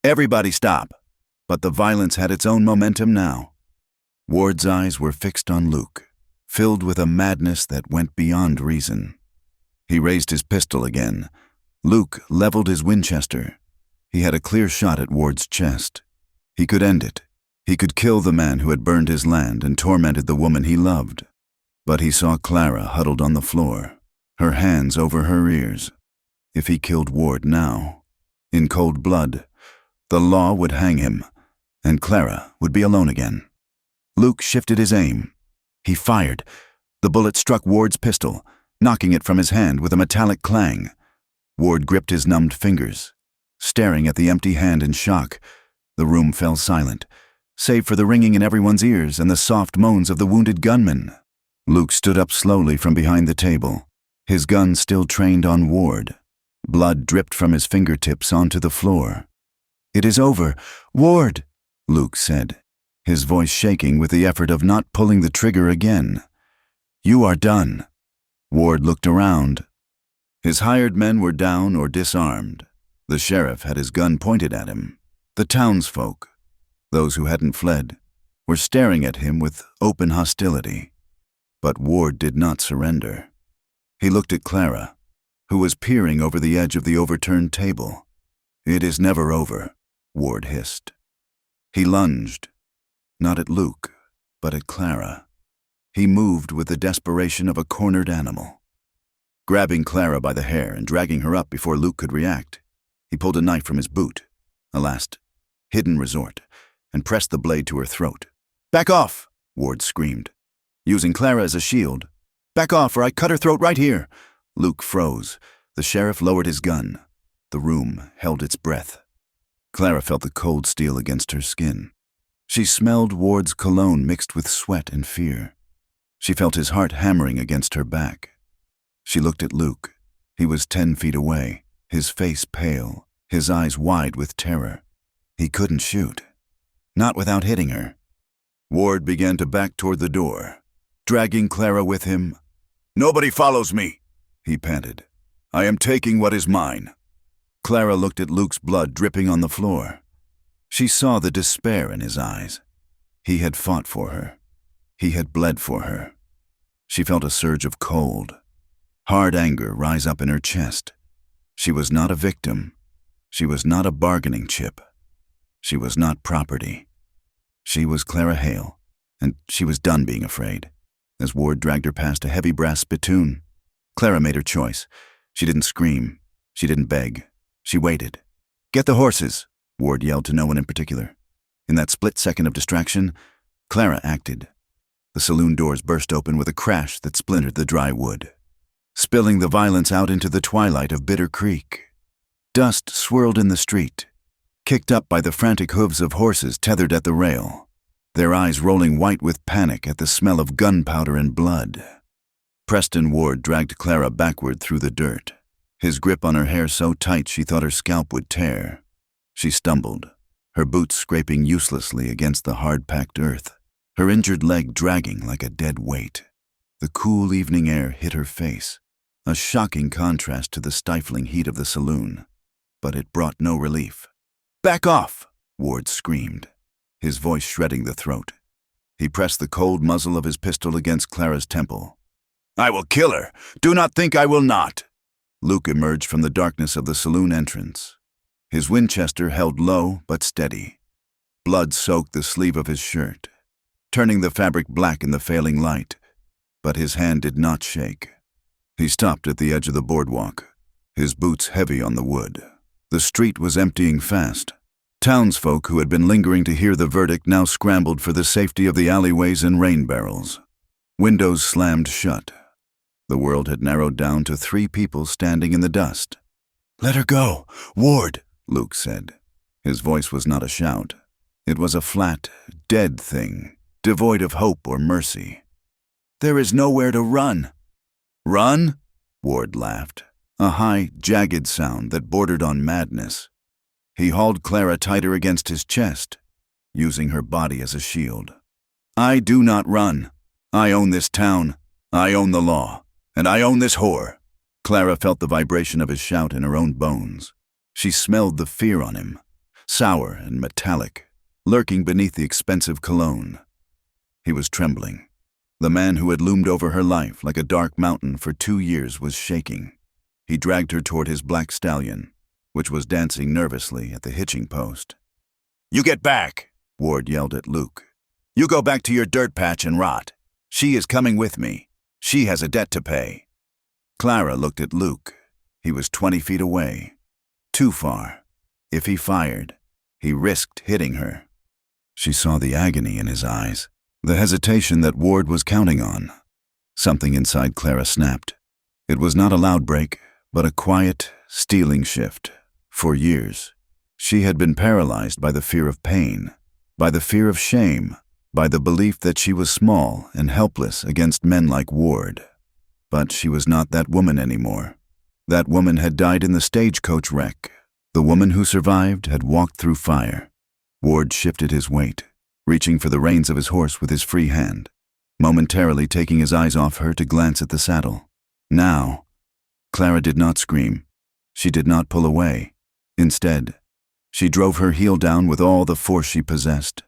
Everybody stop! But the violence had its own momentum now. Ward's eyes were fixed on Luke, filled with a madness that went beyond reason. He raised his pistol again. Luke leveled his Winchester. He had a clear shot at Ward's chest. He could end it. He could kill the man who had burned his land and tormented the woman he loved. But he saw Clara huddled on the floor, her hands over her ears. If he killed Ward now, in cold blood, the law would hang him, and Clara would be alone again. Luke shifted his aim. He fired. The bullet struck Ward's pistol, knocking it from his hand with a metallic clang. Ward gripped his numbed fingers, staring at the empty hand in shock. The room fell silent, save for the ringing in everyone's ears and the soft moans of the wounded gunman. Luke stood up slowly from behind the table, his gun still trained on Ward. Blood dripped from his fingertips onto the floor. "It is over. Ward!" Luke said, his voice shaking with the effort of not pulling the trigger again. "You are done." Ward looked around. His hired men were down or disarmed. The sheriff had his gun pointed at him. The townsfolk, those who hadn't fled, were staring at him with open hostility. But Ward did not surrender. He looked at Clara, who was peering over the edge of the overturned table. "It is never over," Ward hissed. He lunged, not at Luke, but at Clara. He moved with the desperation of a cornered animal. Grabbing Clara by the hair and dragging her up before Luke could react, he pulled a knife from his boot, a last hidden resort, and pressed the blade to her throat. "Back off!" Ward screamed, using Clara as a shield. "Back off, or I cut her throat right here!" Luke froze. The sheriff lowered his gun. The room held its breath. Clara felt the cold steel against her skin. She smelled Ward's cologne mixed with sweat and fear. She felt his heart hammering against her back. She looked at Luke. He was 10 feet away, his face pale, his eyes wide with terror. He couldn't shoot. Not without hitting her. Ward began to back toward the door, dragging Clara with him. "Nobody follows me," he panted. "I am taking what is mine." Clara looked at Luke's blood dripping on the floor. She saw the despair in his eyes. He had fought for her. He had bled for her. She felt a surge of cold, hard anger rise up in her chest. She was not a victim. She was not a bargaining chip. She was not property. She was Clara Hale, and she was done being afraid. As Ward dragged her past a heavy brass spittoon, Clara made her choice. She didn't scream. She didn't beg. She waited. "Get the horses," Ward yelled to no one in particular. In that split second of distraction, Clara acted. The saloon doors burst open with a crash that splintered the dry wood, spilling the violence out into the twilight of Bitter Creek. Dust swirled in the street, kicked up by the frantic hooves of horses tethered at the rail, their eyes rolling white with panic at the smell of gunpowder and blood. Preston Ward dragged Clara backward through the dirt, his grip on her hair so tight she thought her scalp would tear. She stumbled, her boots scraping uselessly against the hard-packed earth, her injured leg dragging like a dead weight. The cool evening air hit her face, a shocking contrast to the stifling heat of the saloon. but it brought no relief. "Back off!" Ward screamed, his voice shredding the throat. He pressed the cold muzzle of his pistol against Clara's temple. "I will kill her! Do not think I will not!" Luke emerged from the darkness of the saloon entrance. His Winchester held low but steady. Blood soaked the sleeve of his shirt, turning the fabric black in the failing light, but his hand did not shake. He stopped at the edge of the boardwalk, his boots heavy on the wood. The street was emptying fast. Townsfolk who had been lingering to hear the verdict now scrambled for the safety of the alleyways and rain barrels. Windows slammed shut. The world had narrowed down to 3 people standing in the dust. "Let her go, Ward," Luke said. His voice was not a shout. It was a flat, dead thing, devoid of hope or mercy. "There is nowhere to run." "Run?" Ward laughed, a high, jagged sound that bordered on madness. He hauled Clara tighter against his chest, using her body as a shield. "I do not run. I own this town. I own the law. And I own this whore." Clara felt the vibration of his shout in her own bones. She smelled the fear on him, sour and metallic, lurking beneath the expensive cologne. He was trembling. The man who had loomed over her life like a dark mountain for 2 years was shaking. He dragged her toward his black stallion, which was dancing nervously at the hitching post. "You get back," Ward yelled at Luke. "You go back to your dirt patch and rot. She is coming with me. She has a debt to pay." Clara looked at Luke. He was 20 feet away. Too far. If he fired, he risked hitting her. She saw the agony in his eyes, the hesitation that Ward was counting on. Something inside Clara snapped. It was not a loud break, but a quiet, stealing shift. For years, she had been paralyzed by the fear of pain, by the fear of shame, by the belief that she was small and helpless against men like Ward. But she was not that woman anymore. That woman had died in the stagecoach wreck. The woman who survived had walked through fire. Ward shifted his weight, reaching for the reins of his horse with his free hand, momentarily taking his eyes off her to glance at the saddle. Now, Clara did not scream. She did not pull away. Instead, she drove her heel down with all the force she possessed.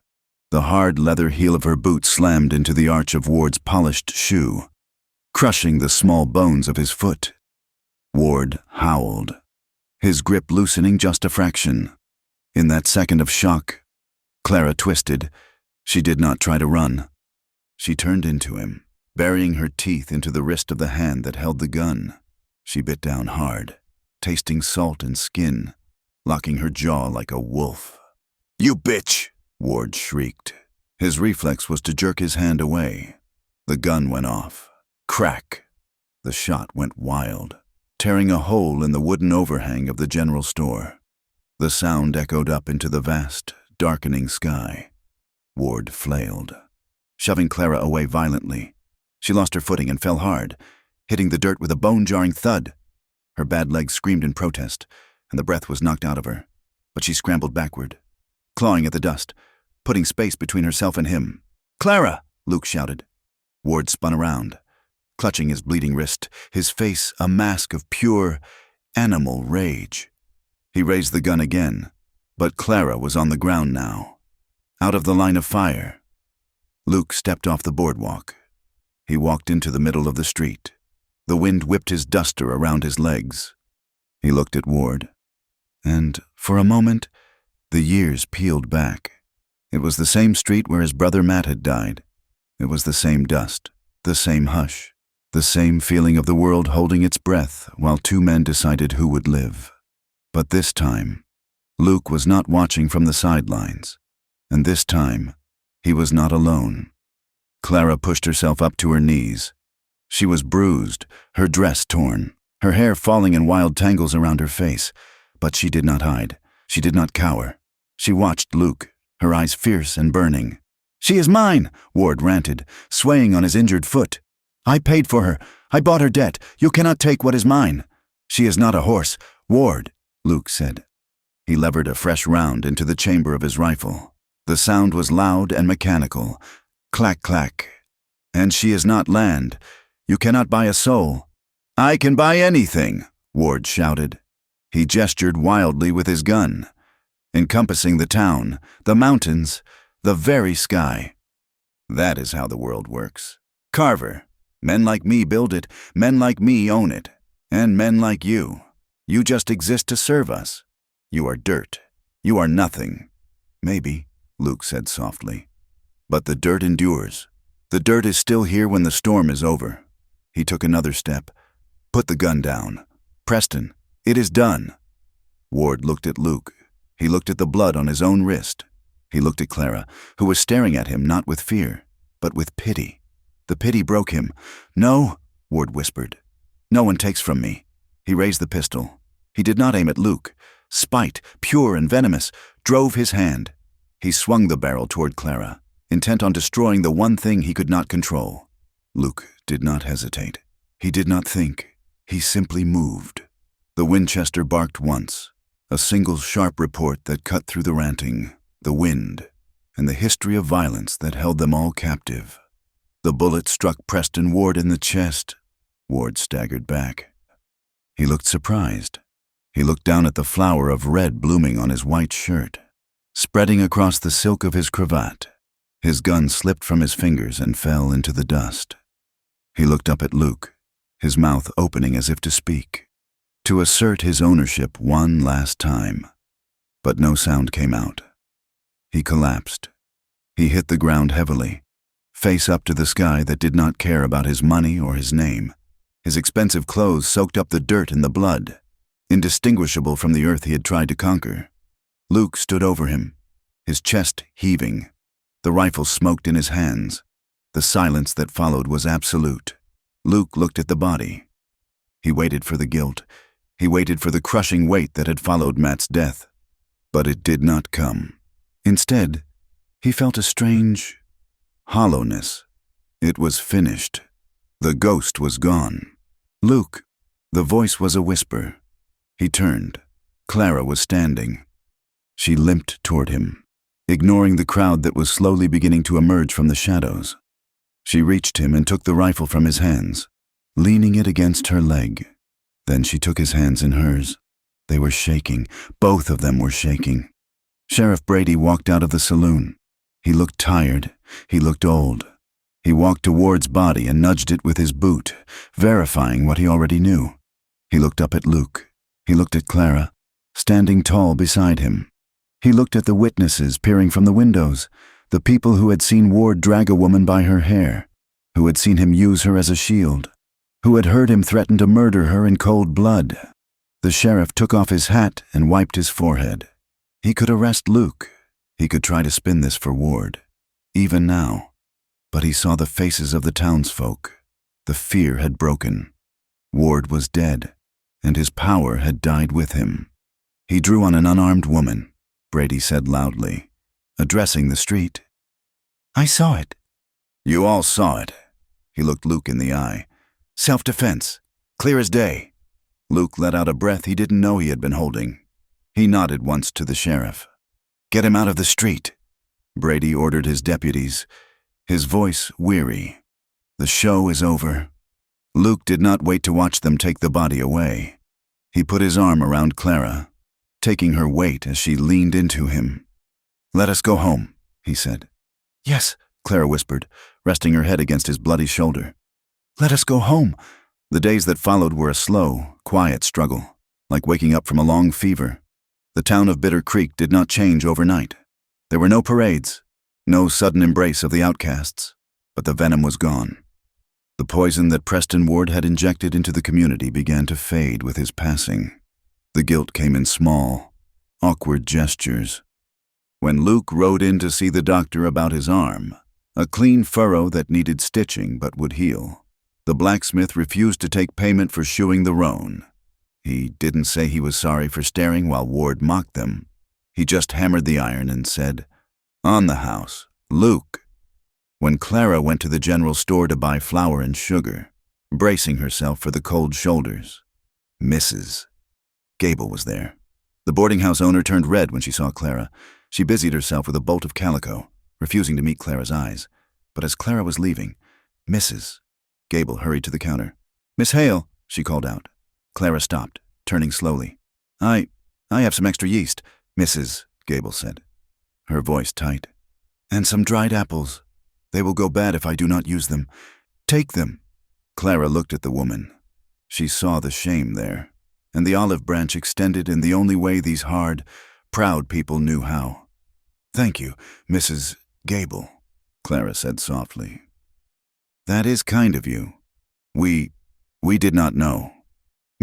The hard leather heel of her boot slammed into the arch of Ward's polished shoe, crushing the small bones of his foot. Ward howled, his grip loosening just a fraction. In that second of shock, Clara twisted. She did not try to run. She turned into him, burying her teeth into the wrist of the hand that held the gun. She bit down hard, tasting salt and skin, locking her jaw like a wolf. "You bitch!" Ward shrieked. His reflex was to jerk his hand away. The gun went off. Crack! The shot went wild, tearing a hole in the wooden overhang of the general store. The sound echoed up into the vast, darkening sky. Ward flailed, shoving Clara away violently. She lost her footing and fell hard, hitting the dirt with a bone-jarring thud. Her bad legs screamed in protest, and the breath was knocked out of her. But she scrambled backward, clawing at the dust, putting space between herself and him. "Clara!" Luke shouted. Ward spun around, clutching his bleeding wrist, his face a mask of pure, animal rage. He raised the gun again, but Clara was on the ground now, out of the line of fire. Luke stepped off the boardwalk. He walked into the middle of the street. The wind whipped his duster around his legs. He looked at Ward, and, for a moment, the years peeled back. It was the same street where his brother Matt had died. It was the same dust, the same hush, the same feeling of the world holding its breath while 2 men decided who would live. But this time, Luke was not watching from the sidelines, and this time, he was not alone. Clara pushed herself up to her knees. She was bruised, her dress torn, her hair falling in wild tangles around her face, but she did not hide. She did not cower. She watched Luke, her eyes fierce and burning. "She is mine," Ward ranted, swaying on his injured foot. "I paid for her. I bought her debt. You cannot take what is mine." "She is not a horse, Ward," Luke said. He levered a fresh round into the chamber of his rifle. The sound was loud and mechanical. Clack, clack. "And she is not land. You cannot buy a soul." "I can buy anything," Ward shouted. He gestured wildly with his gun, encompassing the town, the mountains, the very sky. That is how the world works. Carver, men like me build it, men like me own it, and men like you. You just exist to serve us. You are dirt. You are nothing. Maybe, Luke said softly. But the dirt endures. The dirt is still here when the storm is over. He took another step. Put the gun down. Preston, it is done. Ward looked at Luke. He looked at the blood on his own wrist. He looked at Clara, who was staring at him not with fear, but with pity. The pity broke him. No, Ward whispered. No one takes from me. He raised the pistol. He did not aim at Luke. Spite, pure and venomous, drove his hand. He swung the barrel toward Clara, intent on destroying the one thing he could not control. Luke did not hesitate. He did not think. He simply moved. The Winchester barked once, a single sharp report that cut through the ranting, the wind, and the history of violence that held them all captive. The bullet struck Preston Ward in the chest. Ward staggered back. He looked surprised. He looked down at the flower of red blooming on his white shirt, spreading across the silk of his cravat. His gun slipped from his fingers and fell into the dust. He looked up at Luke, his mouth opening as if to speak, to assert his ownership one last time. But no sound came out. He collapsed. He hit the ground heavily, face up to the sky that did not care about his money or his name. His expensive clothes soaked up the dirt and the blood, indistinguishable from the earth he had tried to conquer. Luke stood over him, his chest heaving. The rifle smoked in his hands. The silence that followed was absolute. Luke looked at the body. He waited for the guilt. He waited for the crushing weight that had followed Matt's death. But it did not come. Instead, he felt a strange hollowness. It was finished. The ghost was gone. Luke, the voice was a whisper. He turned. Clara was standing. She limped toward him, ignoring the crowd that was slowly beginning to emerge from the shadows. She reached him and took the rifle from his hands, leaning it against her leg. Then she took his hands in hers. They were shaking. Both of them were shaking. Sheriff Brady walked out of the saloon. He looked tired. He looked old. He walked to Ward's body and nudged it with his boot, verifying what he already knew. He looked up at Luke. He looked at Clara, standing tall beside him. He looked at the witnesses peering from the windows, the people who had seen Ward drag a woman by her hair, who had seen him use her as a shield, who had heard him threaten to murder her in cold blood. The sheriff took off his hat and wiped his forehead. He could arrest Luke. He could try to spin this for Ward, even now. But he saw the faces of the townsfolk. The fear had broken. Ward was dead, and his power had died with him. He drew on an unarmed woman, Brady said loudly, addressing the street. I saw it. You all saw it. He looked Luke in the eye. Self-defense. Clear as day. Luke let out a breath he didn't know he had been holding. He nodded once to the sheriff. Get him out of the street. Brady ordered his deputies, his voice weary. The show is over. Luke did not wait to watch them take the body away. He put his arm around Clara, taking her weight as she leaned into him. Let us go home, he said. Yes, Clara whispered, resting her head against his bloody shoulder. Let us go home. The days that followed were a slow, quiet struggle, like waking up from a long fever. The town of Bitter Creek did not change overnight. There were no parades, no sudden embrace of the outcasts, but the venom was gone. The poison that Preston Ward had injected into the community began to fade with his passing. The guilt came in small, awkward gestures. When Luke rode in to see the doctor about his arm, a clean furrow that needed stitching but would heal, the blacksmith refused to take payment for shoeing the roan. He didn't say he was sorry for staring while Ward mocked them. He just hammered the iron and said, On the house, Luke. When Clara went to the general store to buy flour and sugar, bracing herself for the cold shoulders, Mrs. Gable was there. The boarding house owner turned red when she saw Clara. She busied herself with a bolt of calico, refusing to meet Clara's eyes. But as Clara was leaving, Mrs. Gable hurried to the counter. Miss Hale, she called out. Clara stopped, turning slowly. I have some extra yeast, Mrs. Gable said, her voice tight. And some dried apples. They will go bad if I do not use them. Take them. Clara looked at the woman. She saw the shame there, and the olive branch extended in the only way these hard, proud people knew how. Thank you, Mrs. Gable, Clara said softly. That is kind of you. We did not know.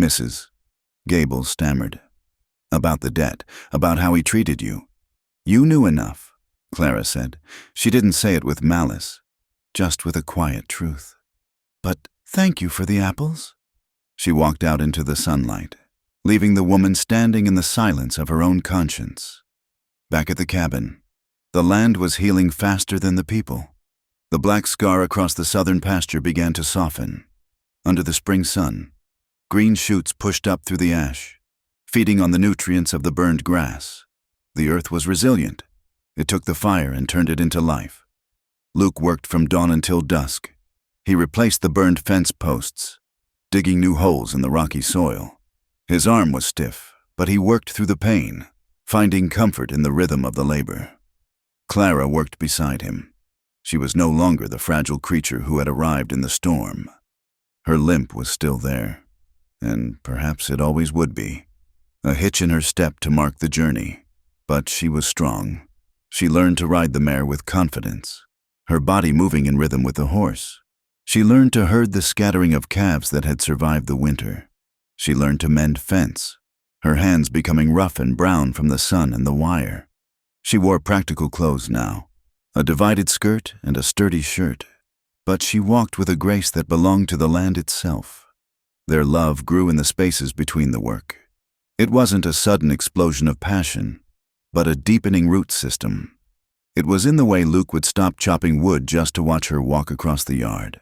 Mrs. Gable stammered. About the debt, about how he treated you. You knew enough, Clara said. She didn't say it with malice, just with a quiet truth. But thank you for the apples. She walked out into the sunlight, leaving the woman standing in the silence of her own conscience. Back at the cabin, the land was healing faster than the people. The black scar across the southern pasture began to soften. Under the spring sun, green shoots pushed up through the ash, feeding on the nutrients of the burned grass. The earth was resilient. It took the fire and turned it into life. Luke worked from dawn until dusk. He replaced the burned fence posts, digging new holes in the rocky soil. His arm was stiff, but he worked through the pain, finding comfort in the rhythm of the labor. Clara worked beside him. She was no longer the fragile creature who had arrived in the storm. Her limp was still there, and perhaps it always would be. A hitch in her step to mark the journey, but she was strong. She learned to ride the mare with confidence, her body moving in rhythm with the horse. She learned to herd the scattering of calves that had survived the winter. She learned to mend fence, her hands becoming rough and brown from the sun and the wire. She wore practical clothes now, a divided skirt and a sturdy shirt, but she walked with a grace that belonged to the land itself. Their love grew in the spaces between the work. It wasn't a sudden explosion of passion, but a deepening root system. It was in the way Luke would stop chopping wood just to watch her walk across the yard,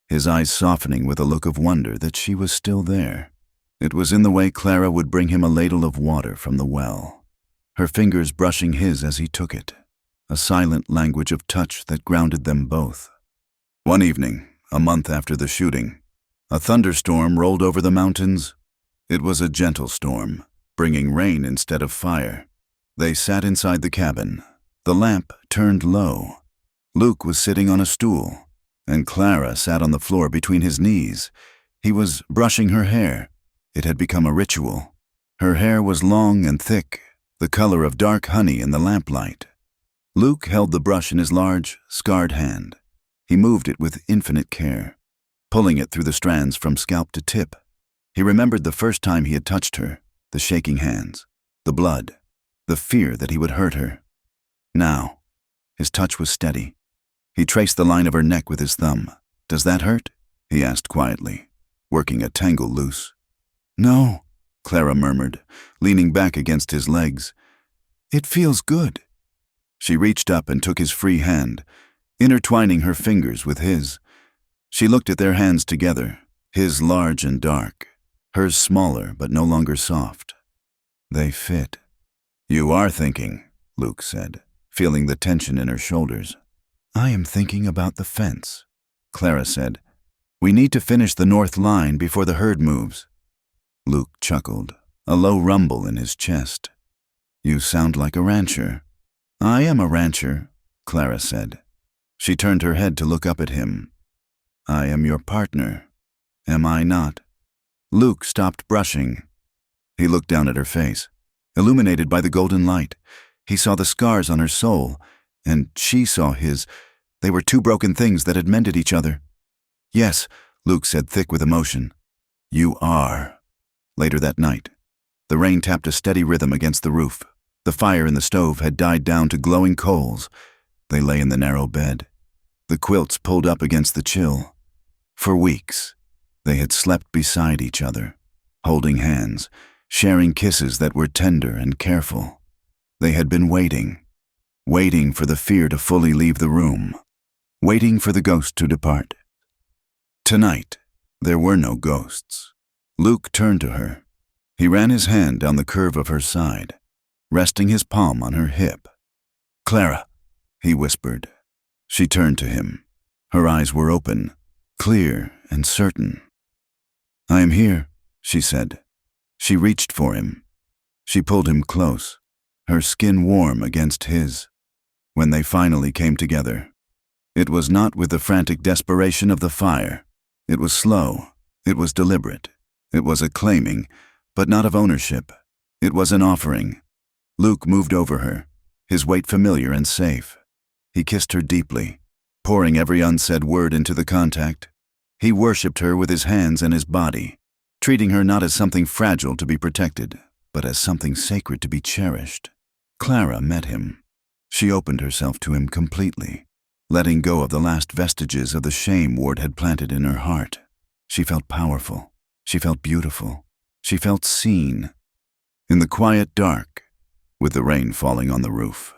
his eyes softening with a look of wonder that she was still there. It was in the way Clara would bring him a ladle of water from the well, her fingers brushing his as he took it, a silent language of touch that grounded them both. One evening, a month after the shooting, a thunderstorm rolled over the mountains. It was a gentle storm, bringing rain instead of fire. They sat inside the cabin, the lamp turned low. Luke was sitting on a stool, and Clara sat on the floor between his knees. He was brushing her hair. It had become a ritual. Her hair was long and thick, the color of dark honey in the lamplight. Luke held the brush in his large, scarred hand. He moved it with infinite care, pulling it through the strands from scalp to tip. He remembered the first time he had touched her, the shaking hands, the blood, the fear that he would hurt her. Now, his touch was steady. He traced the line of her neck with his thumb. "Does that hurt?" he asked quietly, working a tangle loose. "No," Clara murmured, leaning back against his legs. "It feels good." She reached up and took his free hand, intertwining her fingers with his. She looked at their hands together, his large and dark, hers smaller but no longer soft. They fit. "You are thinking," Luke said, feeling the tension in her shoulders. "I am thinking about the fence," Clara said. "We need to finish the north line before the herd moves." Luke chuckled, a low rumble in his chest. "You sound like a rancher." "I am a rancher," Clara said. She turned her head to look up at him. "I am your partner, am I not?" Luke stopped brushing. He looked down at her face, illuminated by the golden light. He saw the scars on her soul, and she saw his. They were two broken things that had mended each other. "Yes," Luke said, thick with emotion. "You are." Later that night, the rain tapped a steady rhythm against the roof. The fire in the stove had died down to glowing coals. They lay in the narrow bed, the quilts pulled up against the chill. For weeks, they had slept beside each other, holding hands, sharing kisses that were tender and careful. They had been waiting for the fear to fully leave the room, waiting for the ghost to depart. Tonight, there were no ghosts. Luke turned to her. He ran his hand down the curve of her side, resting his palm on her hip. "Clara," he whispered. She turned to him. Her eyes were open, clear and certain. "I am here," she said. She reached for him. She pulled him close, her skin warm against his. When they finally came together, it was not with the frantic desperation of the fire. It was slow. It was deliberate. It was a claiming, but not of ownership. It was an offering. Luke moved over her, his weight familiar and safe. He kissed her deeply, pouring every unsaid word into the contact. He worshipped her with his hands and his body, treating her not as something fragile to be protected, but as something sacred to be cherished. Clara met him. She opened herself to him completely, letting go of the last vestiges of the shame Ward had planted in her heart. She felt powerful. She felt beautiful. She felt seen. In the quiet dark, with the rain falling on the roof,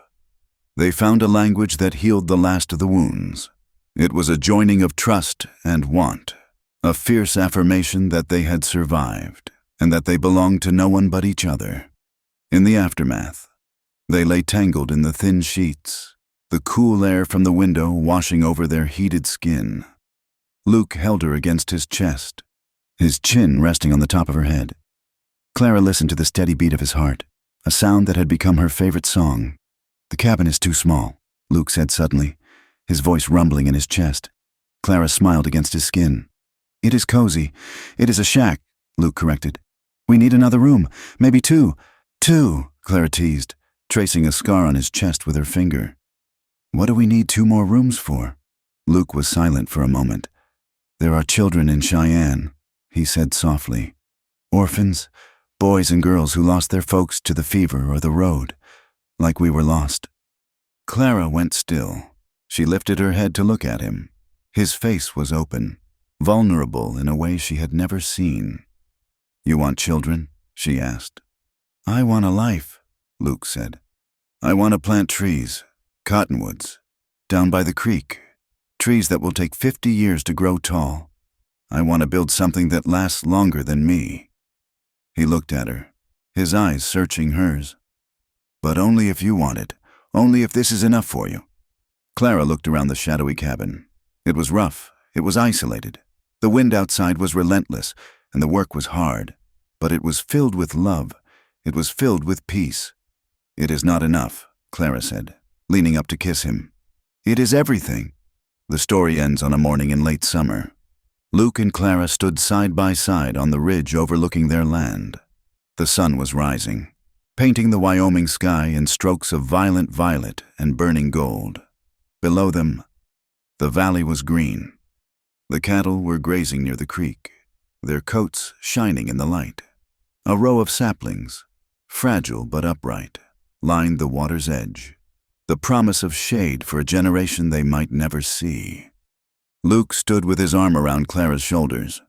they found a language that healed the last of the wounds. It was a joining of trust and want, a fierce affirmation that they had survived, and that they belonged to no one but each other. In the aftermath, they lay tangled in the thin sheets, the cool air from the window washing over their heated skin. Luke held her against his chest, his chin resting on the top of her head. Clara listened to the steady beat of his heart, a sound that had become her favorite song. "The cabin is too small," Luke said suddenly, his voice rumbling in his chest. Clara smiled against his skin. "It is cozy. It is a shack," Luke corrected. "We need another room, maybe two." "Two," Clara teased, tracing a scar on his chest with her finger. "What do we need 2 more rooms for?" Luke was silent for a moment. "There are children in Cheyenne," he said softly. "Orphans, boys and girls who lost their folks to the fever or the road, like we were lost." Clara went still. She lifted her head to look at him. His face was open, vulnerable in a way she had never seen. "You want children?" she asked. "I want a life," Luke said. "I want to plant trees, cottonwoods, down by the creek, trees that will take 50 years to grow tall. I want to build something that lasts longer than me." He looked at her, his eyes searching hers. "But only if you want it, only if this is enough for you." Clara looked around the shadowy cabin. It was rough, it was isolated. The wind outside was relentless, and the work was hard. But it was filled with love. It was filled with peace. "It is not enough," Clara said, leaning up to kiss him. "It is everything." The story ends on a morning in late summer. Luke and Clara stood side by side on the ridge overlooking their land. The sun was rising, painting the Wyoming sky in strokes of violent violet and burning gold. Below them, the valley was green. The cattle were grazing near the creek, their coats shining in the light. A row of saplings, fragile but upright, lined the water's edge, the promise of shade for a generation they might never see. Luke stood with his arm around Clara's shoulders.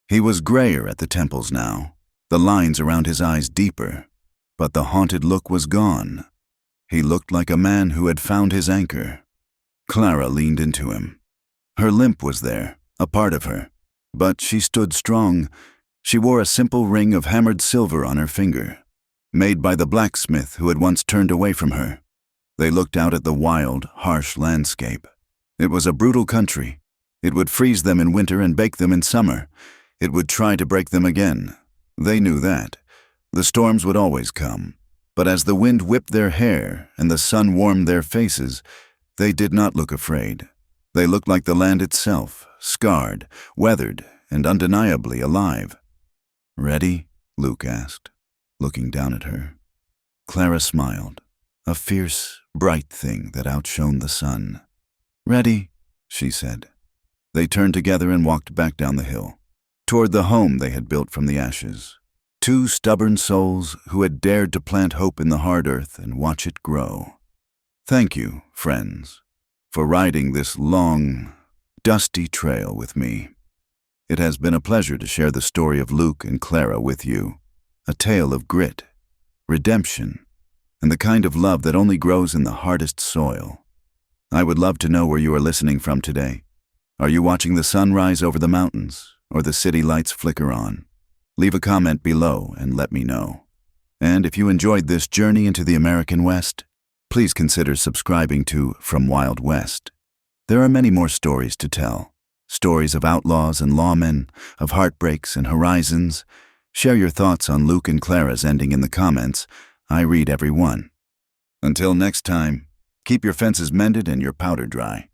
He was grayer at the temples now, the lines around his eyes deeper, but the haunted look was gone. He looked like a man who had found his anchor. Clara leaned into him. Her limp was there, a part of her, but she stood strong. She wore a simple ring of hammered silver on her finger, made by the blacksmith who had once turned away from her. They looked out at the wild, harsh landscape. It was a brutal country. It would freeze them in winter and bake them in summer. It would try to break them again. They knew that. The storms would always come. But as the wind whipped their hair and the sun warmed their faces, they did not look afraid. They looked like the land itself, scarred, weathered, and undeniably alive. "Ready?" Luke asked, looking down at her. Clara smiled, a fierce, bright thing that outshone the sun. "Ready," she said. They turned together and walked back down the hill, toward the home they had built from the ashes. 2 stubborn souls who had dared to plant hope in the hard earth and watch it grow. Thank you, friends, for riding this long, dusty trail with me. It has been a pleasure to share the story of Luke and Clara with you, a tale of grit, redemption, and the kind of love that only grows in the hardest soil. I would love to know where you are listening from today. Are you watching the sun rise over the mountains, or the city lights flicker on? Leave a comment below and let me know. And if you enjoyed this journey into the American West, please consider subscribing to From Wild West. There are many more stories to tell. Stories of outlaws and lawmen, of heartbreaks and horizons, Share your thoughts on Luke and Clara's ending in the comments. I read every one. Until next time, keep your fences mended and your powder dry.